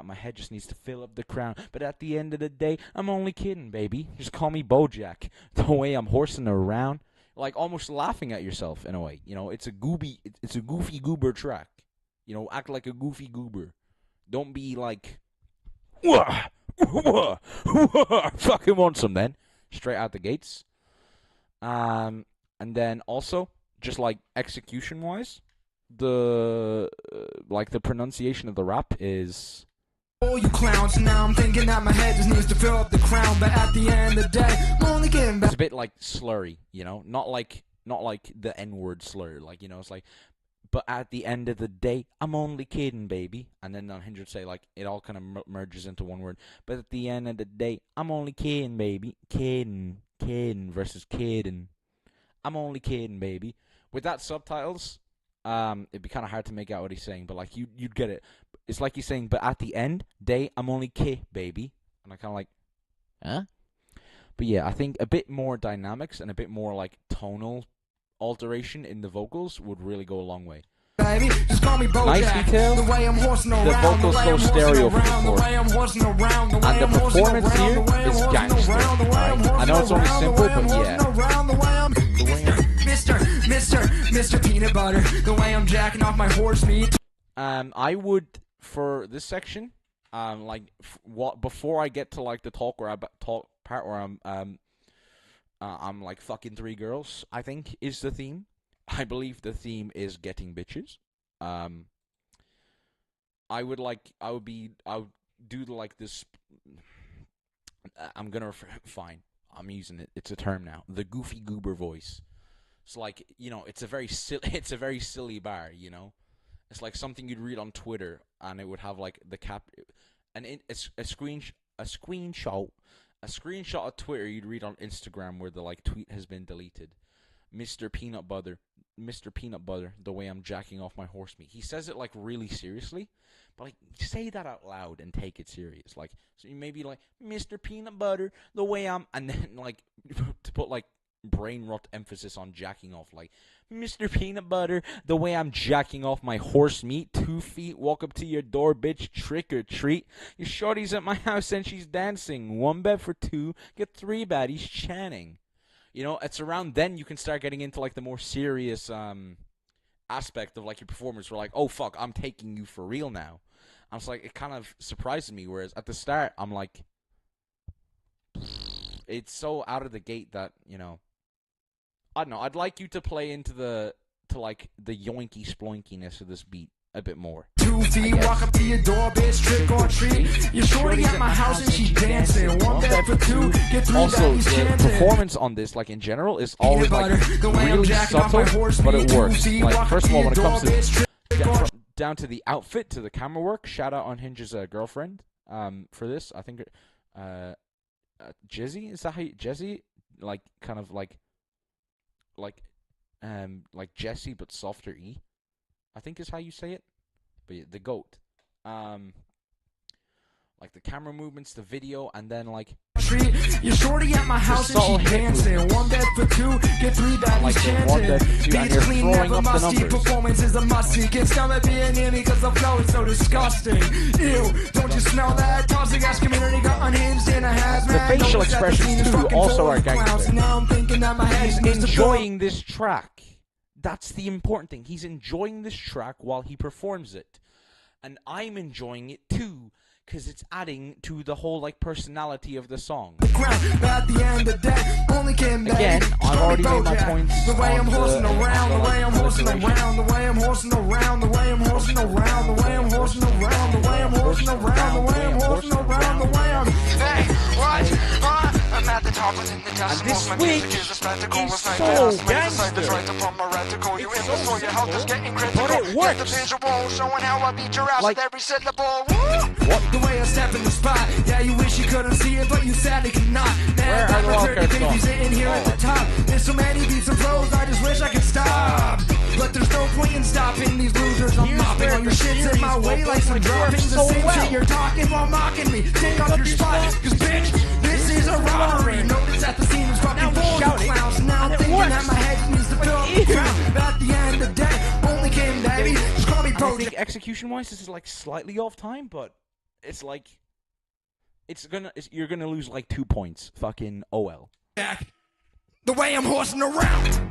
my head just needs to fill up the crown, but at the end of the day, I'm only kidding, baby. Just call me Bojack. The way I'm horsing around, like, almost laughing at yourself in a way, you know, it's a goofy goober track, you know, act like a goofy goober. Don't be like, fucking want some then, straight out the gates. And then also, just like execution-wise, the pronunciation of the rap is... Oh, you clowns, now I'm thinking that my head just needs to fill up the crown, but at the end of the day, I'm only getting back. It's a bit like slurry, you know? Not like the N-word slur, like, you know, it's like, but at the end of the day, I'm only kidding, baby. And then Unhinged would say, like, it all kind of merges into one word. But at the end of the day, I'm only kidding, baby. Kidding versus kidding. I'm only kidding, baby. With that subtitles, it'd be kind of hard to make out what he's saying, but, like, you'd get it. It's like he's saying, but at the end, day, I'm only baby. And I kind of like, huh? But yeah, I think a bit more dynamics and a bit more, like, tonal alteration in the vocals would really go a long way. Baby, just call me Bojack. Nice detail. The way I'm horsing around, the vocals go stereo for the chord. And the performance here is gangster. Right? I know it's only simple, but yeah. Mr. Peanut Butter, the way I'm jacking off my horse meat. I would, for this section, before I get to, like, the talk part where I'm like fucking 3 girls, I think is the theme. I believe the theme is getting bitches. I would do like this. I'm gonna fine. I'm using it. It's a term now. The goofy goober voice. It's like, you know, it's a very silly bar. You know, it's like something you'd read on Twitter, and it would have like the cap, and it's a screenshot of Twitter you'd read on Instagram where the like tweet has been deleted. Mr. Peanut Butter, the way I'm jacking off my horse meat. He says it like really seriously, but like say that out loud and take it serious. Like, so you maybe like Mr. Peanut Butter, the way I'm, and then like to put like brain rot emphasis on jacking off, like Mr. Peanut Butter, the way I'm jacking off my horse meat. 2 feet, walk up to your door, bitch, trick or treat. Your shorty's at my house and she's dancing. 1 bet for 2, get 3 baddies chanting. You know, it's around then you can start getting into like the more serious aspect of like your performance. Where like, oh fuck, I'm taking you for real now. I was like, it kind of surprises me. Whereas at the start, I'm like, it's so out of the gate that, you know, I don't know. I'd like you to play into the yoinky sploinkiness of this beat a bit more. 2 feet, walk up to your door, bitch, trick or treat. Your shorty at my house and she dancing. 1 bet for 2, get 3 also, baddies the chanting. performance on this, like in general, is always like really subtle, but it works. Like, first of all, when it comes to down to the outfit, to the camera work, shout out on Hinge's girlfriend for this. I think Jezzy, is that how Jezzy? Like kind of like Jesse but softer E, I think is how you say it. But yeah, the GOAT. Like the camera movements, the video, and then like your shorty at my house and she dancing. 1 bet for 2, get 3 baddies chanting. Beats clean, never musty. Performance is a must-see. Can't smell it being near me cause the flow is so disgusting. Ew, don't you smell that? Toxic ass community got unhinged in a hazmat. The facial expressions too also are gangster. He's enjoying this track. That's the important thing. He's enjoying this track while he performs it. And I'm enjoying it too, because it's adding to the whole like personality of the song. Again, I've already made my points. The way I'm horsing around, the way I'm horsing around, the way I'm horsing around, the way I'm horsing around, the way I'm horsing around, the way I'm horsing around, the way I'm horsing around, the way I'm. Hey, what? I'm at the top within the decimals. My music is a spectacle. It's so gangster. But it works. The visual showing how I beat your ass like, with every syllable. What? The way I step in the spot. Yeah, you wish you couldn't see it, but you sadly cannot. Man, I'm a 30 babies in here at the top. There's so many beats and flows, I just wish I could stop. But there's no point in stopping these losers. I'm mopping all your shits in my way like some droppings. The same shit you're talking while mocking me. Take off your spot, cause bitch, this is a robbery. Notice that the scene is fucking full of clowns. Now I'm thinking that my head needs to fill the crowd. At the end of the day, only came baby. Just call me Brody. I think execution-wise, this is like slightly off time, but it's like you're gonna lose like 2 points. Fucking OL. Back the way I'm horsing around.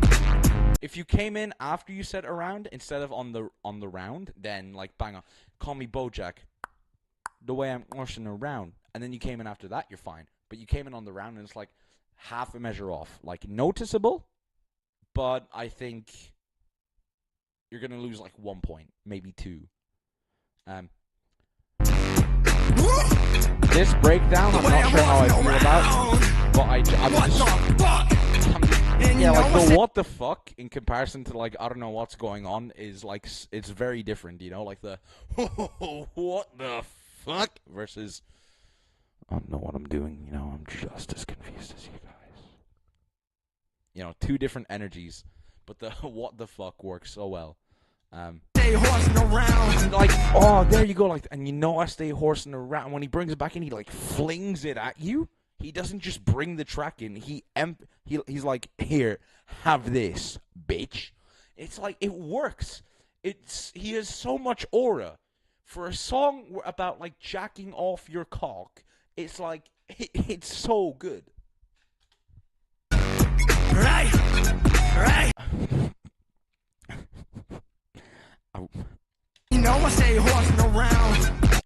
If you came in after you said around instead of on the round, then like bang on. Call me Bojack. The way I'm horsing around, and then you came in after that, you're fine. But you came in on the round, and it's like half a measure off, like noticeable. But I think you're gonna lose like 1 point, maybe 2. This breakdown, I'm not sure how I feel about, but I'm yeah, like the what the fuck in comparison to like I don't know what's going on is like it's very different, you know, like the what the fuck versus I don't know what I'm doing, you know, I'm just as confused as you guys. You know, 2 different energies, but the what the fuck works so well. Stay horsing around. And like, oh, there you go, like, and you know I stay horsing around. When he brings it back in, he like flings it at you. He doesn't just bring the track in. He's like, here, have this, bitch. It's like it works. He has so much aura for a song about like jacking off your cock. It's like it's so good. Right. You know I stay horsing around.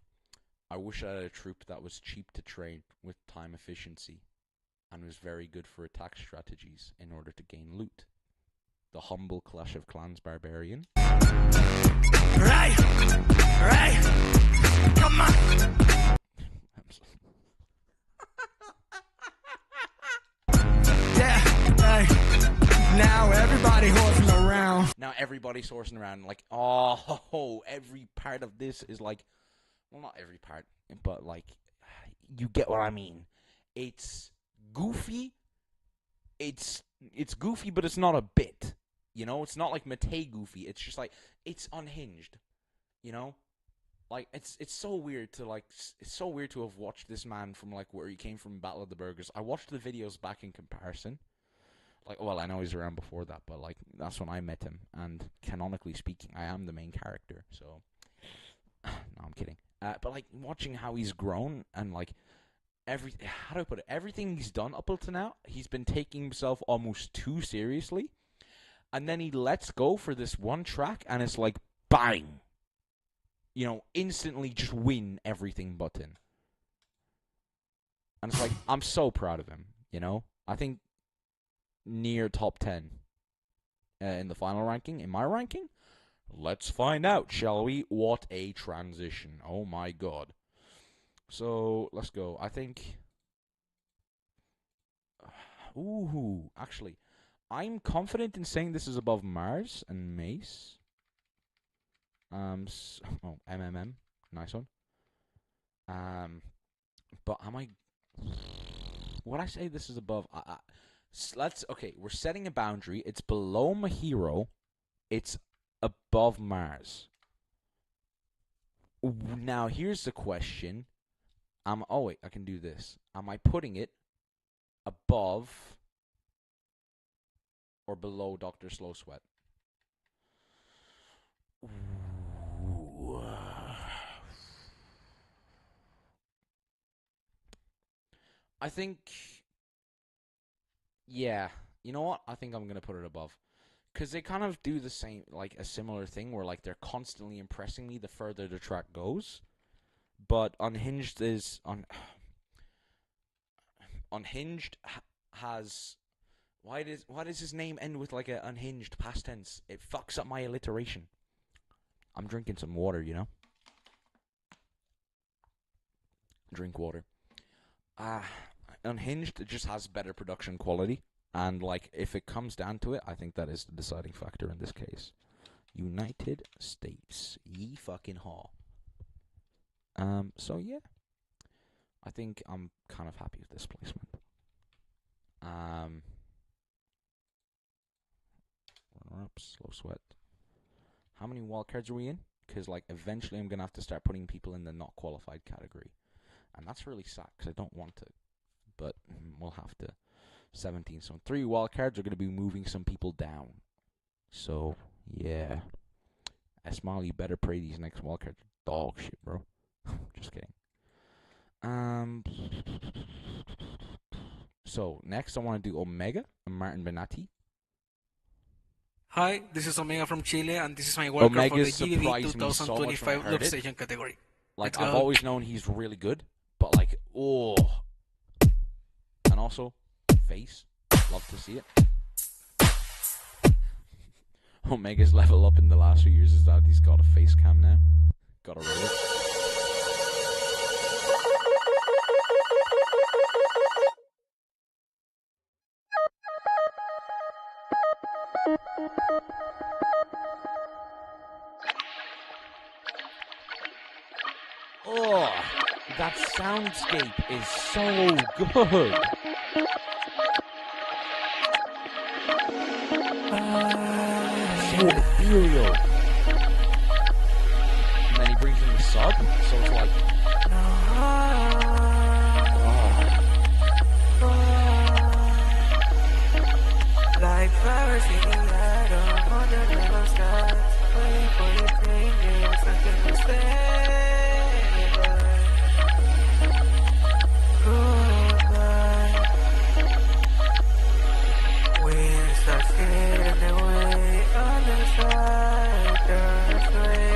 I wish I had a troop that was cheap to train with time efficiency and was very good for attack strategies in order to gain loot. a humble Clash of Clans barbarian. Right, come on. Yeah, hey. Now everybody horsing around. Now everybody's horsing around like, oh, every part of this is like, well, not every part, but like, you get what I mean. It's goofy. It's goofy, but it's not a bit. You know, it's not like Matei goofy. It's just like, it's unhinged. You know, like it's so weird to have watched this man from like where he came from, Battle of the Burgers. I watched the videos back in comparison. Like, well, I know he's around before that, but like that's when I met him. And canonically speaking, I am the main character. So, no, I'm kidding. But like watching how he's grown and like how do I put it? Everything he's done up until now, he's been taking himself almost too seriously. And then he lets go for this one track, and it's like, bang! You know, instantly just win everything button. And it's like, I'm so proud of him, you know? I think near top 10 in the final ranking. In my ranking? Let's find out, shall we? What a transition. Oh my god. So, let's go. I think... Ooh, actually... I'm confident in saying this is above Mars and Mace. MMM. Nice one. But am I... Would I say this is above... okay, we're setting a boundary. It's below my hero. It's above Mars. Now, here's the question. Oh, wait, I can do this. Am I putting it above... or below Dr. Slow Sweat? Ooh. I think... Yeah. You know what? I think I'm going to put it above. Because they kind of do the same, like a similar thing where like they're constantly impressing me the further the track goes. But Unhinged is... Unhinged has... Why does his name end with like an unhinged past tense? It fucks up my alliteration. I'm drinking some water, you know? Drink water. Unhinged just has better production quality. And like, if it comes down to it, I think that is the deciding factor in this case. United States. Ye fucking haw. So yeah. I think I'm kind of happy with this placement. Up, Slow Sweat. How many wildcards are we in? Because like eventually I'm gonna have to start putting people in the not qualified category, and that's really sad because I don't want to, but we'll have to. 17. So 3 wildcards are gonna be moving some people down. So yeah, Esmal, you better pray these next wildcards are dog shit, bro. Just kidding. So next I want to do Omega and Martin Benatti. Hi, this is Omega from Chile, and this is my wildcard for the GBB 2025 Loopstation category. Like, I've always known he's really good, but like, oh. And also, face. Love to see it. Omega's level up in the last few years is that he's got a face cam now. Gotta rate it. Oh, that soundscape is so good. So ethereal. And then he brings in the sub, so it's like... Like flowers in the autumn under the yellow skies, waiting for the changes until we say goodbye. We'll start skating away on the side, turns away.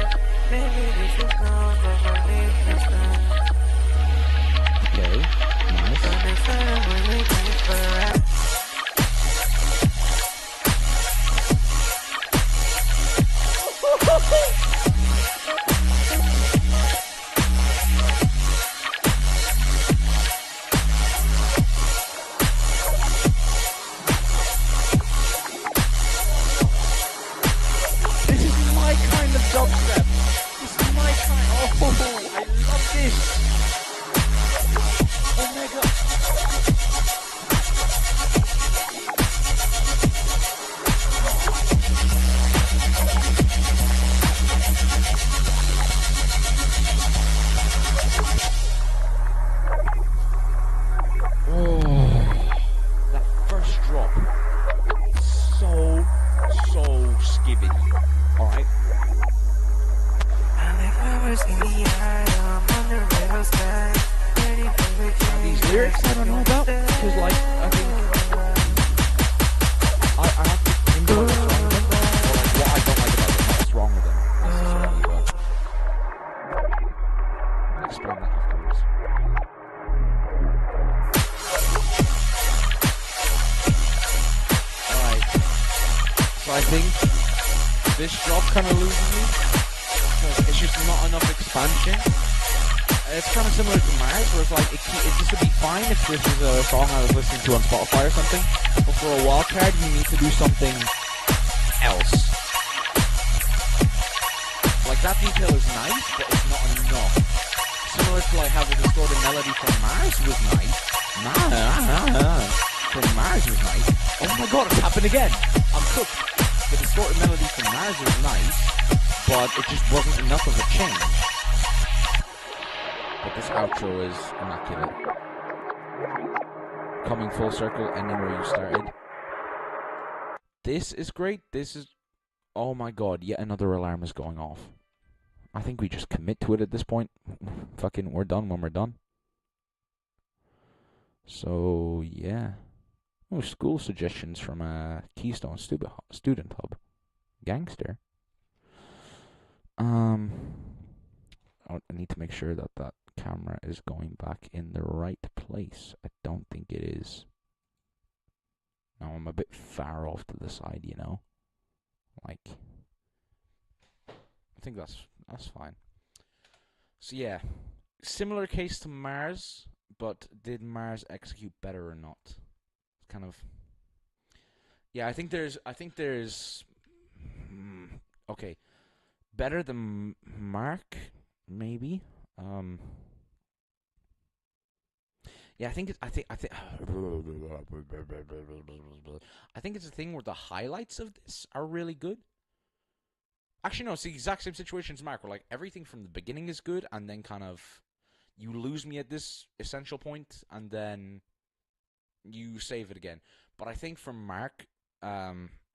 Maybe this is not what I need this time. Okay, nice. So next time when we take for a ride. giving you. Alright? These lyrics I don't know about, because like, I think I have to think about what's wrong with them, or like what I don't like about them, not what's wrong with them, necessarily, but I'll explain that afterwards. Alright, so I think this drop kind of loses me, because it's just not enough expansion. It's kind of similar to Mars, where it's like, this would be fine if this is a song I was listening to on Spotify or something, but for a wildcard, you need to do something else. Like, that detail is nice, but it's not enough. Similar to like how the distorted melody from Mars was nice. From Mars was nice. Oh my god, it's happened again. I'm cooked. The distorted melody from Mars was nice, but it just wasn't enough of a change. But this outro is immaculate. Coming full circle, ending where you started. This is great. This is... Oh my god, yet another alarm is going off. I think we just commit to it at this point. Fucking, we're done when we're done. So, yeah. Oh, school suggestions from Keystone Student Hub. Gangster. I need to make sure that that camera is going back in the right place. I don't think it is. Now I'm a bit far off to the side, you know. Like, I think that's fine. So yeah, similar case to Mars, but did Mars execute better or not? It's kind of, yeah. I think there's okay, better than Mark, maybe. Yeah, I think it's a thing where the highlights of this are really good. Actually, no, it's the exact same situation as Mark, where like everything from the beginning is good, and then kind of you lose me at this essential point, and then you save it again. But I think from Mark,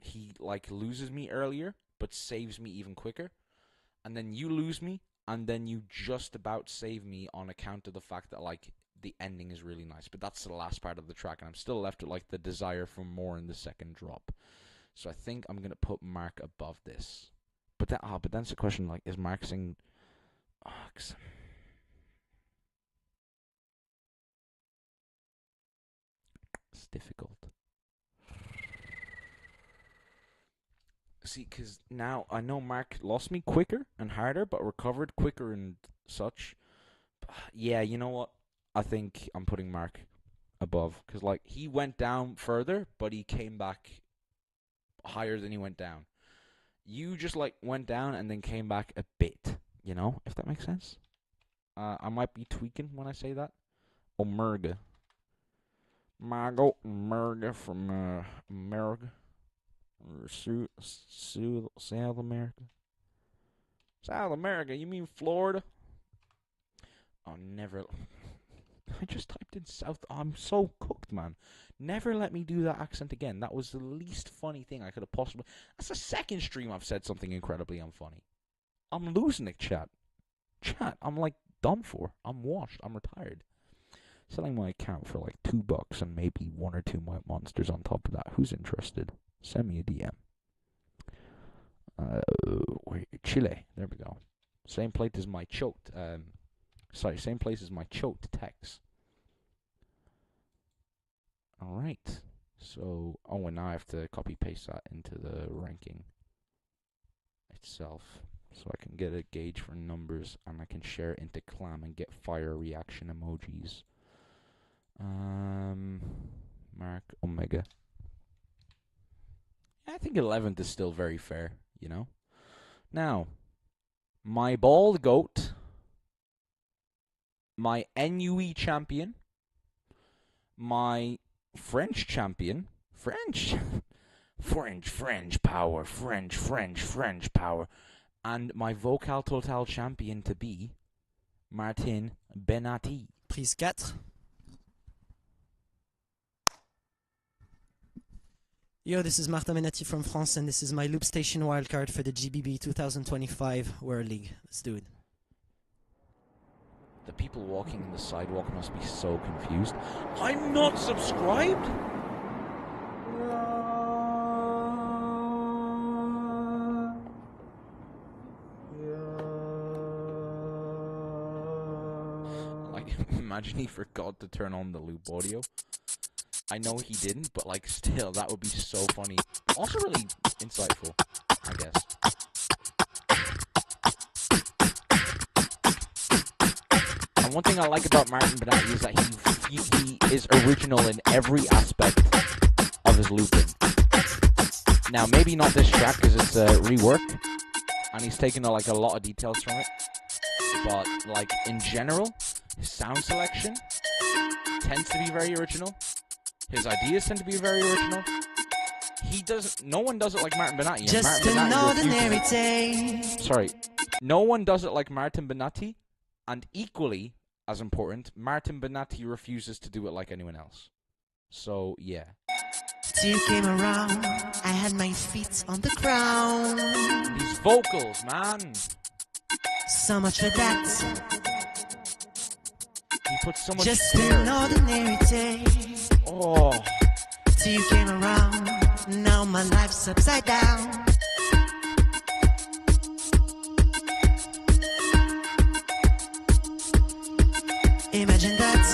he like loses me earlier, but saves me even quicker, and then you lose me, and then you just about save me on account of the fact that like the ending is really nice. But that's the last part of the track, and I'm still left with like the desire for more in the second drop. So I think I'm gonna put Mark above this. But then, but then it's a question like, is Mark singing? Oh, it's difficult. See, because now I know Mark lost me quicker and harder, but recovered quicker and such. Yeah, you know what? I think I'm putting Mark above, because like he went down further, but he came back higher than he went down. You just like went down and then came back a bit, you know, if that makes sense. I might be tweaking when I say that. Omerga. Margot Omerga from America. Or South America. South America, you mean Florida? Oh, never. I just typed in South. Oh, I'm so cooked, man. Never let me do that accent again. That was the least funny thing I could have possibly... That's the second stream I've said something incredibly unfunny. I'm losing it, chat. Chat, I'm like done for. I'm washed. I'm retired. Selling my account for like $2 and maybe 1 or 2 white monsters on top of that. Who's interested? Send me a DM. Chile. There we go. Same place as my choked. Same place as my choked text. Alright. So, and now I have to copy paste that into the ranking itself. So I can get a gauge for numbers, and I can share it into Clam and get fire reaction emojis. Mark Omega. I think 11th is still very fair, you know? Now, my bald goat, my NUE champion, my French champion, French power, French power, and my Vocal Total champion to be, Martin Benati. Prise 4. Yo, this is Martin Menati from France, and this is my Loopstation wildcard for the GBB 2025 World League. Let's do it. The people walking in the sidewalk must be so confused. I'm not subscribed? Like, imagine he forgot to turn on the loop audio. I know he didn't, but like still, that would be so funny. Also really insightful, I guess. And one thing I like about Martin Benatti is that he is original in every aspect of his looping. Now, maybe not this track because it's a rework, and he's taken like a lot of details from it. But like in general, his sound selection tends to be very original. His ideas tend to be very original. No one does it like Martin Benatti. Just an ordinary day. Sorry. No one does it like Martin Benatti, and equally as important, Martin Benatti refuses to do it like anyone else. So, yeah. Till you came around, I had my feet on the ground. These vocals, man. So much for that. He put so much Just care. an ordinary day. Oh. Till you came around, now my life's upside down. Imagine that.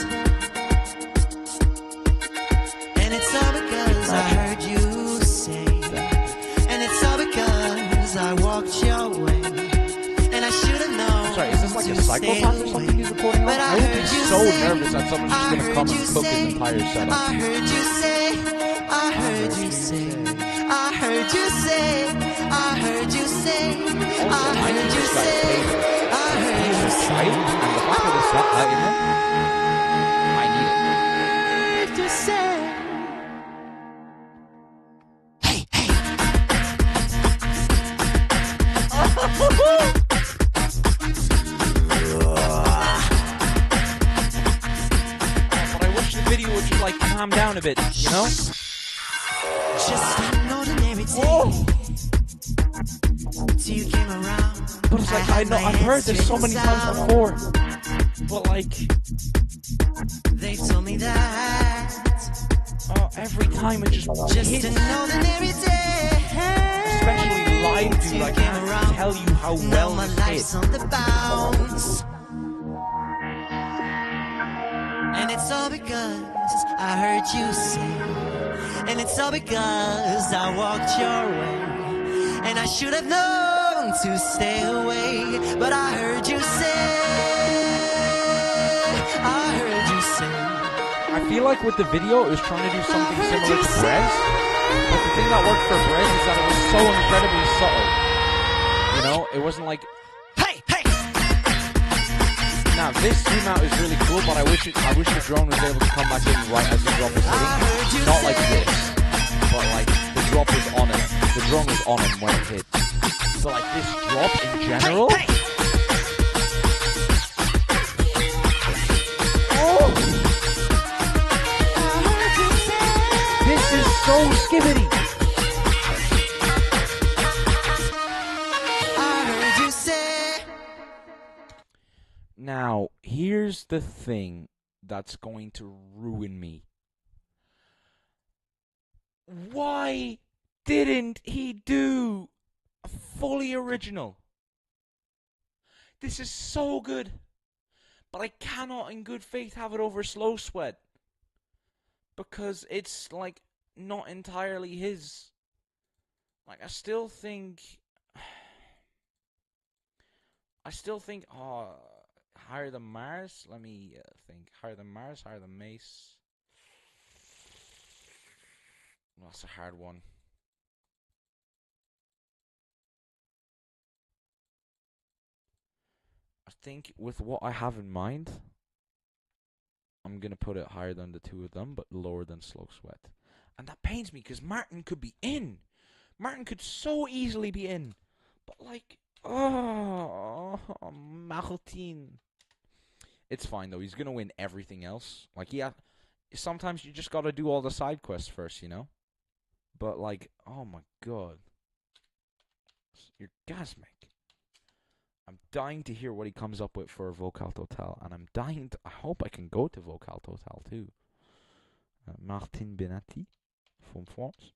And it's all because I heard you say. And it's all because I walked your way. And I should have known. Sorry, is this like a psychopath or something he's recording on? I would be so nervous that someone's just going to come and cook his entire setup. I heard you say, I heard you say, I heard you say, I heard you say, I heard you say, I heard you say. And the fact that it's not letting him, I need it. I heard you say. Hey, hey. But I wish the video would just like calm down a bit, you know? Just an ordinary day. Till you came around. But it's like, I know, I've heard this so many times before. But like, they told me that. Oh, every time it just hits. An ordinary day. Especially live, dude. I can't tell you how well my this life's hit. on the bounce. And it's all because I heard you say. And it's all because I walked your way. And I should have known to stay away. But I heard you say. I heard you say. I feel like with the video, it was trying to do something similar to Brez. But the thing that worked for Brez is that it was so incredibly subtle. You know, it wasn't like, hey, hey. Now this zoom out is really cool, but I wish the drone was able to come back in right as the drop was hitting. Not like this, but like the drop was on it. The drone was on him when it hit. So like this drop in general. Hey, hey. Oh! This is so skibbity. I heard you say. Now, here's the thing that's going to ruin me. Why didn't he do a fully original? This is so good. But I cannot in good faith have it over Slow Sweat. Because it's like not entirely his. Like I still think Higher Than Mars. Let me think. Higher Than Mars, Higher Than Mace. That's a hard one. I think with what I have in mind, I'm going to put it higher than the two of them, but lower than Slow Sweat. And that pains me, because Martin could be in. Martin could so easily be in. But like, oh, Martin. It's fine, though. He's going to win everything else. Like, yeah, sometimes you just got to do all the side quests first, you know? But like, oh my god, you're gasmic. I'm dying to hear what he comes up with for Vocal Total, and I'm dying to, I hope I can go to Vocal Total too. Martin Benatti from France.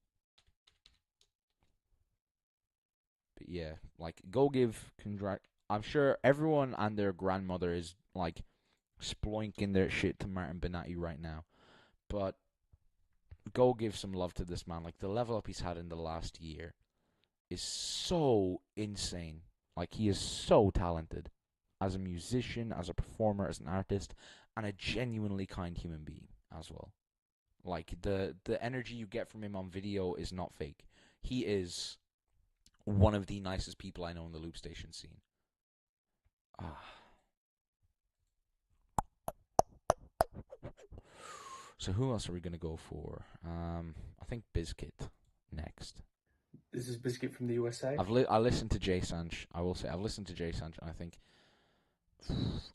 But yeah, like, go give I'm sure everyone and their grandmother is like sploinking their shit to Martin Benatti right now. But go give some love to this man. Like, the level up he's had in the last year is so insane. Like, he is so talented as a musician, as a performer, as an artist, and a genuinely kind human being as well. Like, the energy you get from him on video is not fake. He is one of the nicest people I know in the Loopstation scene. So who else are we going to go for? I think Bizkit next. This is Bizkit from the USA. I listened to Jay Sanch. I will say I've listened to Jay Sanch, and I think,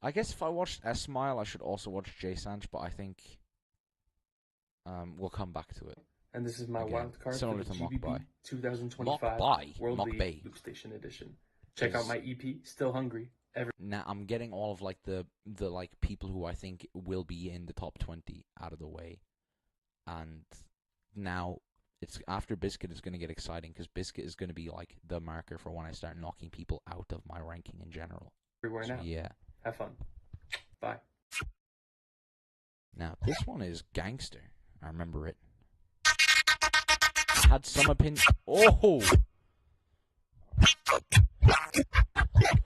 I guess if I watched S-Mile, I should also watch Jay Sanch, but I think we'll come back to it. And this is my wild card similar for the to GBB 2025 World League Loopstation Edition. Check out my EP, Still Hungry. Now I'm getting all of like the like people who I think will be in the top 20 out of the way, and now it's after Biscuit is going to get exciting, because Biscuit is going to be like the marker for when I start knocking people out of my ranking in general. Everywhere so, now. Yeah. Have fun. Bye. Now this one is Gangster. I remember it. Had some opinion. Oh.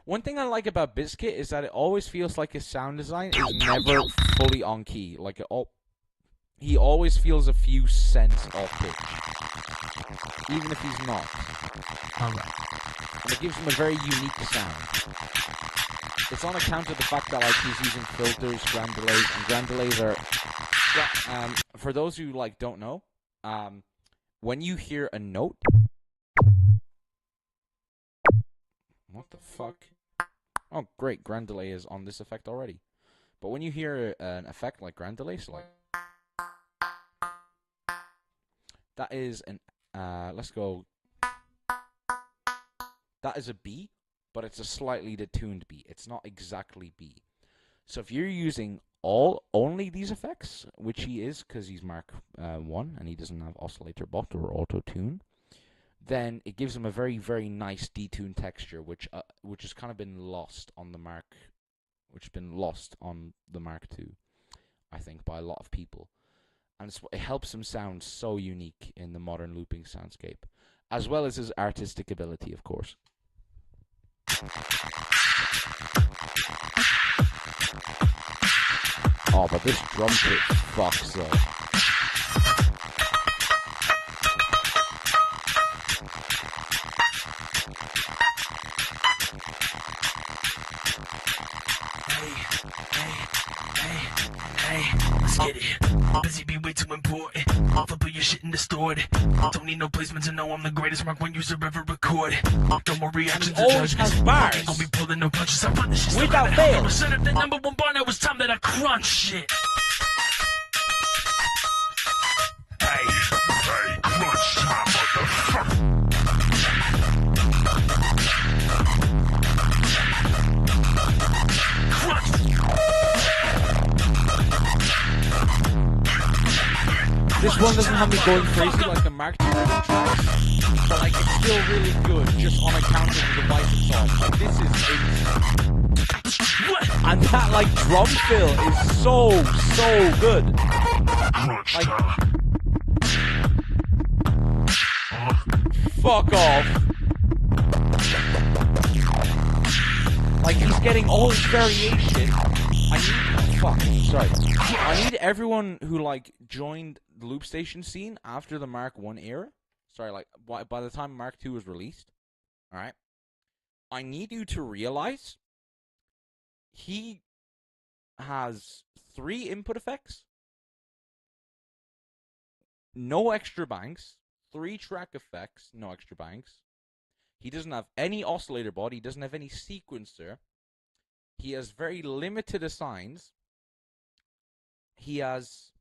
One thing I like about Biscuit is that it always feels like his sound design is never fully on key. Like he always feels a few cents off pitch, even if he's not. Alright. And it gives him a very unique sound. It's on account of the fact that like he's using filters, grand delays, and grand delays are. For those who like don't know, when you hear a note. What the fuck? Oh, great. Grand delay is on this effect already. But when you hear an effect like grand delay, so like... That is an... let's go... That is a B, but it's a slightly detuned B. It's not exactly B. So if you're using only these effects, which he is, because he's Mark 1, and he doesn't have oscillator bot or auto-tune, then it gives him a very, very nice detuned texture, which has kind of been lost on the Mark, II, I think, by a lot of people, and it helps him sound so unique in the modern looping soundscape, as well as his artistic ability, of course. Oh, but this drum kit fucks up. Let's get it. Busy be way too important. Off up your shit and distort it. Don't need no placement to know I'm the greatest Mark 1 user ever recorded. Don't more reactions to judgments. Gonna be pulling no punches. I run this shit without fail. Set up the number one bar. Now it's time that I crunch shit. Hey, crunch time, motherfucker. This one doesn't have me going crazy like the Mark II rhythm tracks, but like it's still really good just on account of the device itself. Like this is and that like drum fill is so good. Like fuck off. Like he's getting all this variation. I need everyone who like joined the Loopstation scene after the Mark 1 era. Sorry, like by the time Mark 2 was released. Alright. I need you to realize he has 3 input effects, no extra banks, 3 track effects, no extra banks. He doesn't have any oscillator body, he doesn't have any sequencer. He has very limited assigns. He has...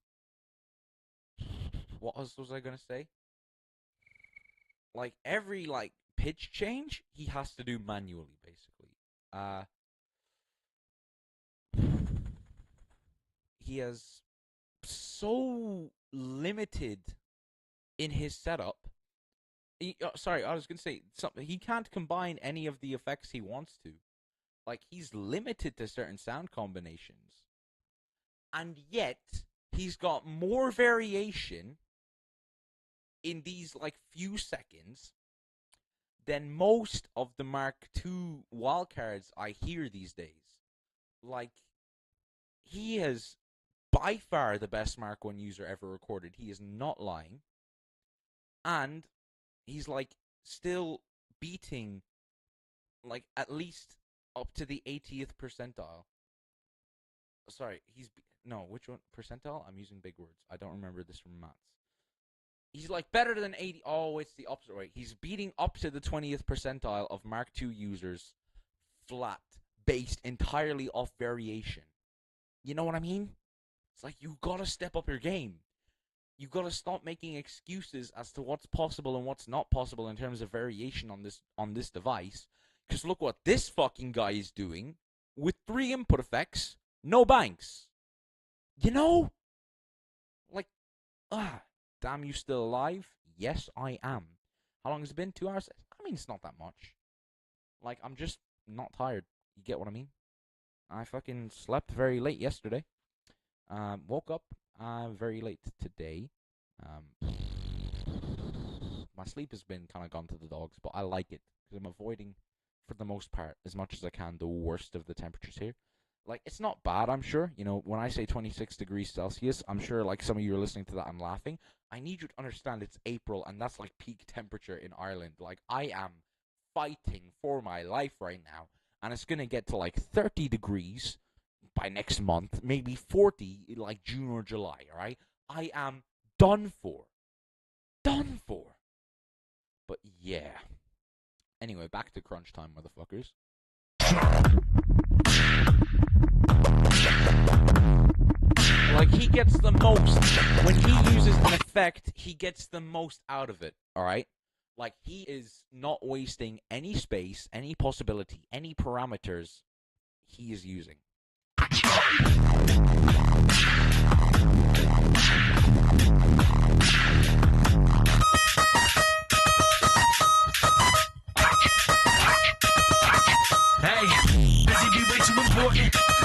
What else was I going to say? like every like pitch change he has to do manually, basically. He has so limited in his setup. Sorry, I was gonna say something. He can't combine any of the effects he wants to. Like, he's limited to certain sound combinations, and yet he's got more variation in these like few seconds than most of the Mark II wildcards I hear these days. Like, he is by far the best Mark I user ever recorded. He is not lying. And he's like still beating like at least up to the 80th percentile. Sorry, no, which one? Percentile? I'm using big words. I don't remember this from maths. He's like better than 80. Oh, it's the opposite way. He's beating up to the 20th percentile of Mark II users flat, based entirely off variation. You know what I mean? It's like, you gotta step up your game. You gotta stop making excuses as to what's possible and what's not possible in terms of variation on this device. Because look what this fucking guy is doing with 3 input effects, no banks. You know? Like, damn, you still alive? Yes, I am. How long has it been? 2 hours? I mean, it's not that much. Like, I'm just not tired. You get what I mean? I fucking slept very late yesterday. Woke up very late today. My sleep has been kind of gone to the dogs, but I like it because I'm avoiding, for the most part, as much as I can, the worst of the temperatures here. Like, it's not bad, I'm sure. You know, when I say 26 degrees Celsius, I'm sure, like, some of you are listening to that, I'm laughing. I need you to understand it's April, and that's, like, peak temperature in Ireland. Like, I am fighting for my life right now, and it's going to get to, like, 30 degrees by next month, maybe 40 in, like, June or July, alright? I am done for. Done for. But, yeah. Anyway, back to crunch time, motherfuckers. Like, he gets the most. When he uses an effect, he gets the most out of it, alright? Like, he is not wasting any space, any possibility, any parameters he is using.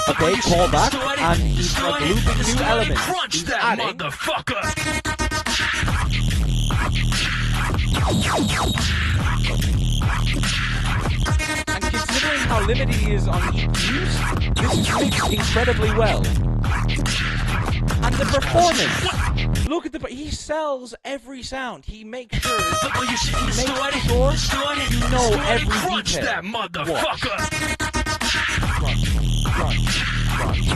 Okay, call back, and he's like looping new elements. He's adding. And considering how limited he is on EQs, this is mixed incredibly well. And the performance. Look at he sells every sound. He makes sure. You know every detail. That motherfucker. Crunch.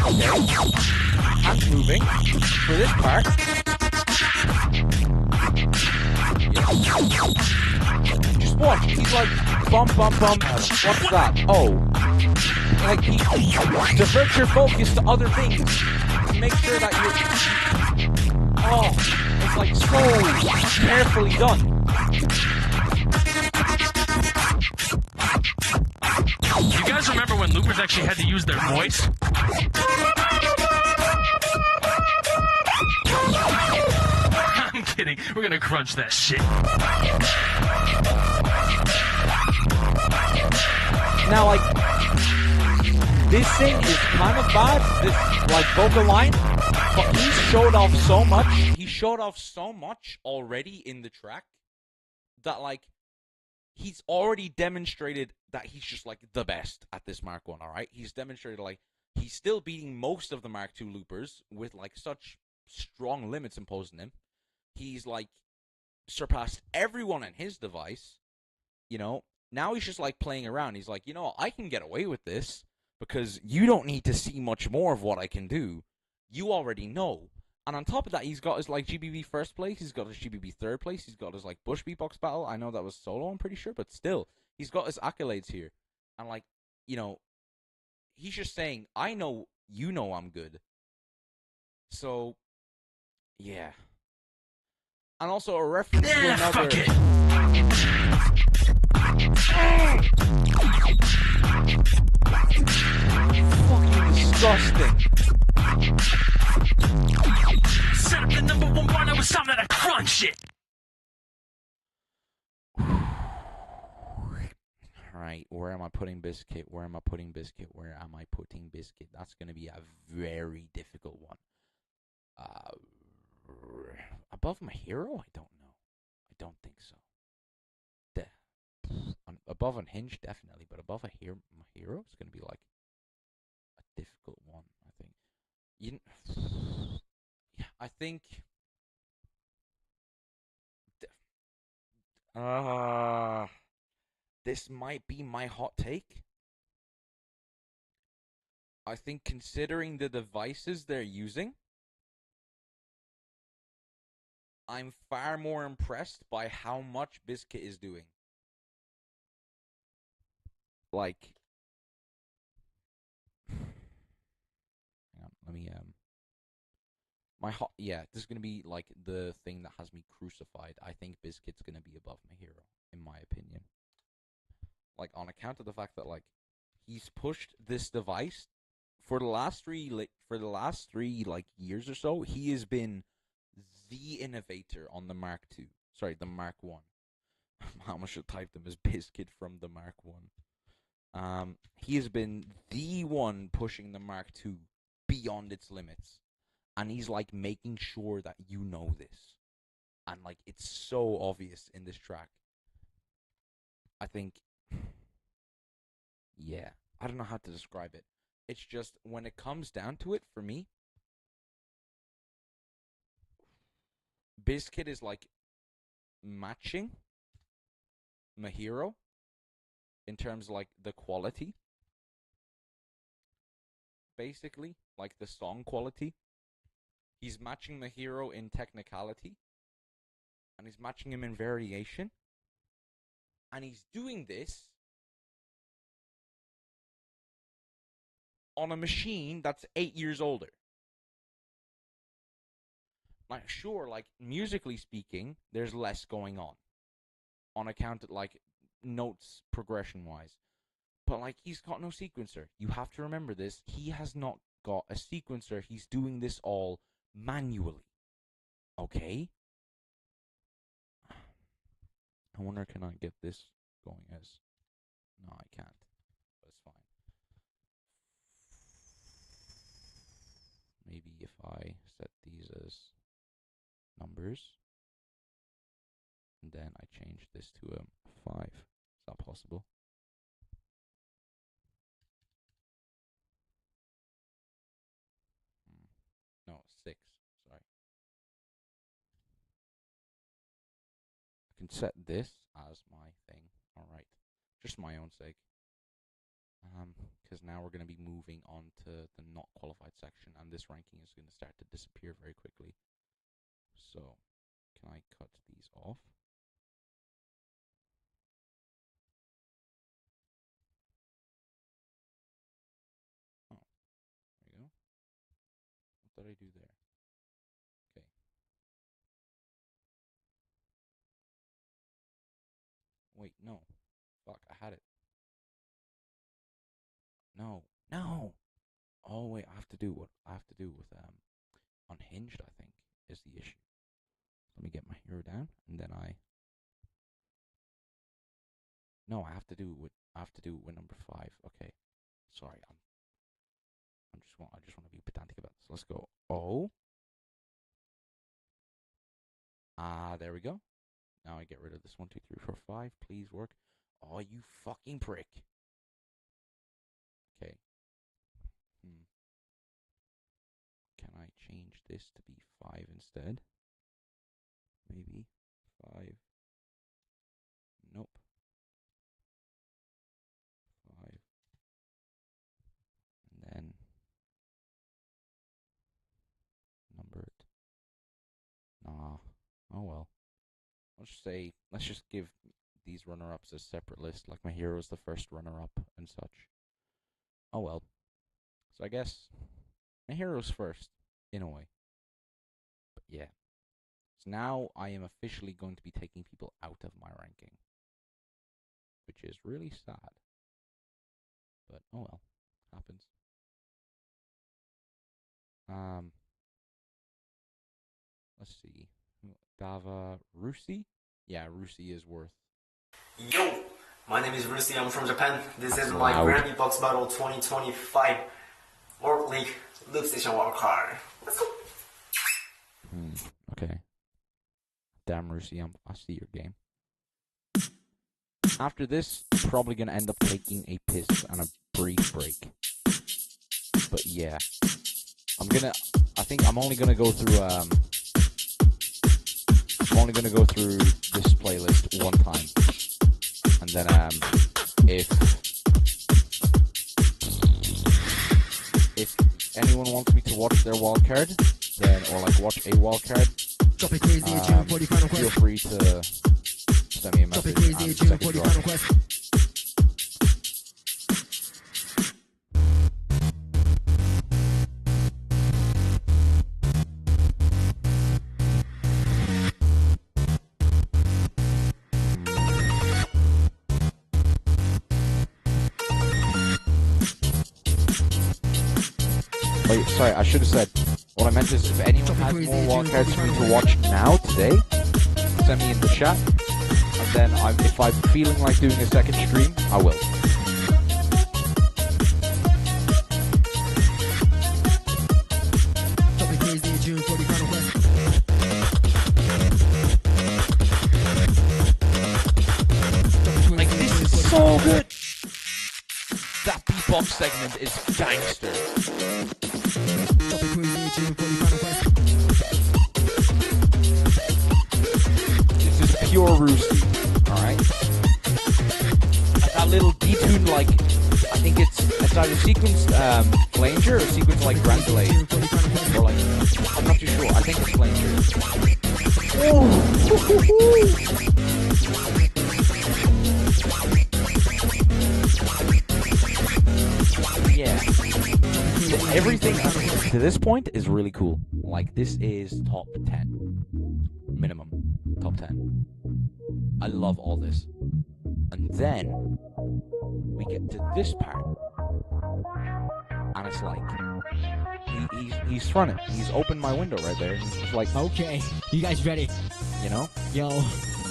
Okay. And moving for this part. Yeah. Just watch. He's like bump. What's that? Oh. Like he diverts your focus to other things to make sure that you're. Oh, it's like so carefully done. You guys remember when loopers actually had to use their voice? I'm kidding. We're gonna crunch that shit. Now, like, this thing is kind of bad, this, like, vocal line, but he showed off so much. He showed off so much already in the track that, like, he's already demonstrated that he's just, like, the best at this Mark I, alright? He's demonstrated, like, he's still beating most of the Mark II loopers with, like, such strong limits imposed on him. He's, like, surpassed everyone in his device, you know? Now he's just, like, playing around. He's like, you know, I can get away with this because you don't need to see much more of what I can do. You already know. And on top of that, he's got his, like, GBB first place. He's got his GBB third place. He's got his, like, Bush Beatbox battle. I know that was solo, I'm pretty sure. But still, he's got his accolades here. And, like, you know, he's just saying, I know you know I'm good. So, yeah. And also a reference to another... disgusting. Set up the #1 bar, now it's time to crunch it. Right, where am I putting Biscuit? Where am I putting Biscuit? Where am I putting Biscuit? That's going to be a very difficult one. Above my hero? I don't know. I don't think so. Above Unhinged, definitely, but above my hero is going to be like a difficult one, I think. Yeah, I think. This might be my hot take. I think considering the devices they're using, I'm far more impressed by how much Biscuit is doing. Like, hang on, let me this is gonna be like the thing that has me crucified. I think Biscuit's gonna be above my hero, in my opinion. Like, on account of the fact that, like, he's pushed this device for the last three years or so. He has been the innovator on the Mark II. Sorry, the Mark I. I almost should type them as Biscuit from the Mark I. He has been the one pushing the Mark II beyond its limits. And he's, like, making sure that you know this. And, like, it's so obvious in this track. I think... Yeah, I don't know how to describe it. It's just, when it comes down to it, for me, Biscuit is, like, matching my hero in terms of, like, the quality. Basically, like, the song quality. He's matching the hero in technicality. And he's matching him in variation. And he's doing this on a machine that's 8 years older. Like, sure, like, musically speaking, there's less going on account of, like, notes progression-wise. But, like, he's got no sequencer. You have to remember this. He has not got a sequencer. He's doing this all manually. Okay? I wonder, can I get this going as... No, I can't. But it's fine. Maybe if I set these as numbers, and then I change this to a 5. Is that possible? No, 6. Sorry. I can set this as my thing. Alright. Just my own sake. Because now we're going to be moving on to the not qualified section, and this ranking is going to start to disappear very quickly. So, can I cut these off? Oh, there you go. What did I do there? Okay. Wait, no. Fuck, I had it. No. Oh wait, I have to do what I have to do with Unhinged, I think, is the issue. Let me get my hero down, and then I have to do it with number 5. Okay. Sorry, I just want to be pedantic about this. Let's go. Oh. There we go. Now I get rid of this 1, 2, 3, 4, 5. Please work. Oh, you fucking prick. Okay. Can I change this to be 5 instead? Maybe 5. Nope. 5. And then numbered. Nah. Oh well. Let's just give these runner-ups a separate list, like my hero is the first runner-up and such. Oh well. So I guess my hero's first, in a way. But yeah. So now I am officially going to be taking people out of my ranking, which is really sad. But oh well, happens. Let's see. Dava Rusi? Yeah, Rusi is worth. Yo! My name is Rusi, I'm from Japan. This is my Grand Beatbox Battle 2025 World League Loopstation Wildcard. Let's go! Okay. Damn, Rusi, I see your game. After this, probably gonna end up taking a piss and a brief break. But yeah. I think I'm only gonna go through, this playlist one time. And then, if anyone wants me to watch their wildcard, then, or like watch a wildcard, feel free to send me a message on second drop. Wait, sorry, I should have said, what I meant is if anyone has more wildcards for me to watch now, today, send me in the chat, and then if I'm feeling like doing a second stream, I will. Like, this is so good! That beatbox segment is gangster. This is pure Rooster, alright? That little detune, like, I think it's either sequenced flanger or sequenced like Grand Delay. Or like, I'm not too sure, I think it's flanger. Yeah. Everything to this point is really cool. Like, this is top 10. Minimum. Top 10. I love all this. And then, we get to this part. And it's like, he's fronting. He's opened my window right there. He's just like, okay, you guys ready? You know? Yo.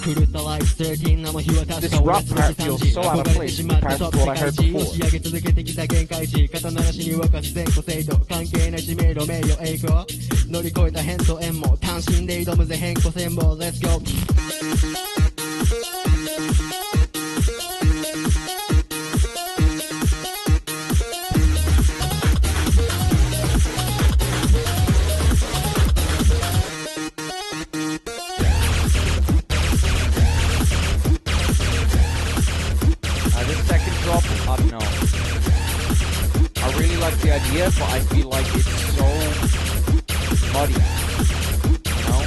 This rap part feels so out of place compared to what I heard before. Let's go. I don't know. I really like the idea, but I feel like it's so muddy. You know?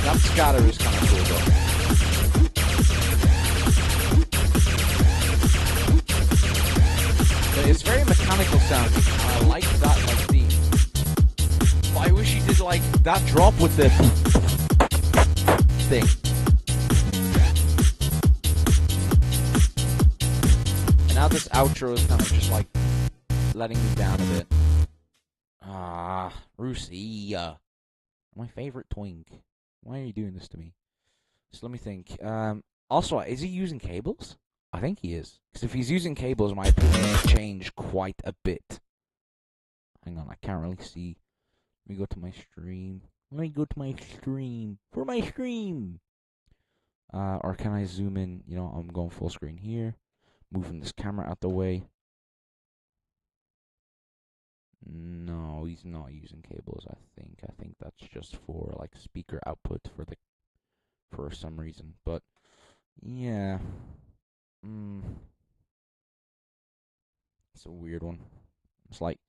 That scatter is kind of cool though. But it's very mechanical sounding. I like that like theme. But I wish he did like that drop with the thing. Now this outro is kind of just like letting me down a bit. Rusi, my favorite twink. Why are you doing this to me? So let me think. Also, is he using cables? I think he is. Because if he's using cables, my opinion has changed quite a bit. Hang on, I can't really see. Let me go to my stream. Let me go to my stream. For my stream! Or can I zoom in? You know, I'm going full screen here. Moving this camera out the way. No, he's not using cables, I think. I think that's just for like speaker output for some reason. But yeah. It's a weird one. It's like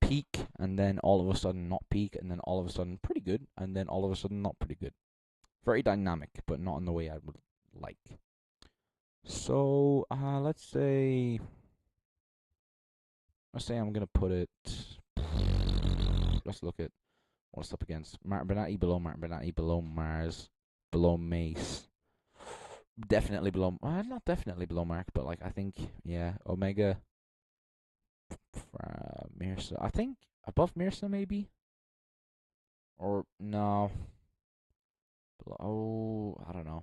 peak and then all of a sudden not peak and then all of a sudden pretty good and then all of a sudden not pretty good. Very dynamic, but not in the way I would like. So, let's say I'm gonna put it. Let's look at what's up against Martin Bernati below Mars, below Mace. Definitely below. Not definitely below Mark, but like I think, yeah, Omega. Mirsa. I think above Mirsa, maybe? Or, no. Oh, I don't know.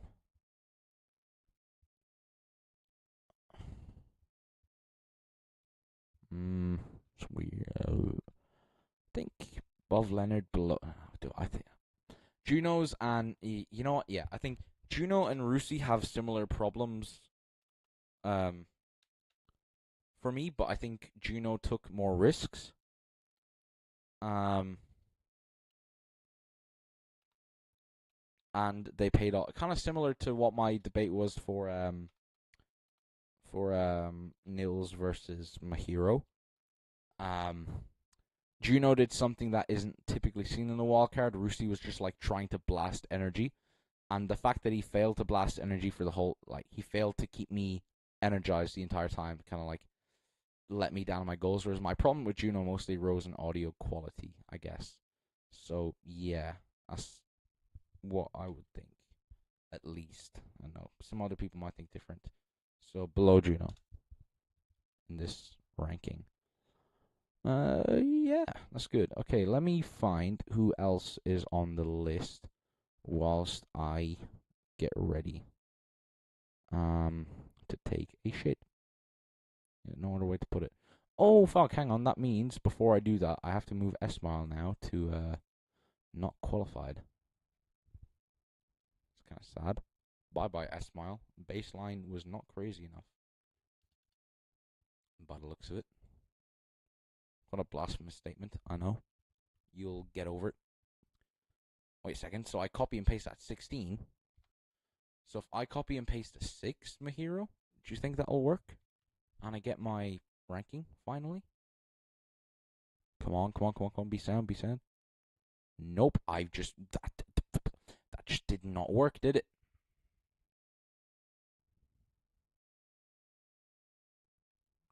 It's weird. I think above Leonard, below. I think Juno's and you know what? Yeah, I think Juno and Rusi have similar problems. For me, but I think Juno took more risks. And they paid off. Kind of similar to what my debate was for Nils versus Mahiro. Juno did something that isn't typically seen in the wildcard. Rusi was just like trying to blast energy, and the fact that he failed to blast energy for the whole, like, he failed to keep me energized the entire time, kind of like let me down on my goals. Whereas my problem with Juno mostly rose in audio quality, I guess. So yeah, that's what I would think, at least. I know some other people might think different. So below Juno in this ranking. Yeah, that's good. Okay, let me find who else is on the list whilst I get ready to take a shit. No other way to put it. Oh fuck, hang on, that means before I do that I have to move S-Mile now to not qualified. It's kinda sad. Bye bye S-Mile. Baseline was not crazy enough. By the looks of it. What a blasphemous statement, I know. You'll get over it. Wait a second, so I copy and paste that 16. So if I copy and paste a 6, Mahiro, do you think that'll work? And I get my ranking, finally? Come on, be sound. Nope, I've just... That just did not work, did it?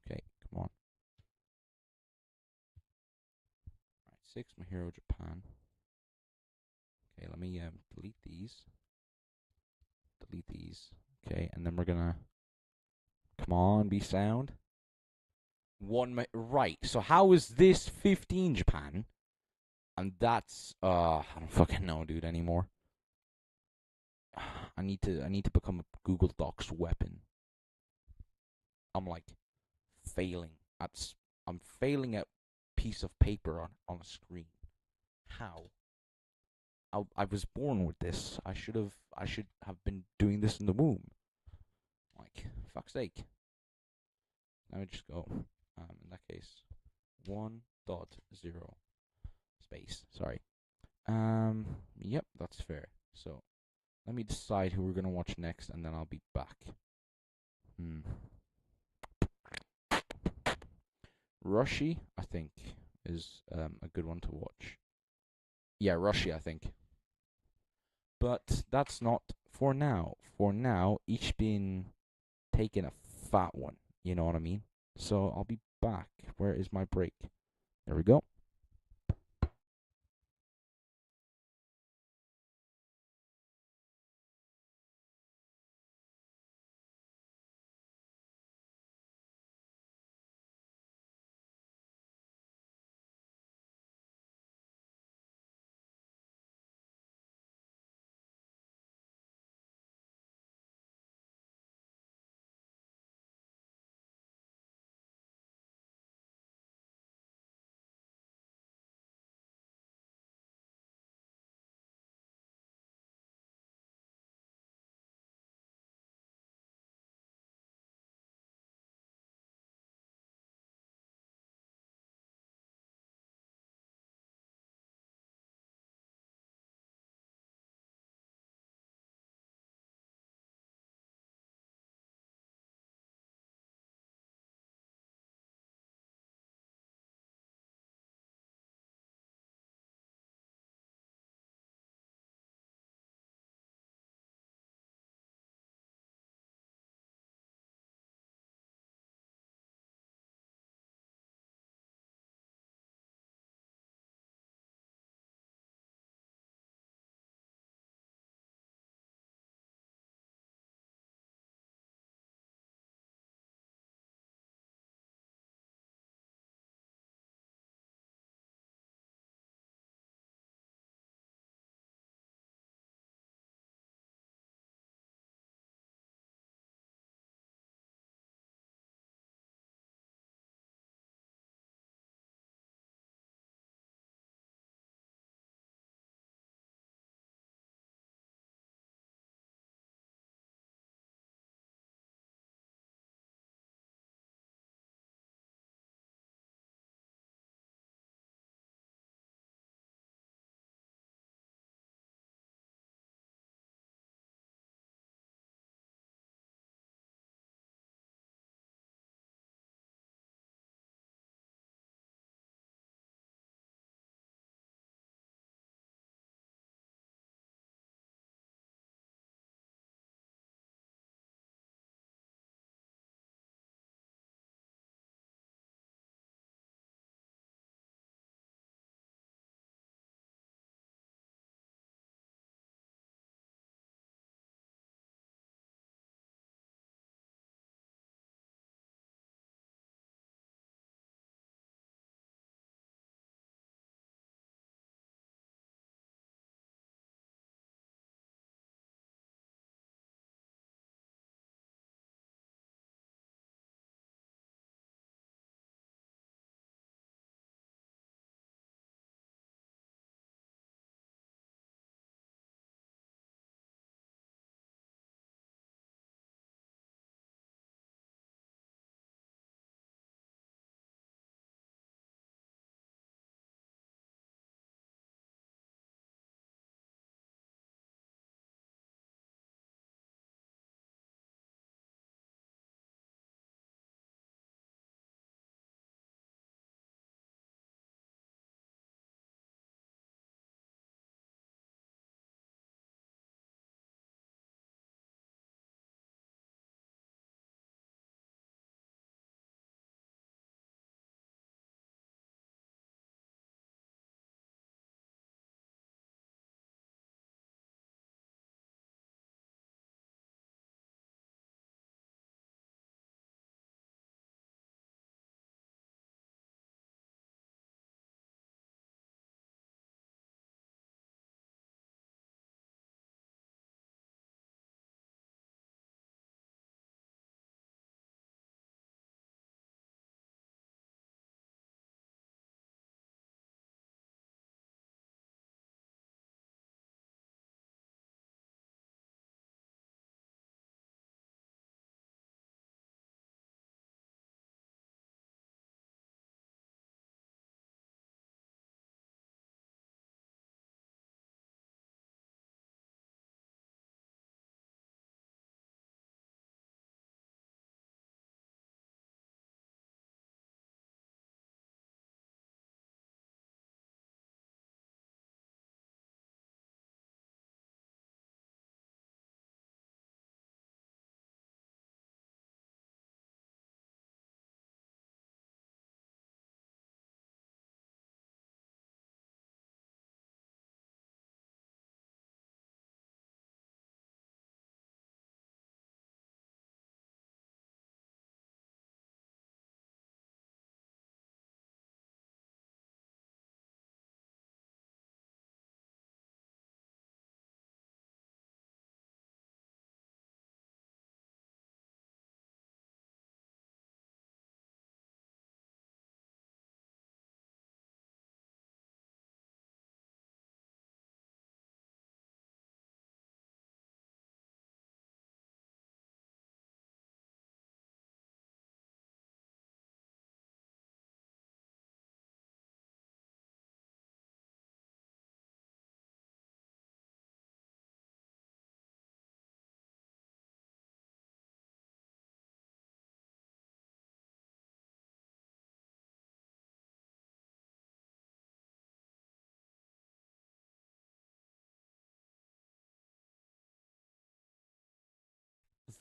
Okay, come on. Alright, 6, Mahiro, Japan. Okay, let me delete these. Okay, and then we're gonna... Come on, be sound. Right, so how is this 15 Japan? And that's... I don't fucking know, dude, anymore. I need to become a Google Docs weapon. I'm like failing at... I'm failing at piece of paper on a screen. How? I was born with this. I should have been doing this in the womb. Like, fuck's sake. Let me just go. In that case, 1.0 space. Sorry. Yep, that's fair. So, let me decide who we're gonna watch next, and then I'll be back. Rushy, I think, is a good one to watch. Yeah, Rushy, I think. But that's not for now. For now, each been taking a fat one. You know what I mean? So I'll be back. Where is my break? There we go.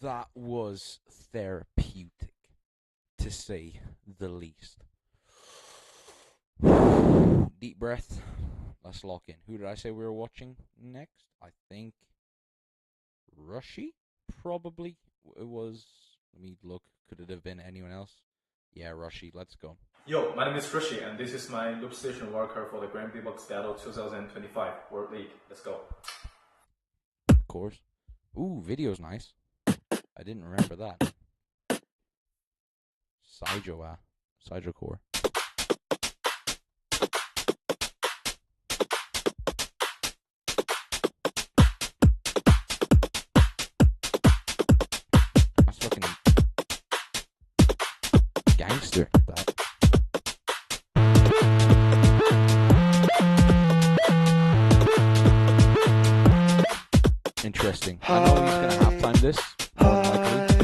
That was therapeutic, to say the least. Deep breath. Let's lock in. Who did I say we were watching next? I think Rushy, probably. It was. Let me look. Could it have been anyone else? Yeah, Rushy. Let's go. Yo, my name is Rushy, and this is my Loopstation wildcard for the Grand B-Box Battle 2025 World League. Let's go. Of course. Ooh, video's nice. I didn't remember that. Saijo Core. That's fucking gangster, that. Interesting. I know he's gonna halftime this. More than likely.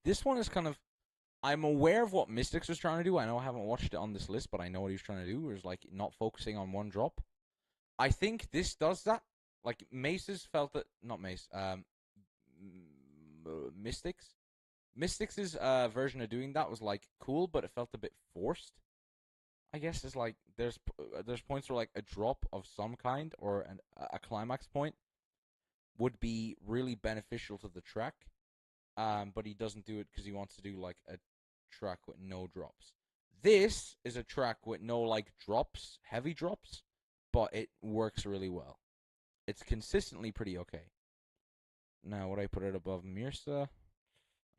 This one is kind of, I'm aware of what Mystics was trying to do. I know I haven't watched it on this list, but I know what he was trying to do. Is like not focusing on one drop. I think this does that. Like Mace's felt that, not Mace. Mystics. Mystics' version of doing that was like cool, but it felt a bit forced. I guess it's like there's points where like a drop of some kind or a climax point would be really beneficial to the track. But he doesn't do it because he wants to do like a track with no drops. This is a track with no like drops, heavy drops, but it works really well. It's consistently pretty okay. Now, would I put it above Mirsa?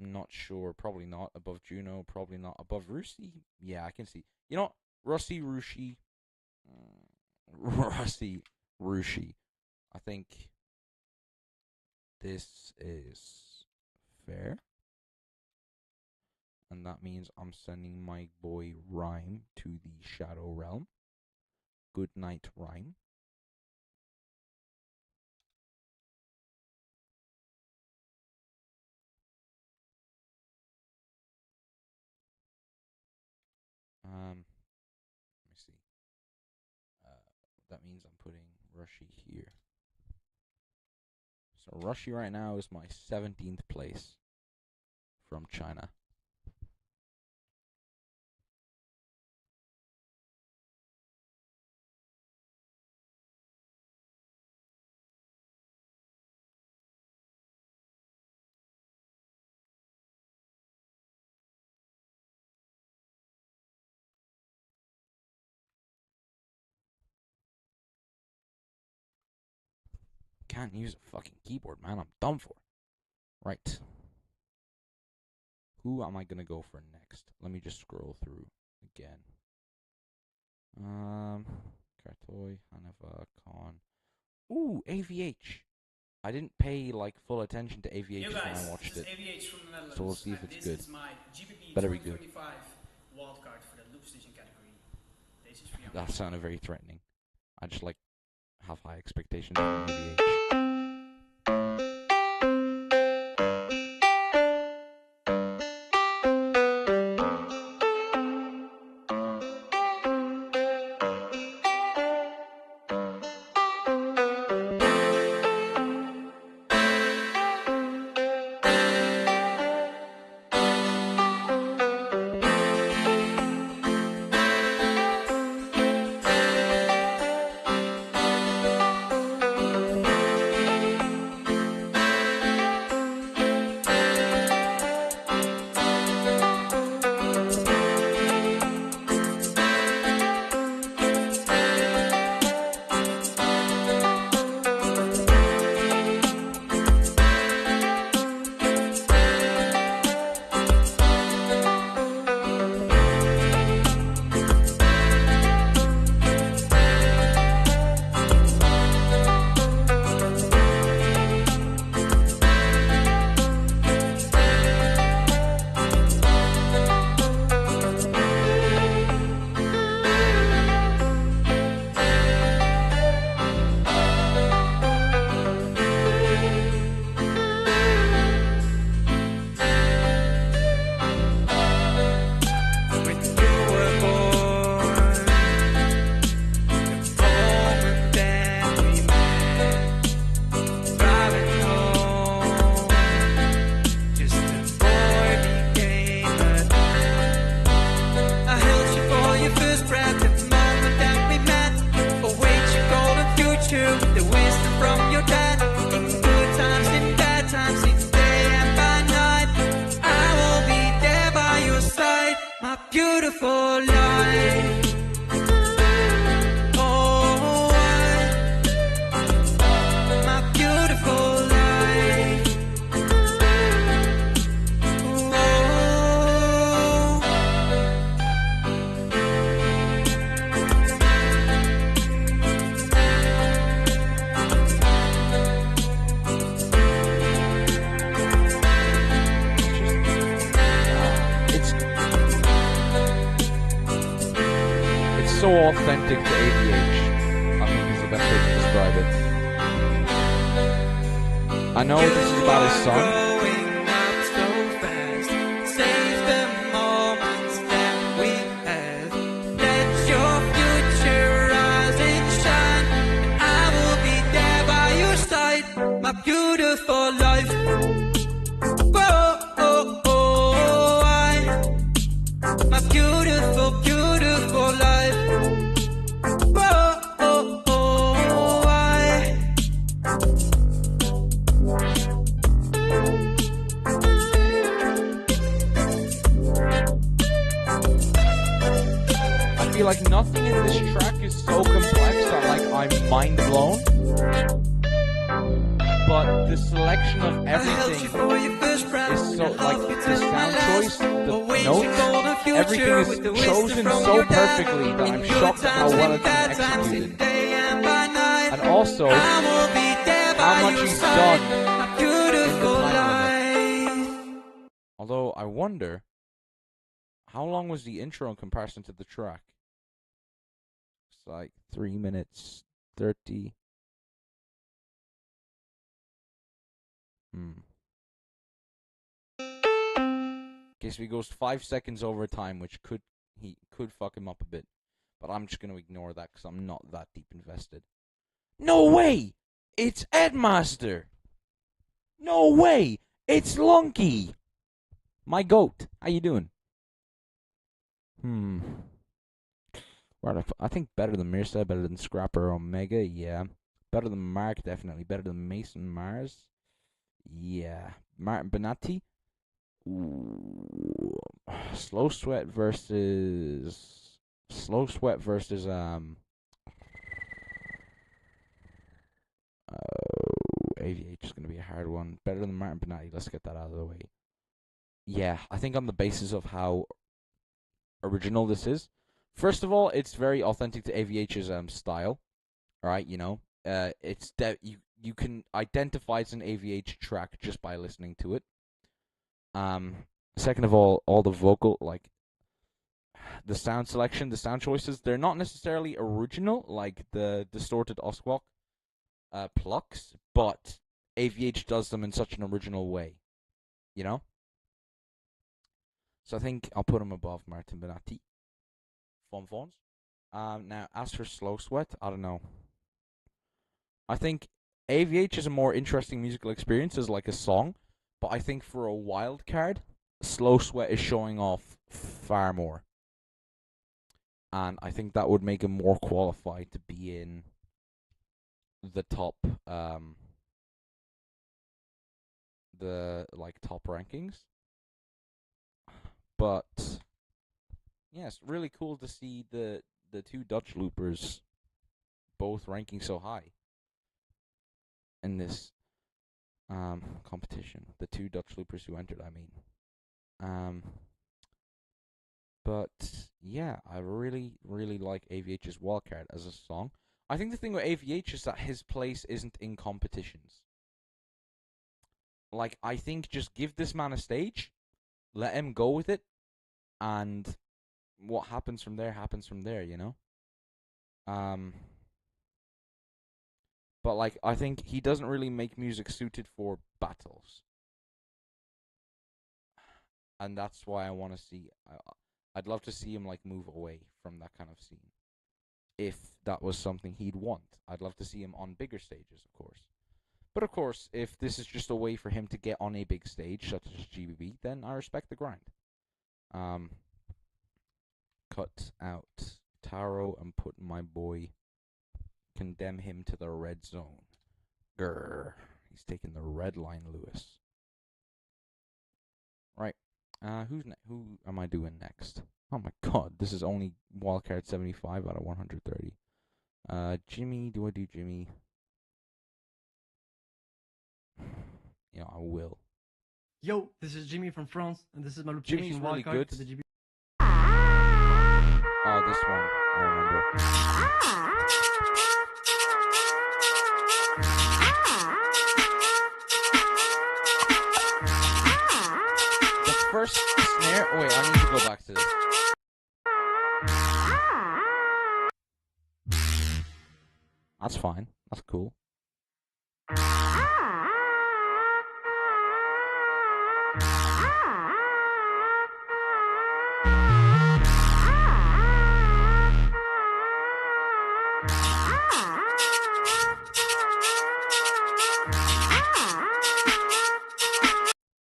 I'm not sure. Probably not. Above Juno? Probably not. Above Rusi? Yeah, I can see. You know, Russi, Rushi. I think this is fair. and that means I'm sending my boy Rhyme to the Shadow Realm. Good night, Rhyme. Let me see. That means I'm putting Rushy here. So Rushy right now is my 17th place from China. Can't use a fucking keyboard, man. I'm done for. Right. Who am I gonna go for next? Let me just scroll through again. Kartoy, Hanova, Khan. Ooh, AVH. I didn't pay like full attention to AVH when I watched it. AVH from the Netherlands, so we'll see if it's good. This is my GBB Better be good. 2025 wildcard for the Loopstation category. This is for young That sounded very threatening. I just like have high expectations from AVH. So authentic to AVH, I think is the best way to describe it. I know this is about his son. Beautiful life. My beautiful, beautiful life. I feel like nothing in this track is so complex that like I'm mind blown. But the selection of everything is so, like, the sound choice, the notes, everything is chosen so perfectly that I'm shocked at how well it's been executed. And also, how much he's done in the time limit. Although, I wonder How long was the intro in comparison to the track? It's like 3 minutes 30. Okay, so he goes 5 seconds over time, which could fuck him up a bit. But I'm just going to ignore that because I'm not that deep invested. No way! It's Edmaster! No way! It's Lunky! My goat. How you doing? Right, I think better than Mirsa, better than Scrapper Omega, yeah. Better than Mark, definitely. Better than Mason Mars. Yeah. Martin Benatti. Ooh. Slow Sweat versus AVH is going to be a hard one. Better than Martin Benatti. Let's get that out of the way. Yeah, I think on the basis of how original this is. First of all, it's very authentic to AVH's style. Alright, you know. It's you can identify it's an AVH track just by listening to it. Second of all the vocal, like the sound selection, the sound choices, they're not necessarily original, like the distorted Osquak plucks, but AVH does them in such an original way, you know? So I think I'll put him above Martin Benatti. Fonfons. Now, as for Slow Sweat, I don't know. I think AVH is a more interesting musical experience as like a song, but I think for a wild card, Slow Sweat is showing off far more. And I think that would make him more qualified to be in the top, top rankings. But yeah, it's really cool to see the two Dutch loopers both ranking so high in this competition. The two Dutch loopers who entered, I mean. But yeah, I really, really like AVH's Wildcard as a song. I think the thing with AVH is that his place isn't in competitions. Like, I think just give this man a stage, let him go with it, and what happens from there, you know? But, like, I think he doesn't really make music suited for battles. And that's why I want to see... I'd love to see him, like, move away from that kind of scene. If that was something he'd want. I'd love to see him on bigger stages, of course. But, of course, if this is just a way for him to get on a big stage, such as GBB, then I respect the grind. Cut out Taro and put my boy, condemn him to the red zone. Grr. He's taking the red line, Lewis. Right. Who am I doing next? Oh my god, this is only Wildcard 75 out of 130. Jimmy, do I do Jimmy? Yeah, I will. Yo, this is Jimmy from France, and this is my Loopstation really Wildcard good. for the GB. Oh, this one, I remember. The first snare. Oh, wait, I need to go back to this. That's fine. That's cool.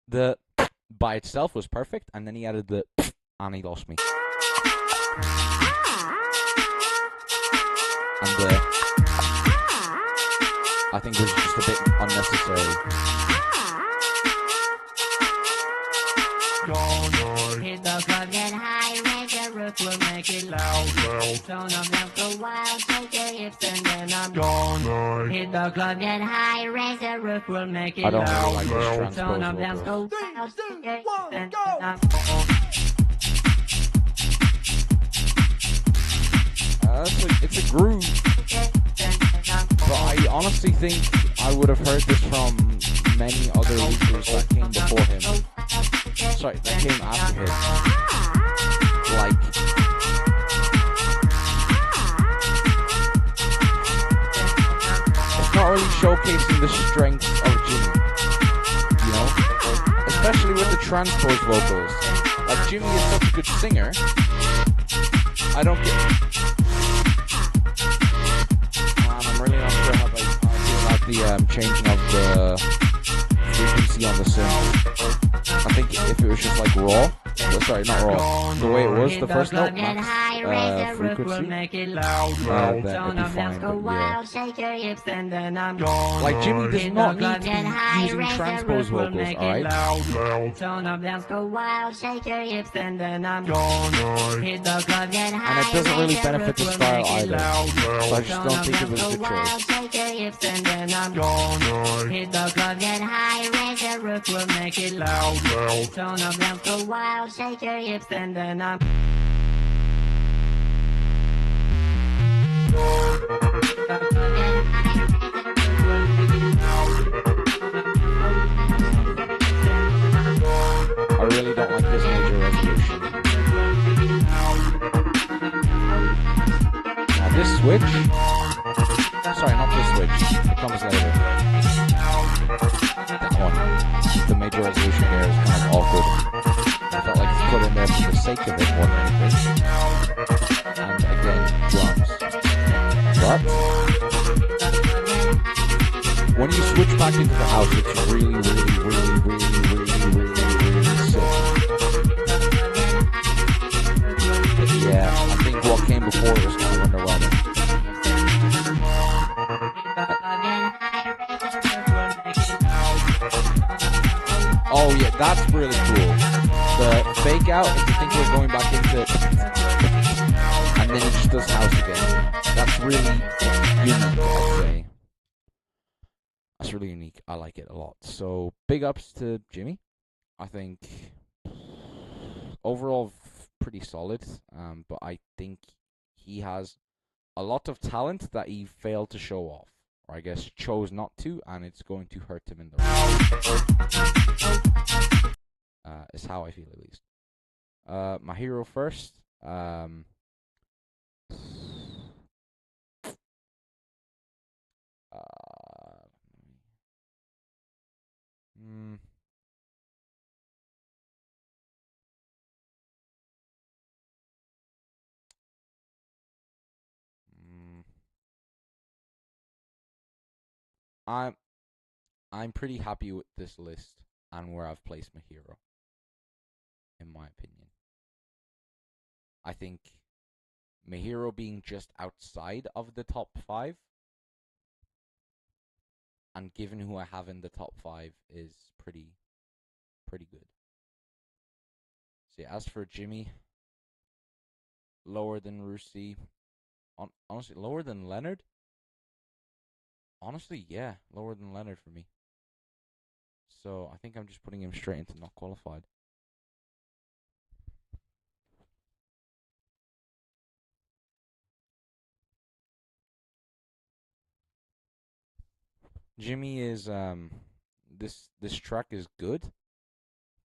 The by itself was perfect, and then he added the and he lost me. And I think this is just a bit unnecessary. Hit the club, get high, raise the roof, we'll make it loud. Tone them down, go wild, shake your hips, and then I'm gone. Hit the club, get high, raise the roof, we'll make it loud. I don't really like this Tone them transposed down, vocals. go wild, shake your hips, and then I'm It's a groove. But I honestly think I would have heard this from many other loopers that came before him. Sorry, that came after him. like it's not really showcasing the strengths of Jimmy, you know, especially with the transpose vocals. Like Jimmy is such a good singer. I don't get. I'm really not sure how I feel about the changing of the frequency on the synth. I think if it was just like raw, sorry, not raw, the way it was, the first note, max frequency, then it'd be fine, but yeah. Like Jimmy does not need to be using transpose vocals, alright? And it doesn't really benefit the style either, so I just don't think it was a good choice. Hit the club, get high, raise the roof, we'll make it loud. Turn up, dance, go wild, shake your hips, and then I'm. I really don't like this major resolution. Now this switch, sorry, not this switch, it comes later. That one, the major resolution there is kind of awkward. I felt like it's put in there for the sake of it more than anything. And again, drums. But when you switch back into the house, it's really sick. But yeah, I think what came before was kind of underwhelming. Oh yeah, that's really cool. The fake out is I think we're going back into it, and then it just does house again. That's really unique, I'd say. That's really unique. I like it a lot. So big ups to Jimmy. I think overall pretty solid. But I think he has a lot of talent that he failed to show off, or I guess chose not to, and it's going to hurt him in the round. Is how I feel at least. My hero first. I'm pretty happy with this list and where I've placed my hero, in my opinion. I think my hero being just outside of the top 5, and given who I have in the top 5, is pretty good. So yeah, as for Jimmy, lower than Rusi. Honestly, lower than Leonard? Honestly, yeah, lower than Leonard for me. So I think I'm just putting him straight into not qualified. Jimmy is this track is good,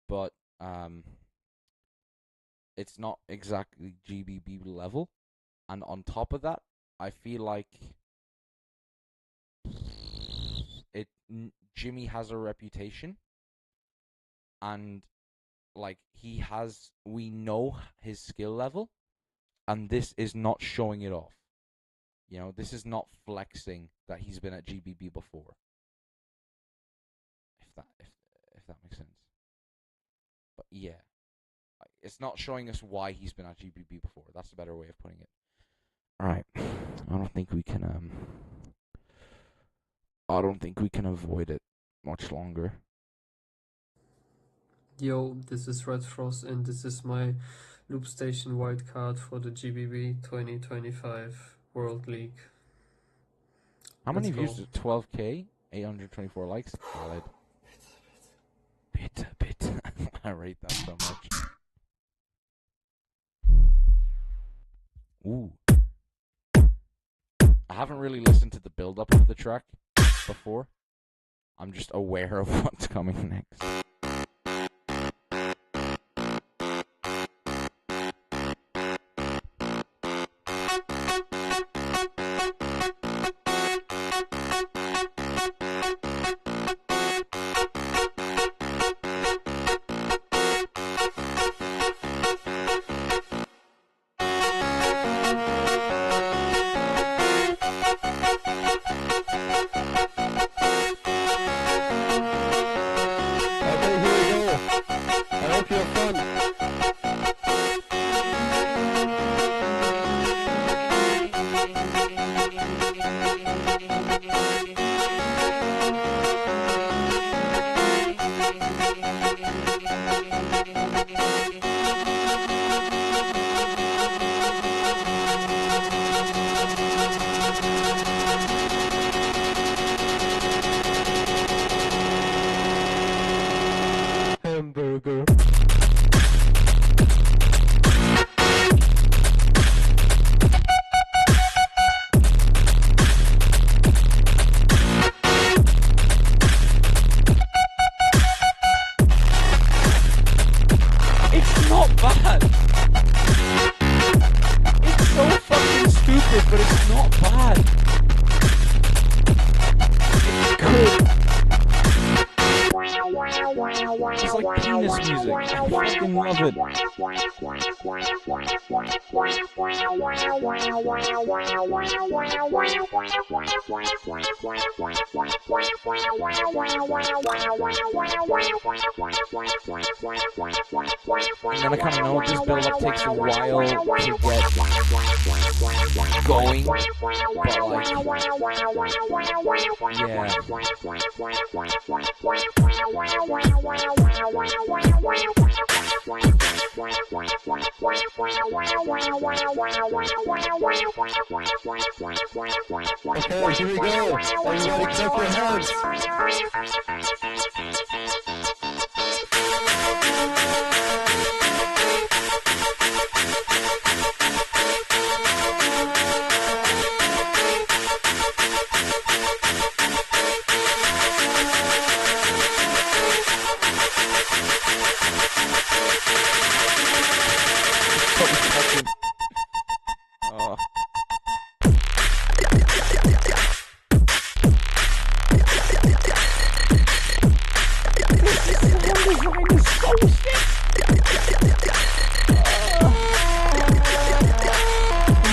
but it's not exactly GBB level, and on top of that, I feel like Jimmy has a reputation, and like we know his skill level, and this is not showing it off. You know, this is not flexing that he's been at GBB before. If that makes sense. But yeah, it's not showing us why he's been at GBB before. That's a better way of putting it. All right, I don't think we can avoid it much longer. Yo, this is Red Frost, and this is my Loopstation wildcard for the GBB 2025 World League. How many views? 12K, 824 likes. Valid. Bit. I rate that so much. Ooh. I haven't really listened to the build-up of the track before. I'm just aware of what's coming next. bad. It's so fucking stupid, but it's not bad. It's good. It's like penis music. I fucking love it. And then I kind of know this build-up takes a while to get going, but like, yeah. Okay, here we go. Everybody clap your hands.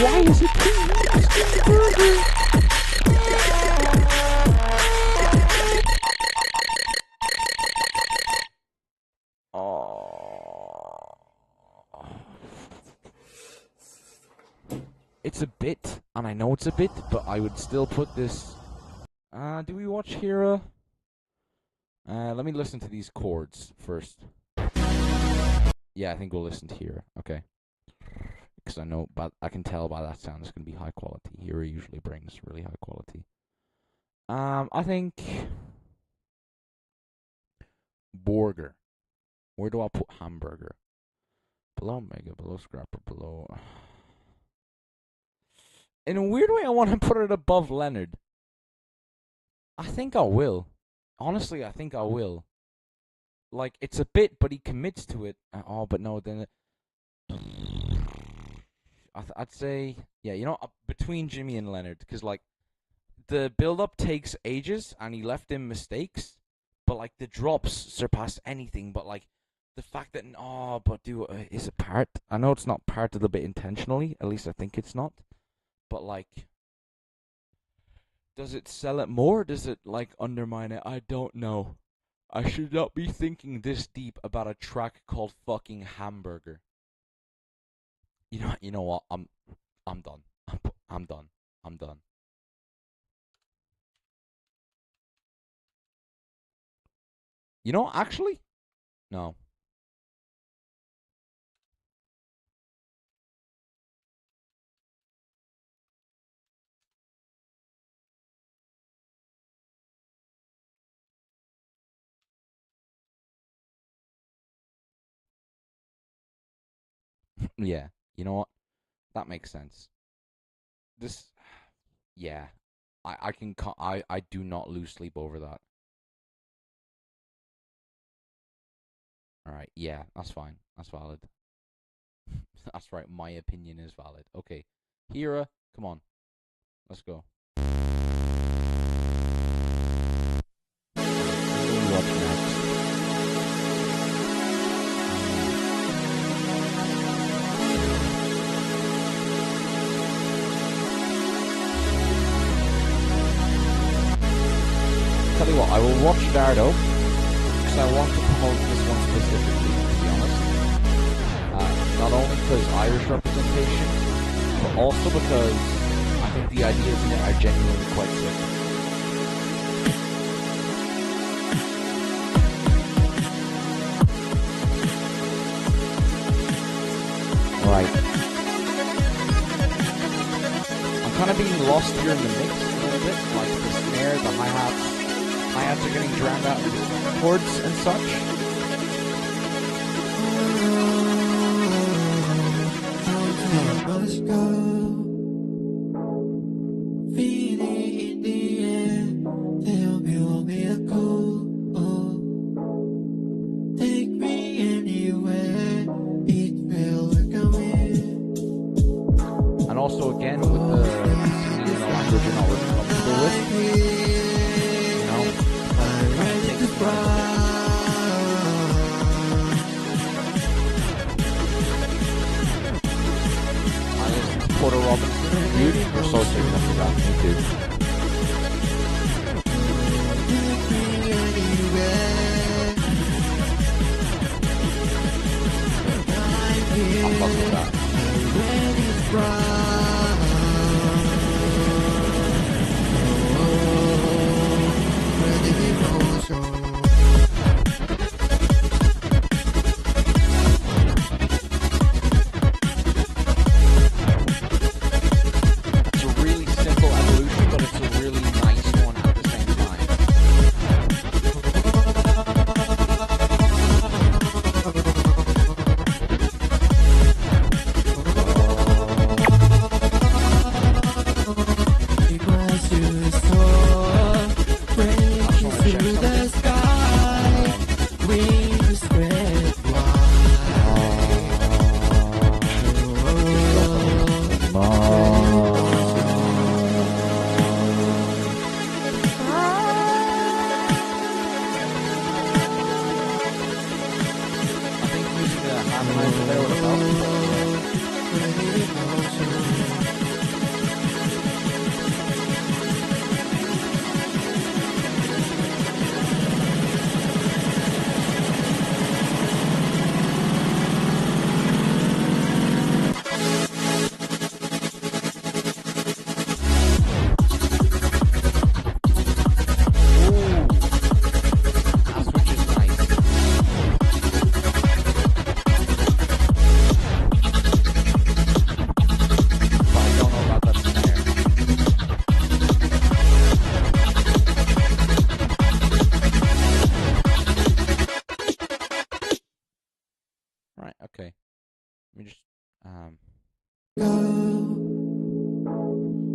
Why is it It's a bit, and I know it's a bit, but I would still put this. Do we watch Hera? Let me listen to these chords first. Yeah, I think we'll listen to Hera. Okay. Because I know, but I can tell by that sound it's going to be high quality. Hera usually brings really high quality. I think burger. Where do I put hamburger? Below mega, below scrapper, below. In a weird way, I want to put it above Leonard. I think I will. Honestly, I think I will. Like, it's a bit, but he commits to it. Oh, but no, then I'd say, yeah, you know, between Jimmy and Leonard, because, like, the build-up takes ages, and he left in mistakes, but, like, the drops surpass anything, but, like, the fact that, is it part? I know it's not part of the bit intentionally, at least I think it's not, but, like, does it sell it more? Does it, like, undermine it? I don't know. I should not be thinking this deep about a track called fucking Hamburger. You know what? I'm done. I'm done. I'm done. You know, actually, no. Yeah, you know what? That makes sense. This, yeah, I do not lose sleep over that. All right, yeah, that's fine. That's valid. That's right. My opinion is valid. Okay, Hera, come on, let's go. What's next? Tell you what, I will watch Dardo, because I want to promote this one specifically, to be honest. Not only because Irish representation, but also because I think the ideas in it are genuinely quite sick. Right. I'm kind of being lost here in the mix a little bit, like the snare, the hi-hats. Hi-hats are getting drowned out with chords and such. Must go. Feel it in the air. Tell me, want me to go. Take me anywhere. It's also, again, with the singing in a language you're not really comfortable with, you know, take it I listen to Porter Robinson, dude, you're so sick of that, me too. I'm fucking with that. It's a really simple evolution, but it's a really nice one at the same time.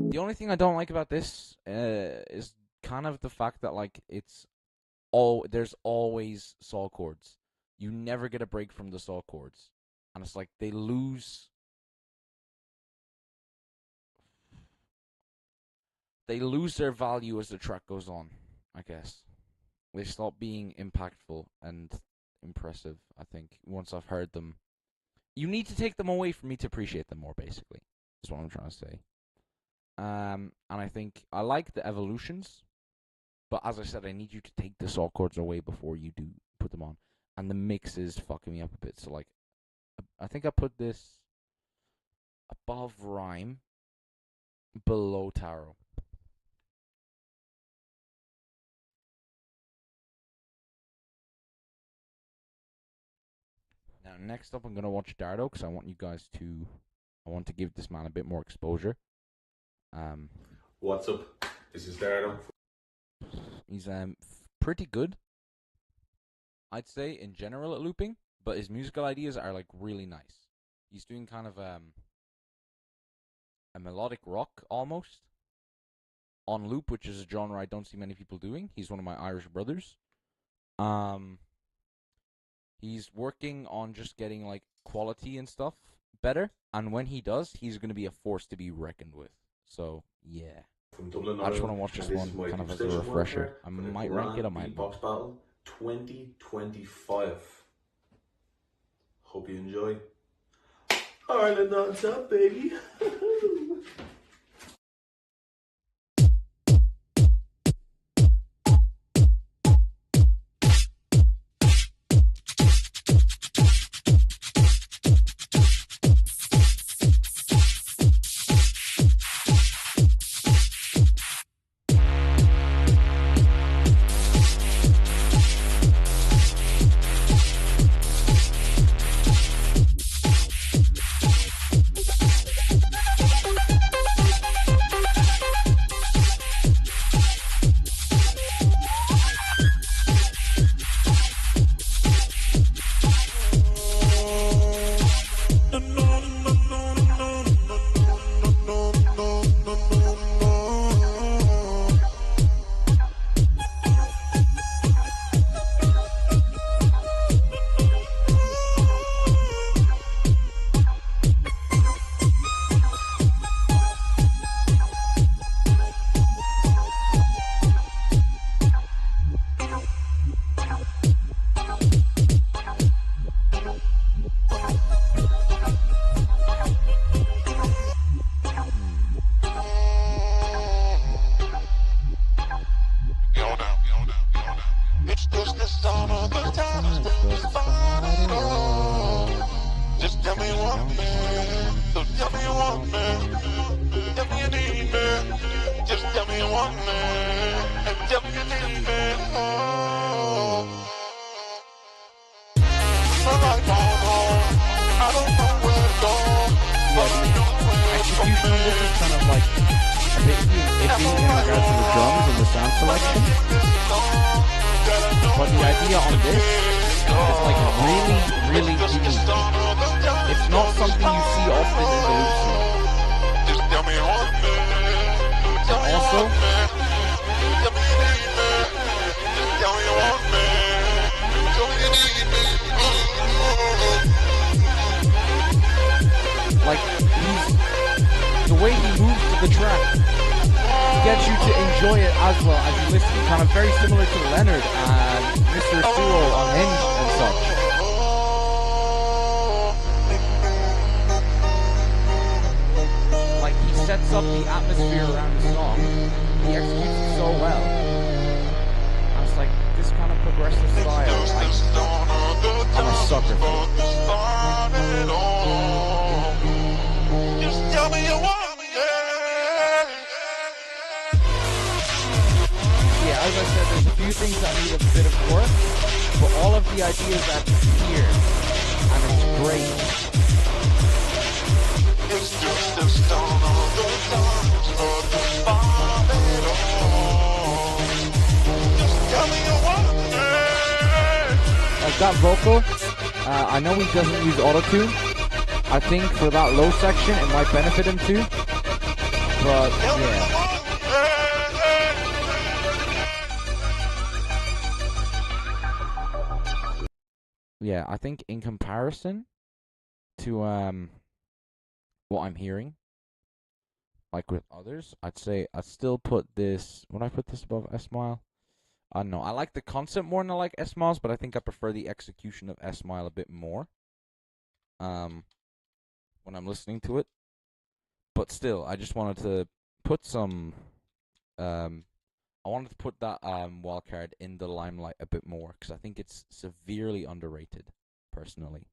The only thing I don't like about this is kind of the fact that like there's always saw chords. You never get a break from the saw chords, and it's like they lose their value as the track goes on. I guess they stop being impactful and impressive. I think once I've heard them, you need to take them away for me to appreciate them more. Basically, that's what I'm trying to say. And I think I like the evolutions, but as I said, I need you to take the saw chords away before you do put them on. And the mix is fucking me up a bit. So like, I think I put this above rhyme, below tarot. Now, next up, I'm gonna watch Dardo because I want to give this man a bit more exposure. What's up? This is Dardo. He's pretty good, I'd say, in general at looping, but his musical ideas are like really nice. He's doing kind of a melodic rock almost on loop, which is a genre I don't see many people doing. He's one of my Irish brothers. He's working on just getting like quality and stuff better, and when he does, he's going to be a force to be reckoned with. So yeah, from Dublin, I just want to watch this one kind of as a refresher. I might rank it. I might. Box Battle 2025. Hope you enjoy. Ireland on top, baby. want me. Tell me you need me. Just tell me you want me. And tell me you need me. Oh. My life on hold. I don't know where to go. Execution of this is kind of like a bit iffy in regards to the drums and the sound selection. But the idea on this is like really, really unique. It's not something you see often in the loop scene. And also, like the way he moves to the track gets you to enjoy it as well as you listen. Kind of very similar to Leonard and Mr. Sewell on Hinge and such. Like he sets up the atmosphere around the song. He executes it so well. I was like, this kind of progressive style, I'm a sucker for it. Just tell me you want me. Yeah, as I said, there's a few things that need a bit of work, but all of the ideas are here, and it's great. It's just the stone of the times for the fun at all. Just tell me you want me. Like that vocal, I know he doesn't use autotune. I think for that low section, it might benefit him too. But yeah. Yeah, I think in comparison to what I'm hearing, like with others, I'd say I'd still put this. Would I put this above S-Mile? I don't know. I like the concept more than I like S-Miles, but I think I prefer the execution of S-Mile a bit more. When I'm listening to it. But still, I just wanted to put some I wanted to put that Wildcard in the limelight a bit more, because I think it's severely underrated, personally.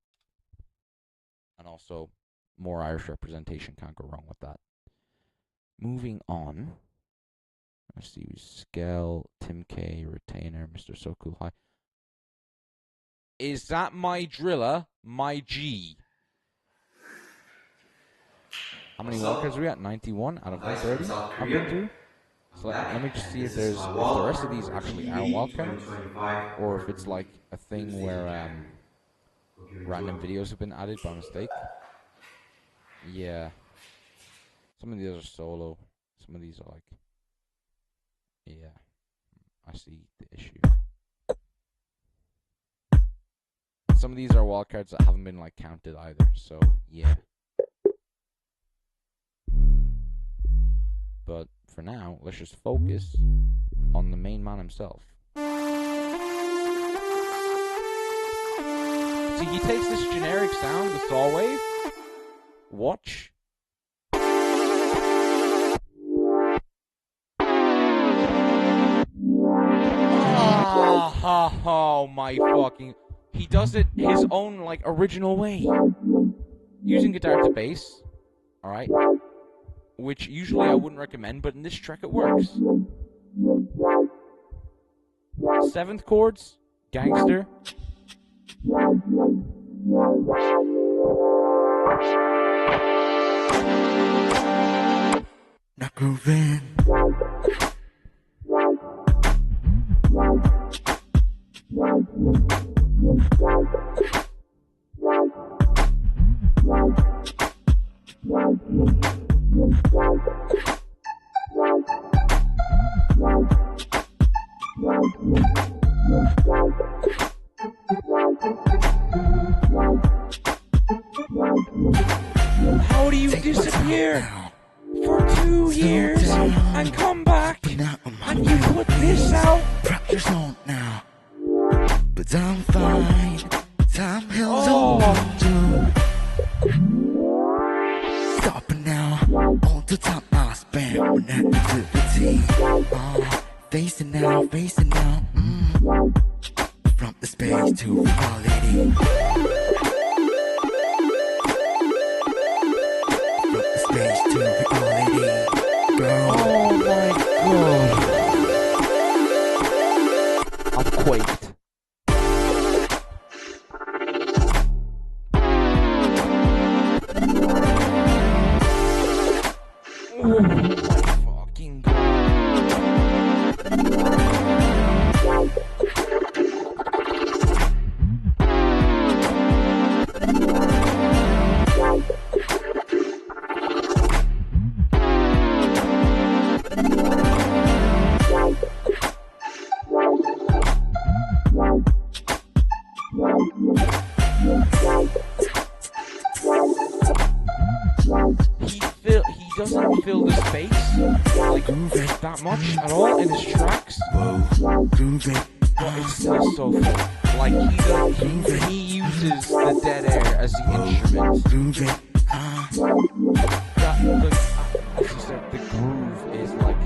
And also, more Irish representation, can't go wrong with that. Moving on. Let's see, Skell, Tim K, Retainer, Mr. So Cool High. Is that my driller? My G. How many Wildcards are we at? 91 out of 130? I've been through. So let me just see if there's if the rest of these actually are Wildcards, or if it's like a thing where random videos have been added by mistake. Yeah. Some of these are solo. Some of these are like, yeah. I see the issue. Some of these are Wildcards that haven't been like counted either. So yeah. But for now, let's just focus on the main man himself. See, he takes this generic sound, the saw wave. Watch. Oh my fucking... He does it his own, like, original way. Using guitar to bass. Alright. Which usually I wouldn't recommend, but in this track it works. 7th chords, Gangster. Not grooving. How do you disappear for 2 years and come back and you put this out? Pressure's on now, but I'm fine. Time heals on you. Stopping now, all the time I spend on negativity. Facing now, from the space to reality. From the to reality. Girl. Oh my god. I've quaked. Oh my fucking god. He doesn't fill the space like that much at all in his tracks. But it's still so fun. Like he uses the dead air as the instrument. As you said, the groove is like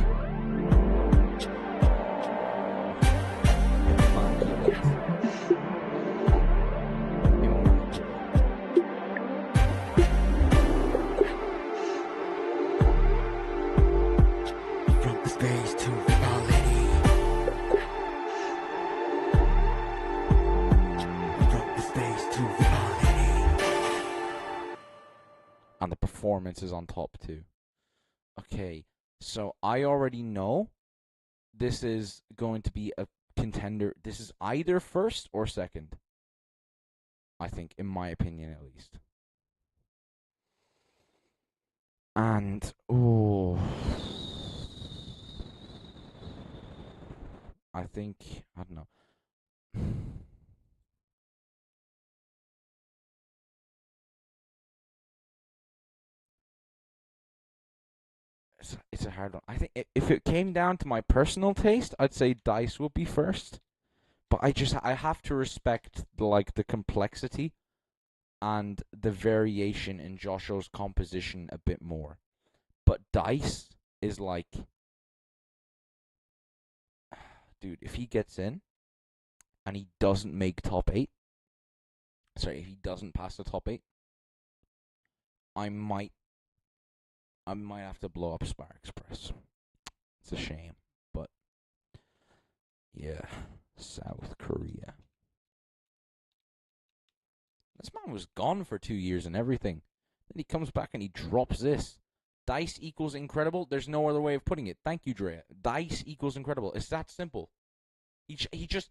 and the performance is on top too. Okay, so I already know this is going to be a contender. This is either first or second, I think, in my opinion at least. And, oh, I think, I don't know. It's a hard one. I think if it came down to my personal taste, I'd say Dice would be first. But I have to respect the complexity and the variation in Joshua's composition a bit more. But Dice is like, dude, if he gets in and he doesn't make top 8, sorry, if he doesn't pass the top 8, I might have to blow up Spar Express. It's a shame, but yeah, South Korea. This man was gone for 2 years and everything. Then he comes back and he drops this. Dice equals incredible. There's no other way of putting it. Thank you, Drea. Dice equals incredible. It's that simple. He just,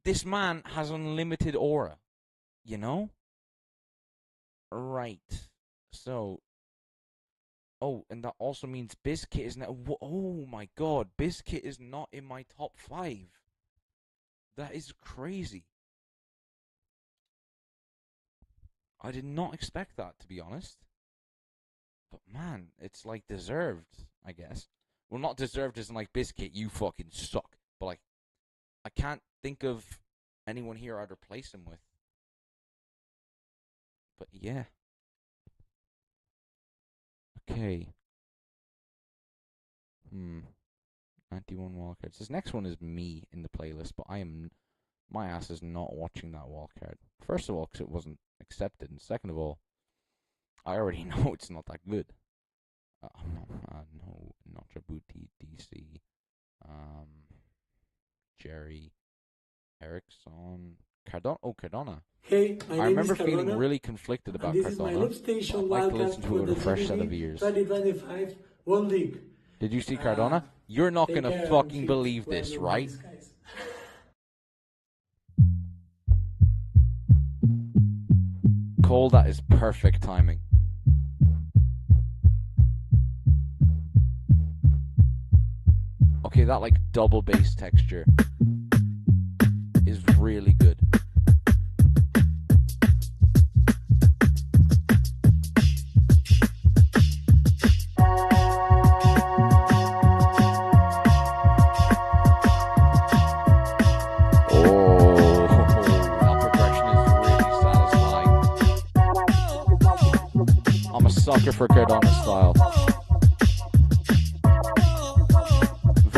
this man has unlimited aura, you know? Right. So, oh, and that also means Bizkit is now, oh my god, Bizkit is not in my top 5. That is crazy. I did not expect that, to be honest. But man, it's like deserved, I guess. Well, not deserved as in like, Bizkit, you fucking suck. But like, I can't think of anyone here I'd replace him with. But yeah. Okay. 91 wildcards. This next one is me in the playlist, but my ass is not watching that wildcard. First of all, because it wasn't accepted, and second of all, I already know it's not that good. No, not Djibouti, DC, Jerry, Erickson, Cardona. Oh, Cardona. Hey, I remember feeling really conflicted about this Cardona. This is my Loopstation I'd like to Wildcard listen to for it with the a fresh GBB set of ears. 2025 World League. Did you see Cardona? You're not gonna fucking believe this, right? Cole, that is perfect timing. Okay, that like double bass texture is really good. Sucker for Cardona style.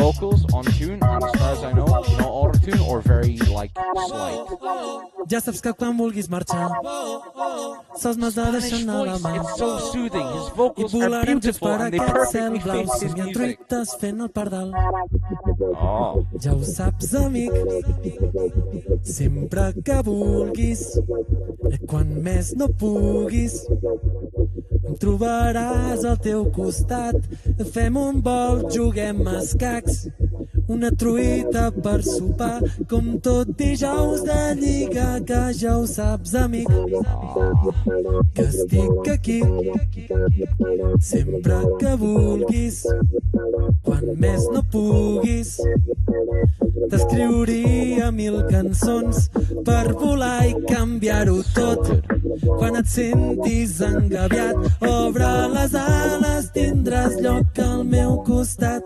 vocals on tune, and as far as I know, no auto tune or very like slight. Ja saps que quan vulguis marxar sols m'has de deixar anar la mà. It's so soothing. His vocals I are volarem junts beautiful per and they aquest cel perfectly blau, fit his somiant music. truites fent el pardal. Oh. Ja ho saps, amic, sempre que vulguis, quan més no puguis, em trobaràs al teu costat. Fem un vol, juguem a escacs, una truita per sopar, com tot dijous de lliga, que ja ho saps, amic, que estic aquí, sempre que vulguis, quan més no puguis. T'escriuria 1000 cançons per volar i canviar-ho tot. Quan et sentis engabiat, obre les ales, tindràs lloc al meu costat.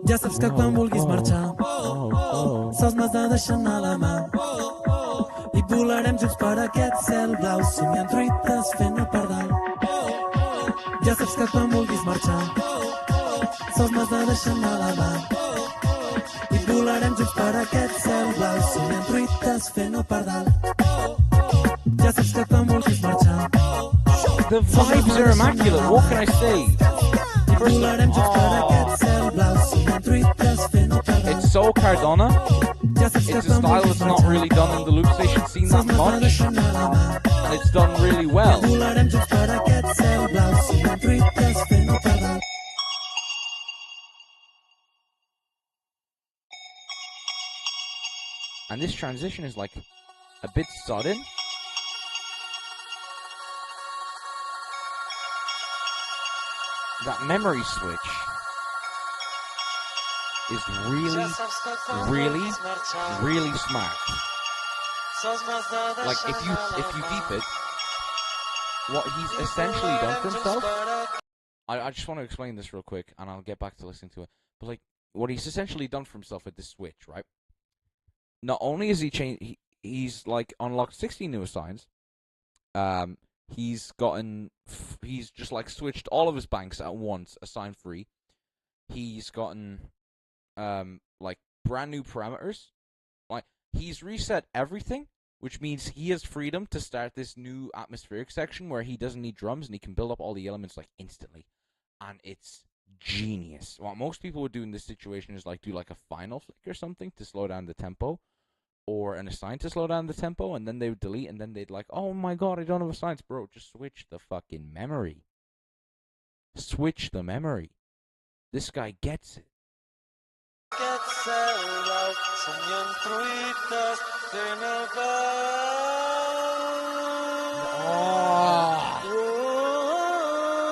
Ja saps que quan vulguis marxar sols m'has de deixar anar la mà. I volarem junts per aquest cel blau, somiant truites fent el pardal. Ja saps que quan vulguis marxar sols m'has de deixar anar la mà. I volarem junts per aquest cel blau, somiant truites fent el pardal. Ja saps que quan vulguis marxar The vibes are immaculate, what can I say? It's so Cardona. It's a style that's not really done in the Loopstation scene that much, and it's done really well. And this transition is like a bit sudden. That memory switch is really smart. Like if you deep it, what he's essentially done for himself. I just want to explain this real quick, and I'll get back to listening to it. But like what he's essentially done for himself with this switch, right? Not only is he changed, he's like unlocked 16 new assigns. He's just like switched all of his banks at once, assign free. He's gotten like brand new parameters. Like he's reset everything, which means he has freedom to start this new atmospheric section where he doesn't need drums and he can build up all the elements like instantly. And it's genius. What most people would do in this situation is like do like a final flick or something to slow down the tempo, or an assign to slow down the tempo, and then they would delete, and then they'd like, oh my god, I don't have assigns. Bro, just switch the fucking memory. Switch the memory. This guy gets it.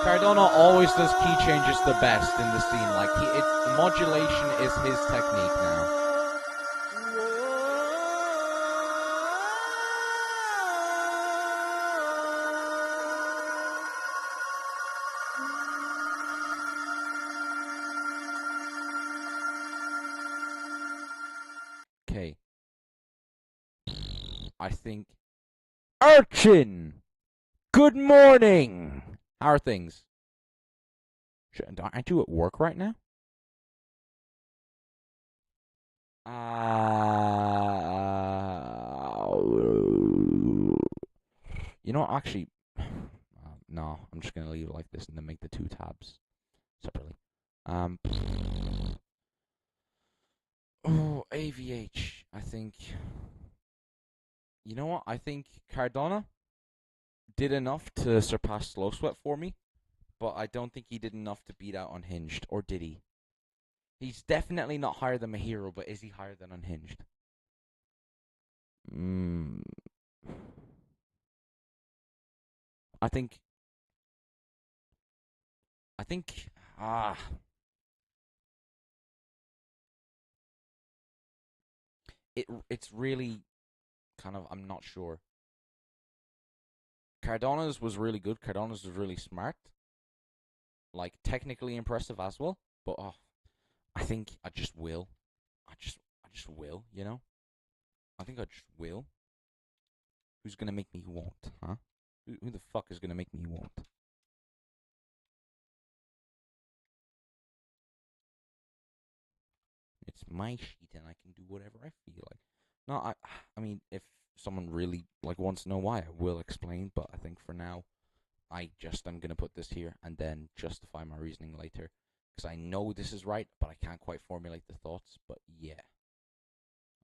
Cardona always does key changes the best in the scene. Like modulation is his technique now. Okay. I think Urchin! Good morning! How are things? Aren't you at work right now? You know what, actually, no, I'm just gonna leave it like this and then make the 2 tabs separately. Oh, AVH, I think. You know what, I think Cardona did enough to surpass Slow Sweat for me, but I don't think he did enough to beat out Unhinged, or did he? He's definitely not higher than Mahiro, but is he higher than Unhinged? I think it's really kind of, I'm not sure. Cardona's was really good. Cardona's was really smart. Like technically impressive as well, but I think I just will. I just will, you know? I think I just will. Who's gonna make me want, huh? Who the fuck is gonna make me want? my sheet and I can do whatever I feel like. No, I mean, if someone really like wants to know why, I will explain. But I think for now, I just am gonna put this here and then justify my reasoning later, because I know this is right, but I can't quite formulate the thoughts. But yeah,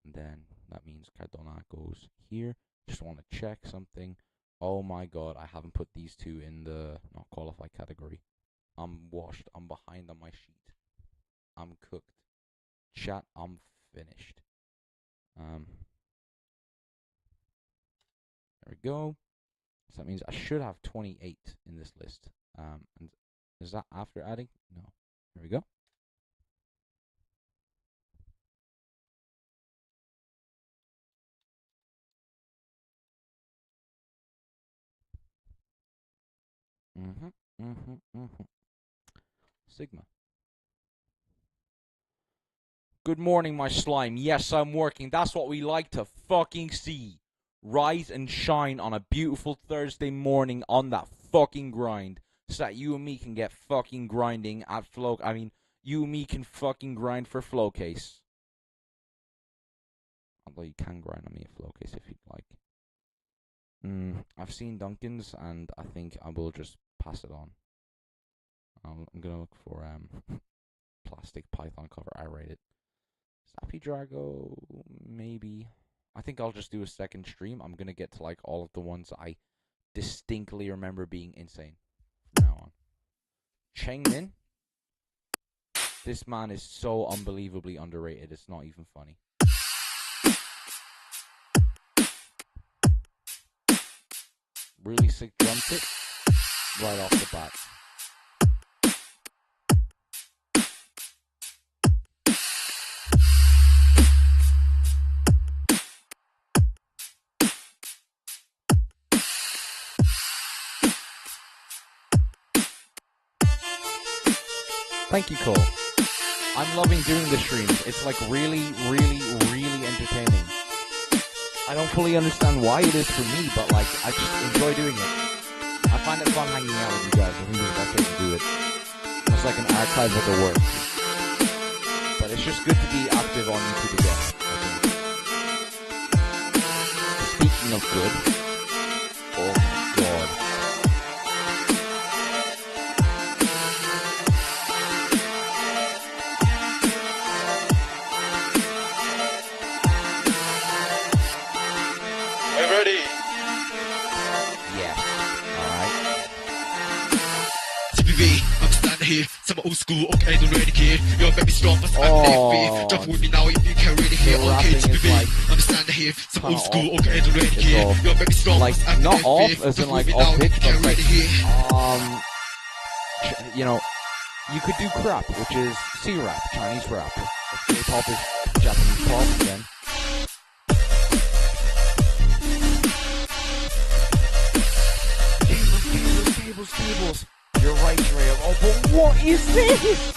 and then that means Cardona goes here. Just want to check something. Oh my god, I haven't put these two in the not qualified category. I'm washed. I'm behind on my sheet. I'm cooked. Chat, I'm finished. There we go. So that means I should have 28 in this list. And is that after adding? No. There we go. Sigma. Good morning, my slime. Yes, I'm working. That's what we like to fucking see. Rise and shine on a beautiful Thursday morning on that fucking grind, so that you and me can get fucking grinding at Flow. I mean, you and me can fucking grind for Flowcase. Although you can grind on me at Flowcase if you'd like. I've seen Duncan's, and I think I will just pass it on. I'm gonna look for plastic python cover. I rate it. Sappy Drago, maybe. I think I'll just do a second stream. I'm gonna get to like all of the ones I distinctly remember being insane from now on. Chengmin. This man is so unbelievably underrated. It's not even funny. Really sick drum kit right off the bat. Thank you, Cole. I'm loving doing the streams. It's like really, really, really entertaining. I don't fully understand why it is for me, but like I just enjoy doing it. I find it fun hanging out with you guys. I think it's the best way to do it. It's like an archive of the work. But it's just good to be active on YouTube again, I think. Speaking of good, oh my god. Ready? Yeah. Alright. GBB, I'm standing here, some old school, okay, don't ready kid. Your baby strong, but I'm there. Jump with me now if you can really hear. Okay, GBB, I'm standing here, some old school, okay, don't ready kid. Your baby strong, like not off, as in like off pitch, but like you know, you could do crap, which is C-rap, Chinese rap. If K-pop is Japanese pop, then. Cables. You're right, Dre. Oh, but what is this?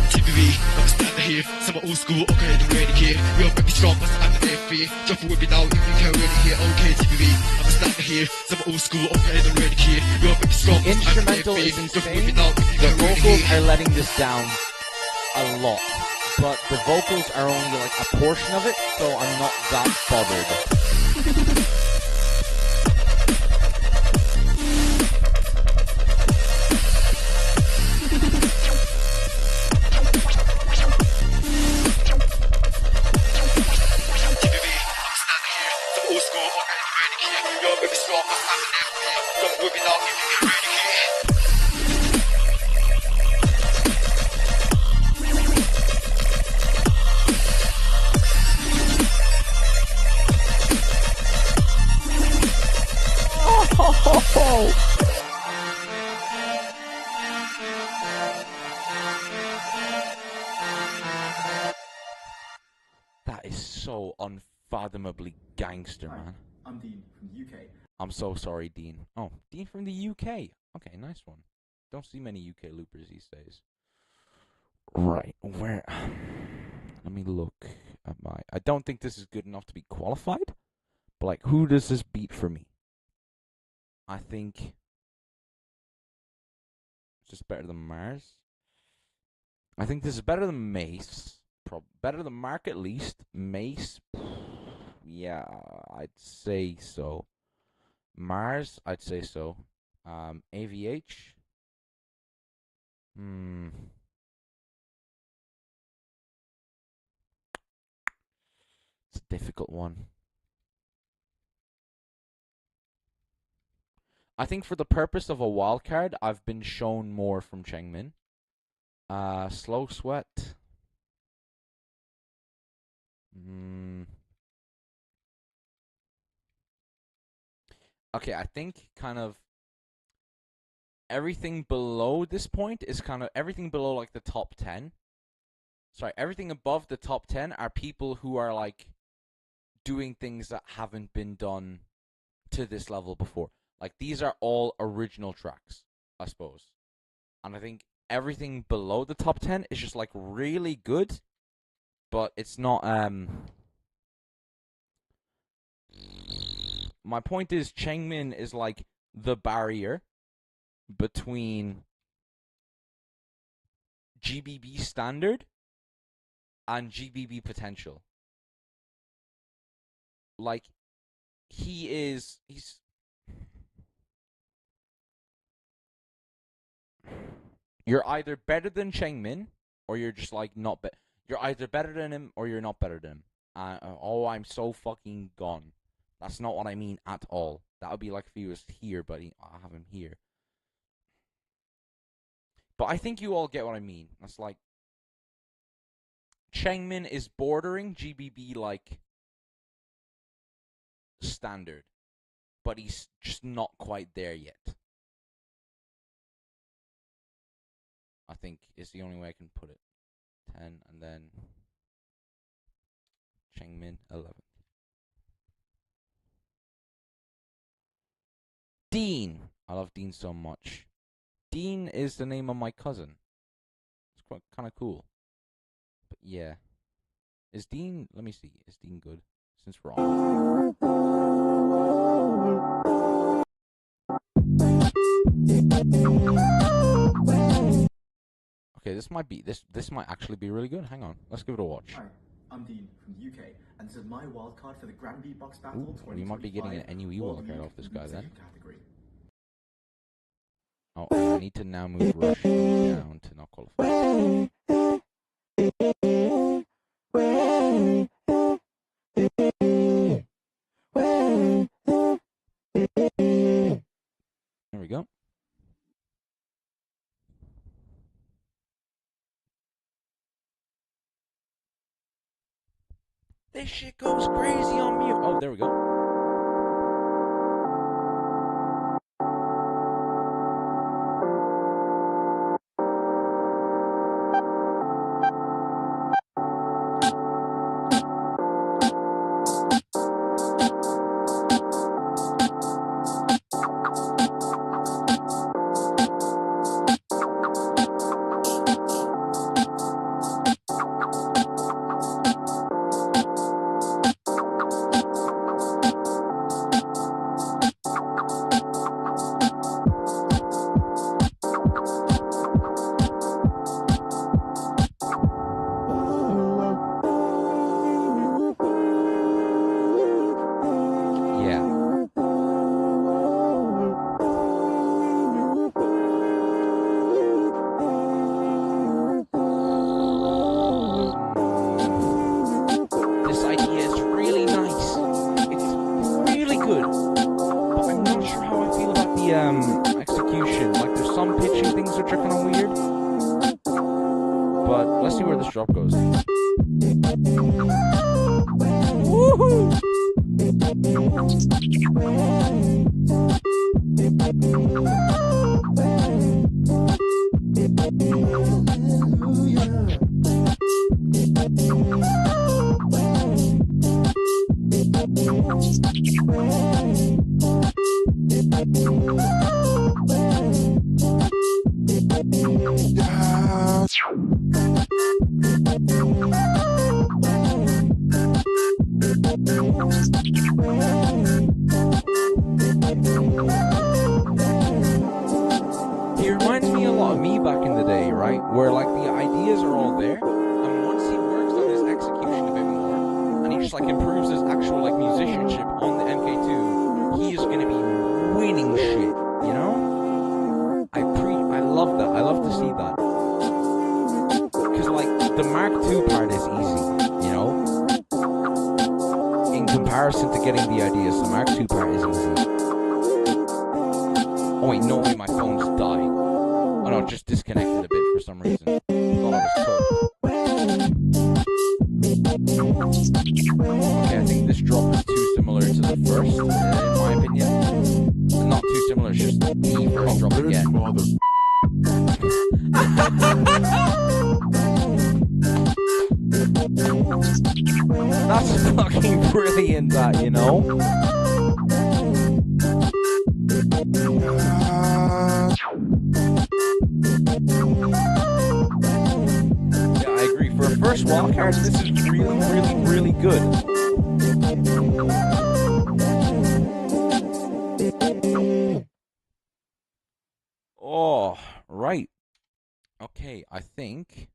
GBB, I'm standing here, some old school, okay, don't ready kid. Your baby strong, but I'm the FB. Jump with me now if you can really hear. Okay, GBB, I'm standing here, some old school, okay, don't ready kid. Your baby strong, the instrumental is insane. The vocals are letting this down a lot, but the vocals are only like a portion of it, so I'm not that bothered. That is so unfathomably gangster, man. I'm Dean from the UK. I'm so sorry, Dean. Oh, Dean from the UK. Okay, nice one. Don't see many UK loopers these days. Right, where... Let me look at my... I don't think this is good enough to be qualified. But, like, who does this beat for me? I think... It's just better than Mars. I think this is better than Mace. Better than Mark, at least. Mace... Yeah, I'd say so. Mars, I'd say so. AVH... It's a difficult one. I think for the purpose of a wildcard, I've been shown more from Chengmin. Slow Sweat. Okay, I think kind of everything below this point is kind of everything below like the top 10. Sorry, everything above the top 10 are people who are like doing things that haven't been done to this level before. Like these are all original tracks, I suppose. And I think everything below the top 10 is just like really good, but it's not my point is Chengmin is like the barrier between GBB standard and GBB potential. Like he's you're either better than Chengmin or you're just like not you're either better than him or you're not better than him. Oh, I'm so fucking gone. That's not what I mean at all. That would be like if he was here, but I have him here. But I think you all get what I mean. That's like Chengmin is bordering GBB like standard, but he's just not quite there yet. I think is the only way I can put it. 10 and then Chengmin 11. Dean. I love Dean so much. Dean is the name of my cousin. It's quite kind of cool. But yeah. Is Dean... Let me see. Is Dean good? Since we're on. Okay, this might be... This might actually be really good. Hang on. Let's give it a watch. Hi, I'm Dean from the UK, and this is my wildcard for the Grand Beatbox Battle 2025. We might be getting an NUE wildcard off this guy then. Category. Oh, I need to now move Rush down to not qualify. There we go. This shit goes crazy on mute. Oh, there we go. Execution. Like, there's some pitching things which are kind of weird. But let's see where this drop goes. Woohoo! He reminds me a lot of me back in the day, right? Where like the ideas are all there, and once he works on his execution a bit more, and he just like improves his actual like musicianship on the MK2, he is gonna be winning shit, you know? I love that. I love to see that. Because like the Mark II part is easy, you know? In comparison to getting the ideas, the Mark II part is easy. Oh wait, no way, my phone's died. Oh no, it just disconnected a bit for some reason. Thought I was cooked. Okay, I think this drop is too similar to the first, in my opinion. Not too similar, it's just the first drop again. That's fucking brilliant, that, you know? Yeah, I agree. For a first wildcard, this is really, really, really good. Oh, right. Okay, I think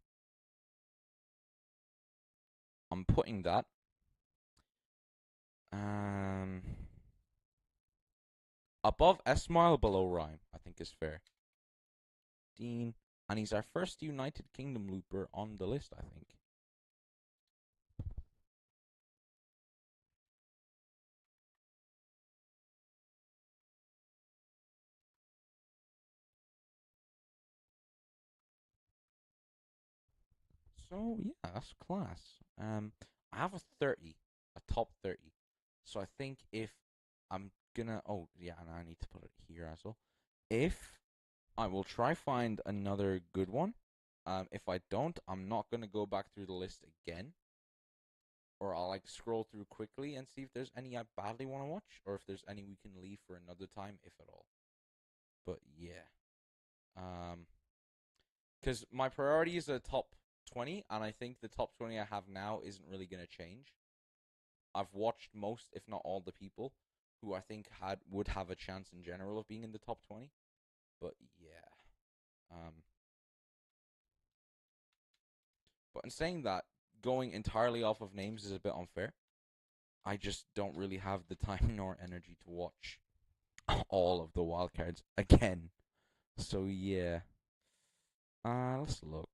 I'm putting that above S-Mile, below Rhyme, I think is fair. Dean, and he's our first United Kingdom looper on the list, I think. So yeah, that's class. I have a 30, a top 30. So I think if I'm gonna, oh yeah, and I need to put it here as well. If I will try find another good one. If I don't, I'm not gonna go back through the list again. Or I'll like scroll through quickly and see if there's any I badly want to watch, or if there's any we can leave for another time, if at all. But yeah, because my priority is a top 20, and I think the top 20 I have now isn't really gonna change. I've watched most, if not all, the people who I think would have a chance in general of being in the top 20. But yeah, but in saying that, going entirely off of names is a bit unfair. I just don't really have the time nor energy to watch all of the wildcards again. So yeah. Let's look.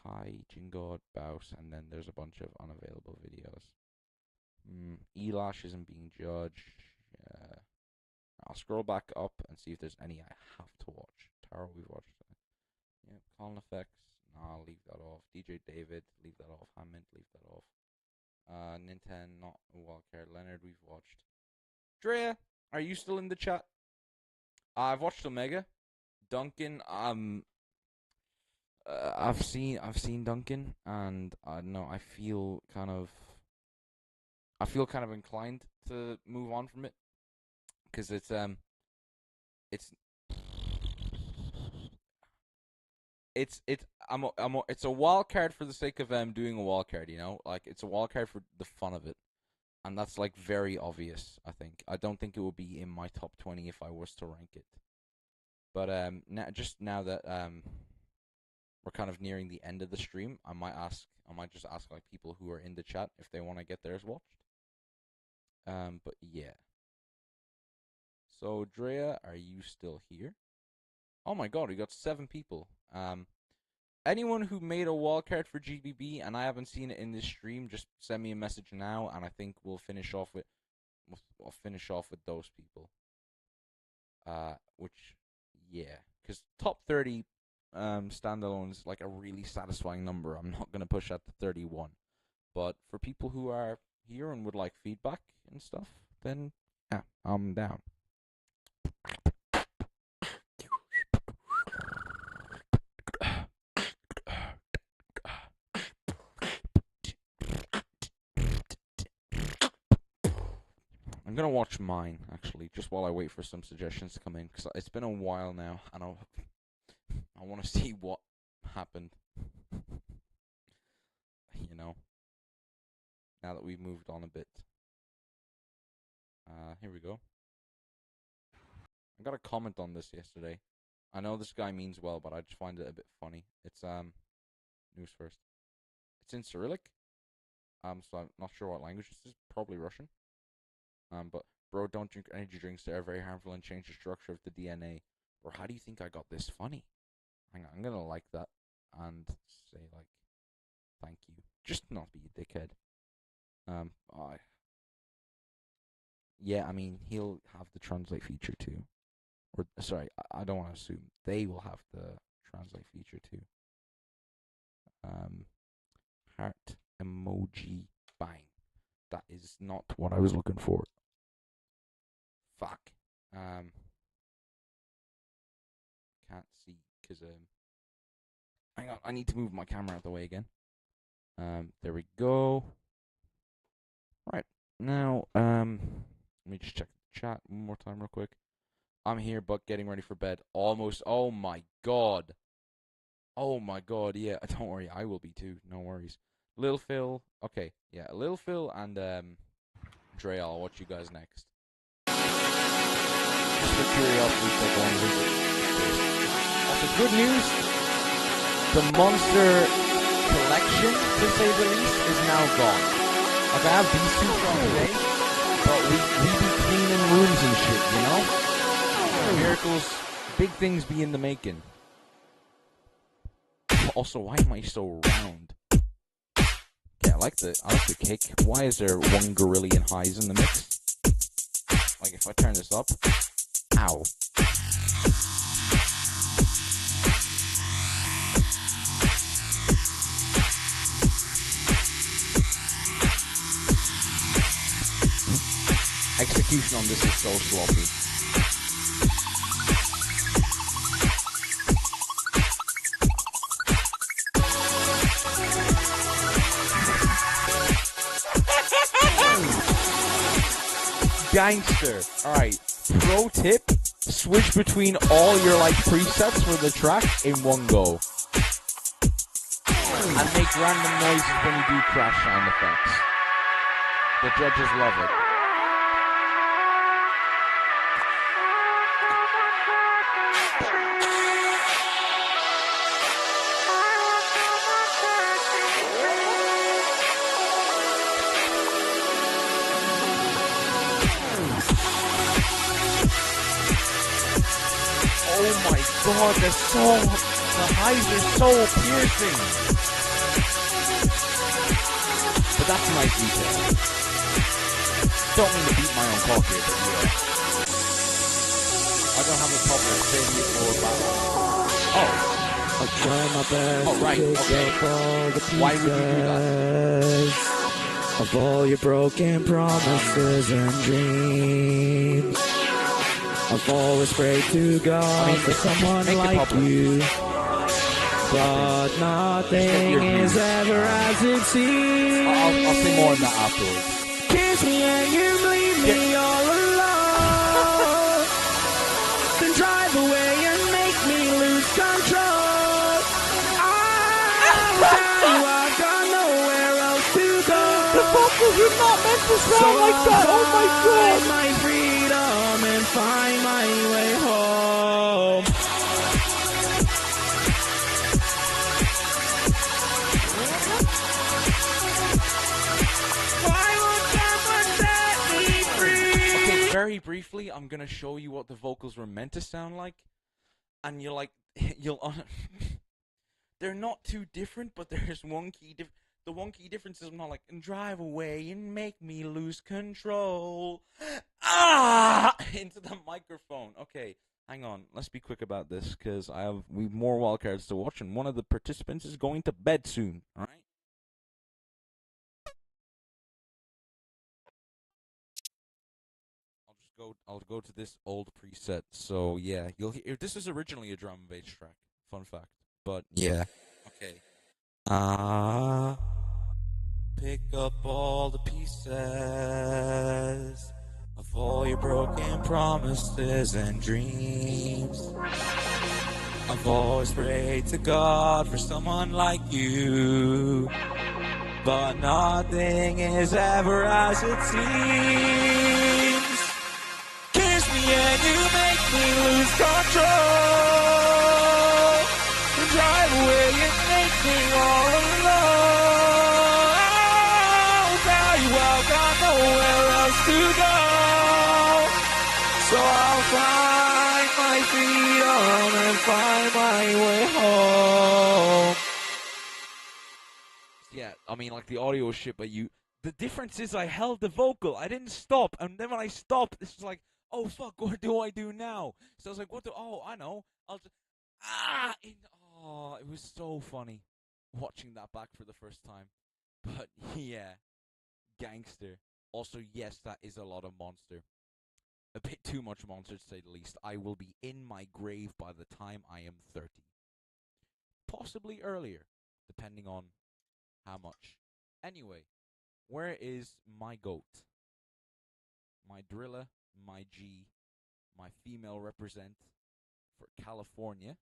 Kai, Jingod, Baus, and then there's a bunch of unavailable videos. Elash isn't being judged. I'll scroll back up and see if there's any I have to watch. Taro, we've watched that. Yeah, Colin Effects. Nah, leave that off. DJ David, leave that off. Hammond, leave that off. Nintendo, not a wildcard. Leonard, we've watched. Drea, are you still in the chat? I've watched Omega. Duncan, I've seen Duncan, and I don't know, I feel kind of inclined to move on from it, because it's a wild card for the sake of doing a wild card, you know, like it's a wild card for the fun of it, and that's like very obvious. I don't think it would be in my top 20 if I was to rank it. But now that we're kind of nearing the end of the stream, I might just ask like people who are in the chat if they want to get theirs watched. But yeah. So Drea, are you still here? Oh my god, we got 7 people. Anyone who made a wildcard for GBB and I haven't seen it in this stream, just send me a message now, and I think we'll finish off with those people. Which, yeah, because top 30 standalone is like a really satisfying number. I'm not gonna push that to 31, but for people who are here and would like feedback and stuff, then yeah, I'm down. I'm gonna watch mine actually, just while I wait for some suggestions to come in, because it's been a while now, and I want to see what happened. You know, now that we've moved on a bit. Here we go. I got a comment on this yesterday. I know this guy means well, but I just find it a bit funny. It's news first. It's in Cyrillic. So I'm not sure what language this is. Probably Russian. But bro, don't drink energy drinks. They're very harmful and change the structure of the DNA. Or how do you think I got this funny? Hang on, I'm gonna like that and say like, thank you. Just not be a dickhead. Yeah, I mean he'll have the translate feature too. Or sorry, I don't want to assume they will have the translate feature too. Heart emoji bang. That is not what I was looking for. Fuck. Can't see because hang on, I need to move my camera out of the way again. There we go. Right now, let me just check the chat one more time real quick. I'm here, but getting ready for bed. Almost. Oh my god. Oh my god. Yeah. Don't worry, I will be too. No worries. Lil Phil. Okay. Yeah. Lil Phil and Dre. I'll watch you guys next. Just for curiosity's sake, I want to read it. Also, good news. The Monster collection, to say the least, is now gone. Like I have these two from today, but we be cleaning rooms and shit, you know. Miracles, big things be in the making. Also, why am I so round? Yeah, I like the kick. Why is there 1 gorillion highs in the mix? Like if I turn this up, ow. Execution on this is so sloppy. Gangster. Alright, pro tip, switch between all your like presets for the track in one go. And make random noises when you do crash sound effects. The judges love it. Oh my god, the highs are so piercing. But that's a nice detail. Don't mean to beat my own cock here, but yeah. I don't have a problem saying it or about. Oh. I'll try my best oh, right. to Okay. pick up all the pieces Why would you do that? of all your broken promises and dreams. I've always prayed to God for someone like you, but nothing is ever as it seems. I'll say more on that afterwards. Kiss me and you leave me all alone. Then drive away and make me lose control. I've got nowhere else to go. The vocals are not meant to sound like that. Oh my god. My freedom and find my way home. Why won't someone set me free? Okay, very briefly, I'm gonna show you what the vocals were meant to sound like, and you're like, they're not too different, but there's one key difference. The one key difference is I'm not like, drive away and make me lose control. Into the microphone. Okay, hang on. Let's be quick about this, because we've more wildcards to watch, and one of the participants is going to bed soon. All right. I'll go to this old preset. So yeah, you'll hear. This is originally a drum and bass track. Fun fact. But yeah. Okay. Pick up all the pieces of all your broken promises and dreams. I've always prayed to God for someone like you, but nothing is ever as it seems. freedom and find my way home. Yeah, I mean, like the audio shit, but the difference is I held the vocal. I didn't stop, and then when I stopped, this was like, oh fuck, what do I do now? So I was like, oh, I know. I'll just, it was so funny watching that back for the first time. But yeah, gangster. Also, yes, that is a lot of monster. A bit too much monster, to say the least. I will be in my grave by the time I am 30. Possibly earlier, depending on how much. Anyway, where is my goat? My driller, my G, my female represent for California,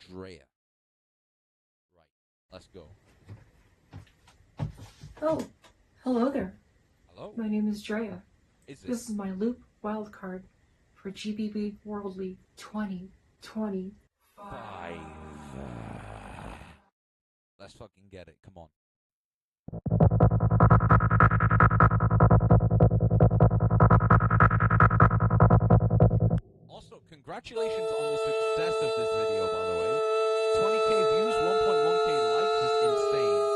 Drea. Right, let's go. Oh, hello there. Hello. My name is Drea. This is my Loop Wildcard for GBB World League 2025. Let's fucking get it. Come on. Also, congratulations on the success of this video, by the way. 20k views, 1.1k likes is insane.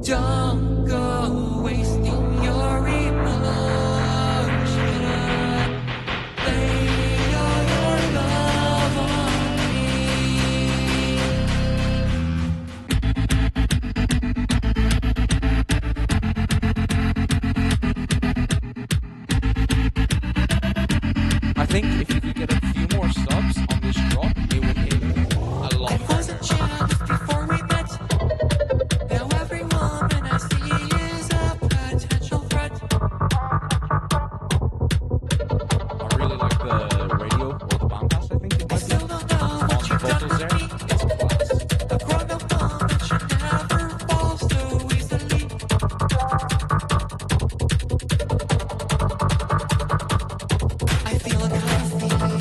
Don't go wasting your emotion. Lay all your love on I think if you could get a few more subs on this drop, it would hit a lot harder. before we met. Now every woman I see is a potential threat. I really like the radio or the bomb pass, I think it might be. On the vocals there, it's class. A grown up woman should never fall so easily. I feel a kind of feeling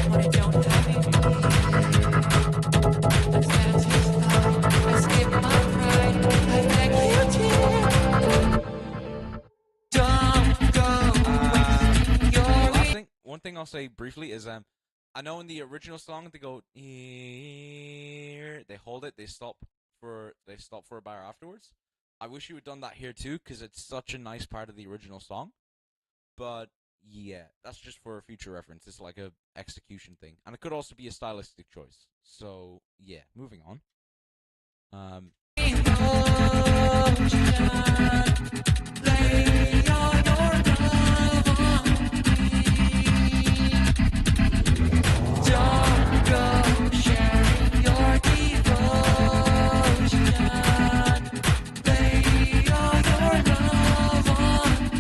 when I don't have any. I'm satisfied. I skip my pride. I beg you, dear. Don't go wasting your One thing I'll say briefly is I know in the original song they go they hold it, they stop for a bar afterwards. I wish you had done that here too, because it's such a nice part of the original song. But yeah, that's just for a future reference. It's like a execution thing, and it could also be a stylistic choice. So yeah, moving on. Don't go sharing your devotion. Lay all your love on me.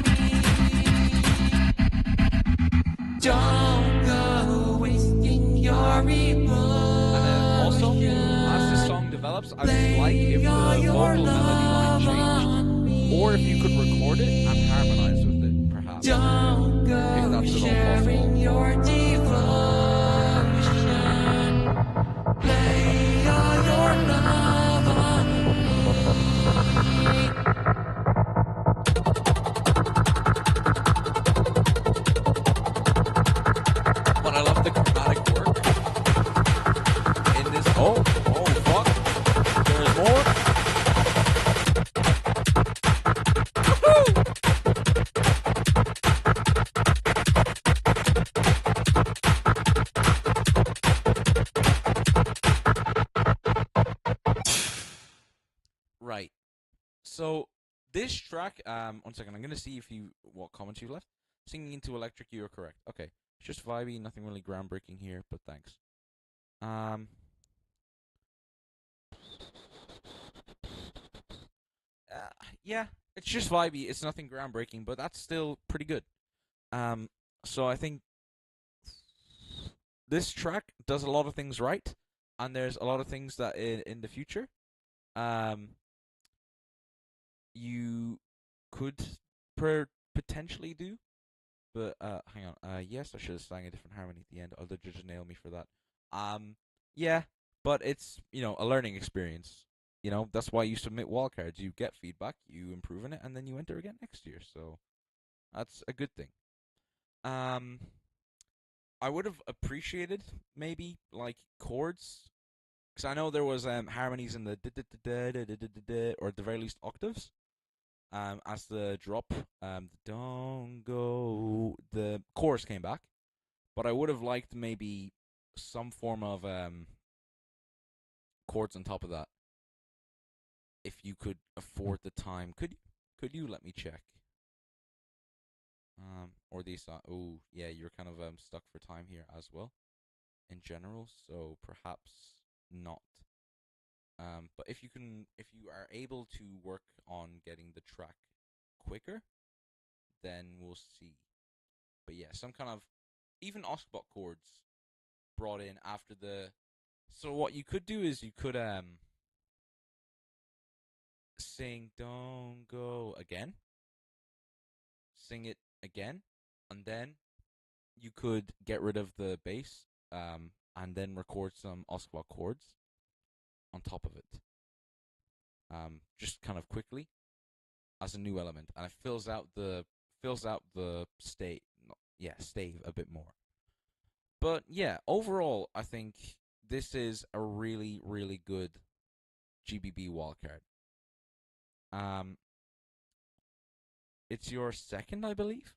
Don't go wasting your emotion. Also, as this song develops, I would like if the vocal melody line changed, or if you could record it and harmonize with it, perhaps. Don't If go that's at all sharing possible. your devotion. Lay all your love on me. But I love the chromatic work in this. Oh, fuck. There's more. this track, 1 second, I'm gonna see what comments you left. Singing into Electric, you are correct. Okay, it's just vibey, nothing really groundbreaking here, but thanks. Yeah, it's just vibey. It's nothing groundbreaking, but that's still pretty good. So I think this track does a lot of things right, and there's a lot of things that in the future, you could potentially do. But hang on. Yes, I should have sang a different harmony at the end. Other judges nail me for that. Yeah, but it's a learning experience. That's why you submit wildcards. You get feedback, you improve on it, and then you enter again next year. So that's a good thing. I would have appreciated maybe like chords, because I know there was harmonies in the or at the very least octaves. As the drop, don't go, the chorus came back, but I would have liked maybe some form of chords on top of that. If you could afford the time, could you let me check? Or these, oh yeah, you're kind of stuck for time here as well, in general. So perhaps not. But if you are able to work on getting the track quicker, then we'll see. But yeah, some kind of even Oscbot chords brought in after the. So what you could do is you could sing "Don't Go" again, sing it again, and then you could get rid of the bass, and then record some Oscbot chords on top of it, just kind of quickly as a new element, and it fills out the stave a bit more. But yeah, overall, I think this is a really, really good GBB wildcard. It's your second, I believe,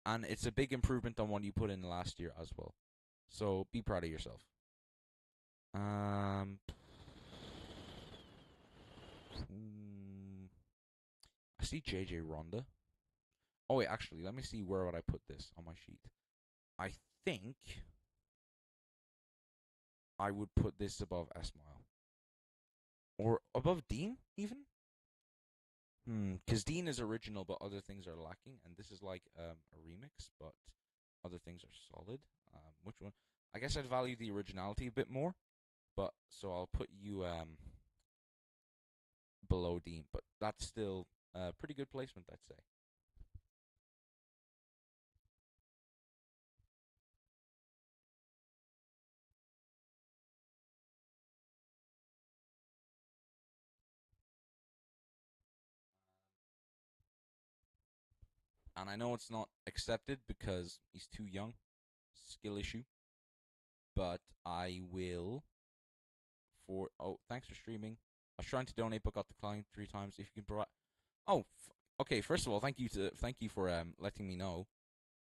and it's a big improvement on what you put in last year as well. So be proud of yourself. I see JJ Ronda. Oh wait, actually, let me see where would I put this on my sheet. I think I would put this above S-Mile. Or above Dean, even? Because Dean is original, but other things are lacking, and this is like a remix, but other things are solid. Which one? I guess I'd value the originality a bit more, but so I'll put you below Dean, but that's still a pretty good placement, I'd say. And I know it's not accepted because he's too young, skill issue, but I will thanks for streaming. I was trying to donate but got declined 3 times. If you can provide okay, first of all, thank you for letting me know.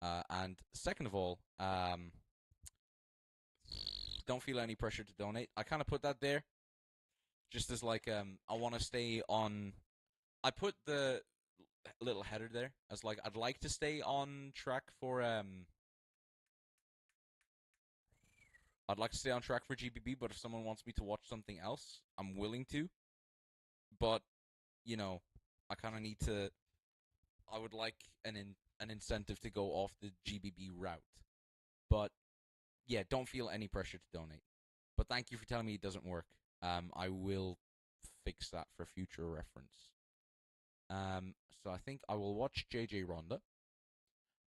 And second of all, don't feel any pressure to donate. I kind of put that there just as like I want to stay on. I put the little header there as like I'd like to stay on track for I'd like to stay on track for GBB, but if someone wants me to watch something else, I'm willing to. But I kind of need to. I would like an incentive to go off the GBB route, but yeah, don't feel any pressure to donate. But thank you for telling me it doesn't work. I will fix that for future reference. So I think I will watch JJ Ronda.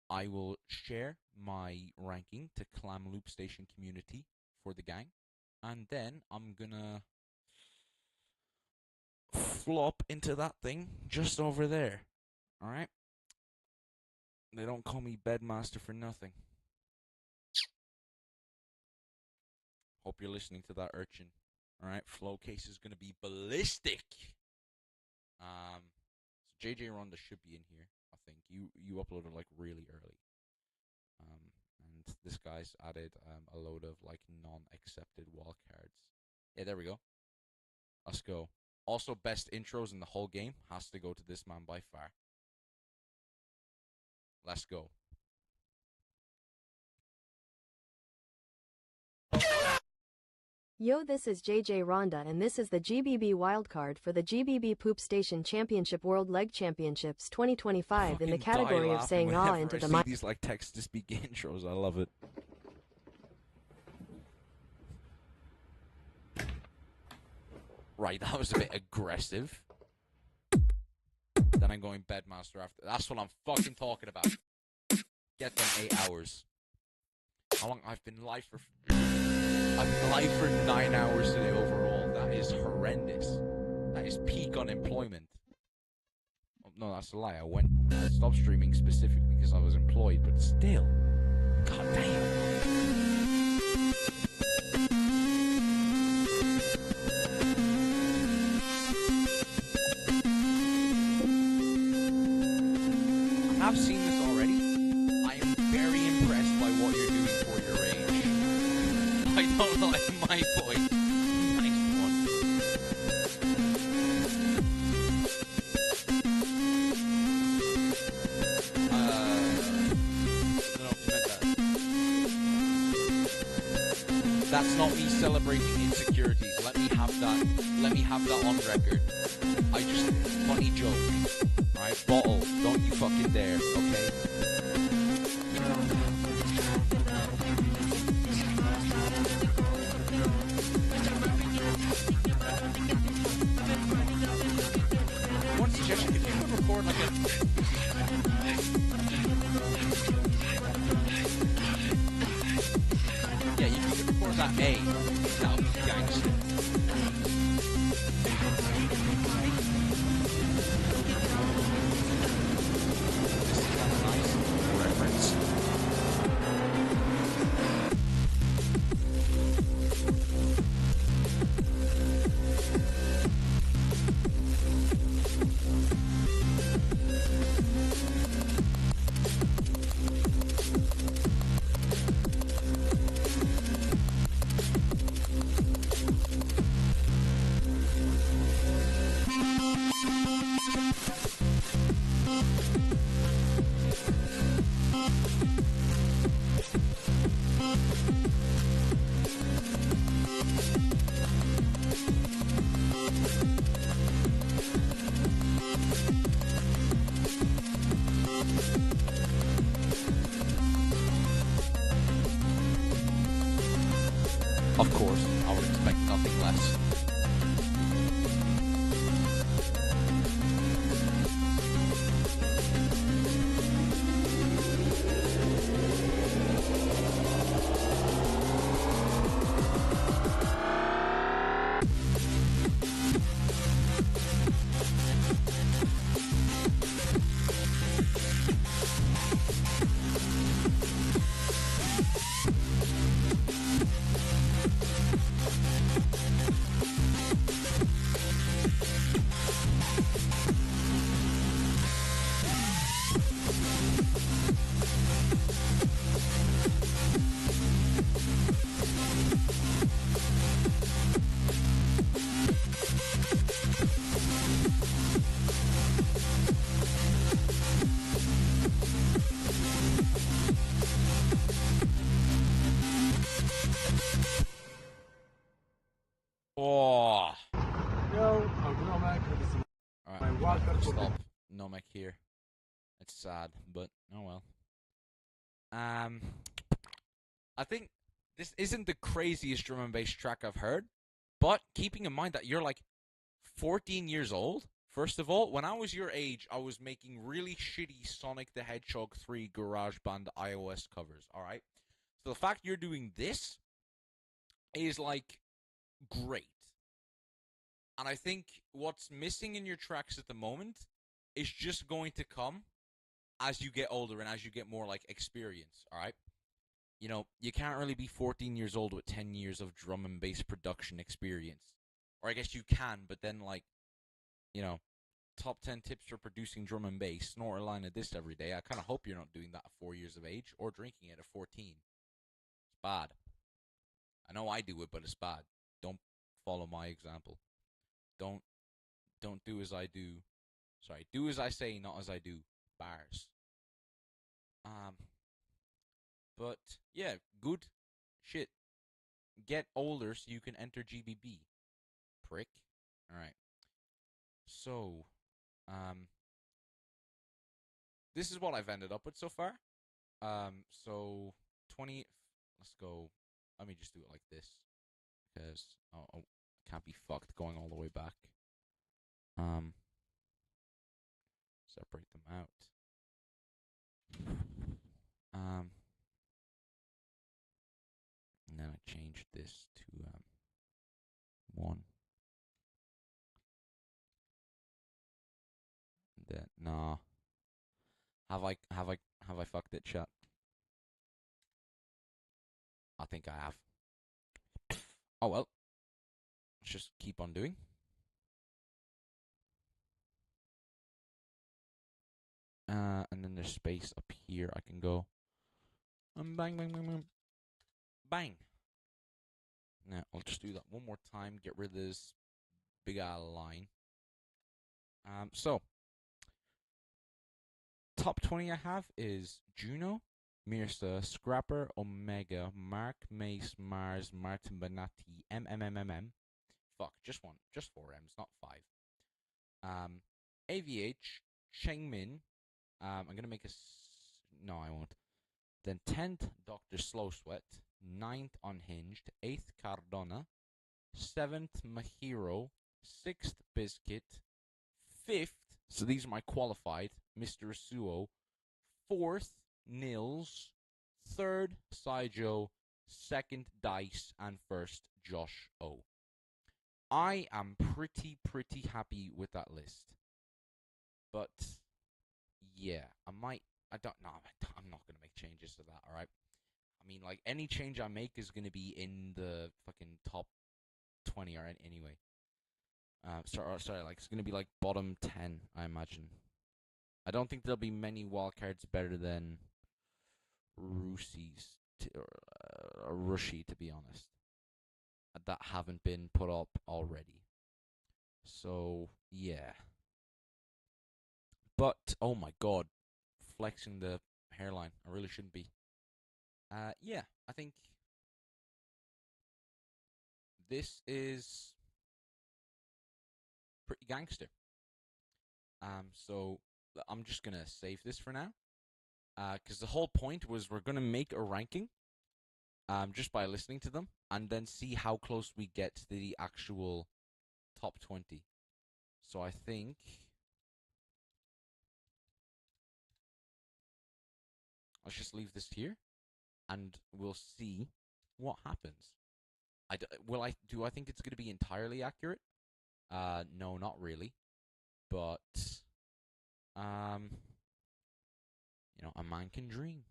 I will share my ranking to Clam Loopstation community for the gang, and then I'm gonna flop into that thing just over there. All right. They don't call me Bedmaster for nothing. Hope you're listening to that, urchin. All right, flow case is gonna be ballistic. So JJ Ronda should be in here. I think you uploaded like really early. And this guy's added a load of like non-accepted wildcards. Yeah, there we go. Let's go. Also, best intros in the whole game has to go to this man by far. Let's go. Yo, this is JJ Ronda and this is the GBB Wildcard for the GBB Poop Station Championship World Leg Championships 2025 in the category of saying ah into the mic. These like text to speak intros, I love it. Right, that was a bit aggressive. Then I'm going Bedmaster after. That's what I'm fucking talking about. Get them 8 hours. How long? I've been live for 9 hours today overall. That is horrendous. That is peak unemployment. Oh, no, that's a lie. I stopped streaming specifically because I was employed, but still. God damn. I've seen this already. I am very impressed by what you're doing for your age. I don't like my voice. Nice one. I don't know if you meant that. That's not me celebrating insecurities. Let me have that. Let me have that on record. I just funny joke. Alright, bottle, don't you fucking dare, okay? One suggestion, if you could record like a... Yeah, you could record that A. That would be gangster. Of course, I would expect nothing less. Oh. Yo, I'm Nomek. This is my Wildcard. Stop. Nomek here. It's sad, but oh well. I think this isn't the craziest drum and bass track I've heard, but keeping in mind that you're like 14 years old. First of all, when I was your age, I was making really shitty Sonic the Hedgehog 3 GarageBand iOS covers, alright? So the fact you're doing this is like great. And I think what's missing in your tracks at the moment is just going to come as you get older and as you get more like experience, alright? You know, you can't really be 14 years old with 10 years of drum and bass production experience. Or I guess you can, but then like, you know, top 10 tips for producing drum and bass, snort a line of this every day. I kind of hope you're not doing that at 4 years of age or drinking it at 14. It's bad. I know I do it, but it's bad. Don't follow my example. Don't Don't do as I do. Sorry, do as I say, not as I do. Bars. But yeah, good shit. Get older so you can enter GBB. Prick. Alright. So, this is what I've ended up with so far. So 20. Let's go. Let me just do it like this, because I can't be fucked going all the way back. Separate them out. And then I changed this to 1. Then nah. Have I fucked it, chat? I think I have. Oh well. Let's just keep on doing. And then there's space up here. I can go. Bang, bang, bang, bang. Bang. Now, I'll just do that one more time. Get rid of this big line. So, top 20 I have is Juno, Mirsa, Scrapper, Omega, Mark, Mace, Mars, Martin Banati, MMMMM. Fuck, just 4 M's, not 5. AVH, Chengmin. I'm gonna make no, I won't. Then 10th, Dr. Slow Sweat. 9th, Unhinged. 8th, Cardona. 7th, Mahiro. 6th, Biscuit. 5th, so these are my qualified, Mr. Asuo. 4th, Nils. 3rd, Saijo. 2nd, Dice. And 1st, Josh O. I am pretty happy with that list. But yeah, I don't know. I'm not going to make changes to that, alright? I mean, like, any change I make is going to be in the fucking top 20, alright, anyway. Sorry, like, it's going to be, like, bottom 10, I imagine. I don't think there'll be many wildcards better than Rushi, to be honest. That haven't been put up already. So, yeah. But, oh my god, flexing the hairline. I really shouldn't be. Yeah, I think this is pretty gangster. So I'm just gonna save this for now. Because the whole point was we're gonna make a ranking. Just by listening to them, and then see how close we get to the actual top 20. So I think let's just leave this here, and we'll see what happens. Do I think it's going to be entirely accurate? No, not really. But you know, a man can dream.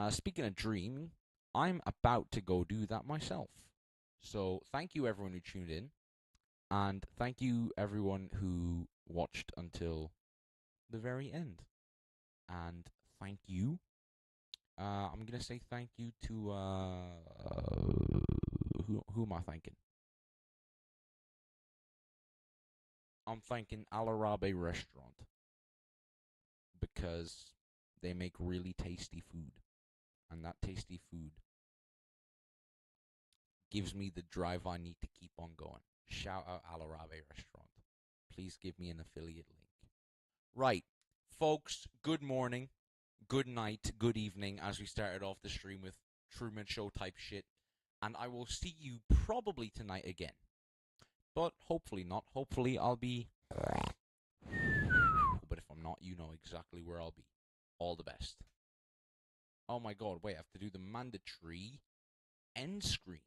Speaking of dreaming, I'm about to go do that myself. So thank you everyone who tuned in, and thank you everyone who watched until the very end. And thank you. I'm gonna say thank you to who am I thanking? I'm thanking Alarabe Restaurant because they make really tasty food, and that tasty food gives me the drive I need to keep on going. Shout out Alarabe Restaurant. Please give me an affiliate link. Right, folks, good morning, good night, good evening, as we started off the stream with Truman Show type shit. And I will see you probably tonight again. But hopefully not. Hopefully I'll be... But if I'm not, you know exactly where I'll be. All the best. Oh my god, wait, I have to do the mandatory end screen.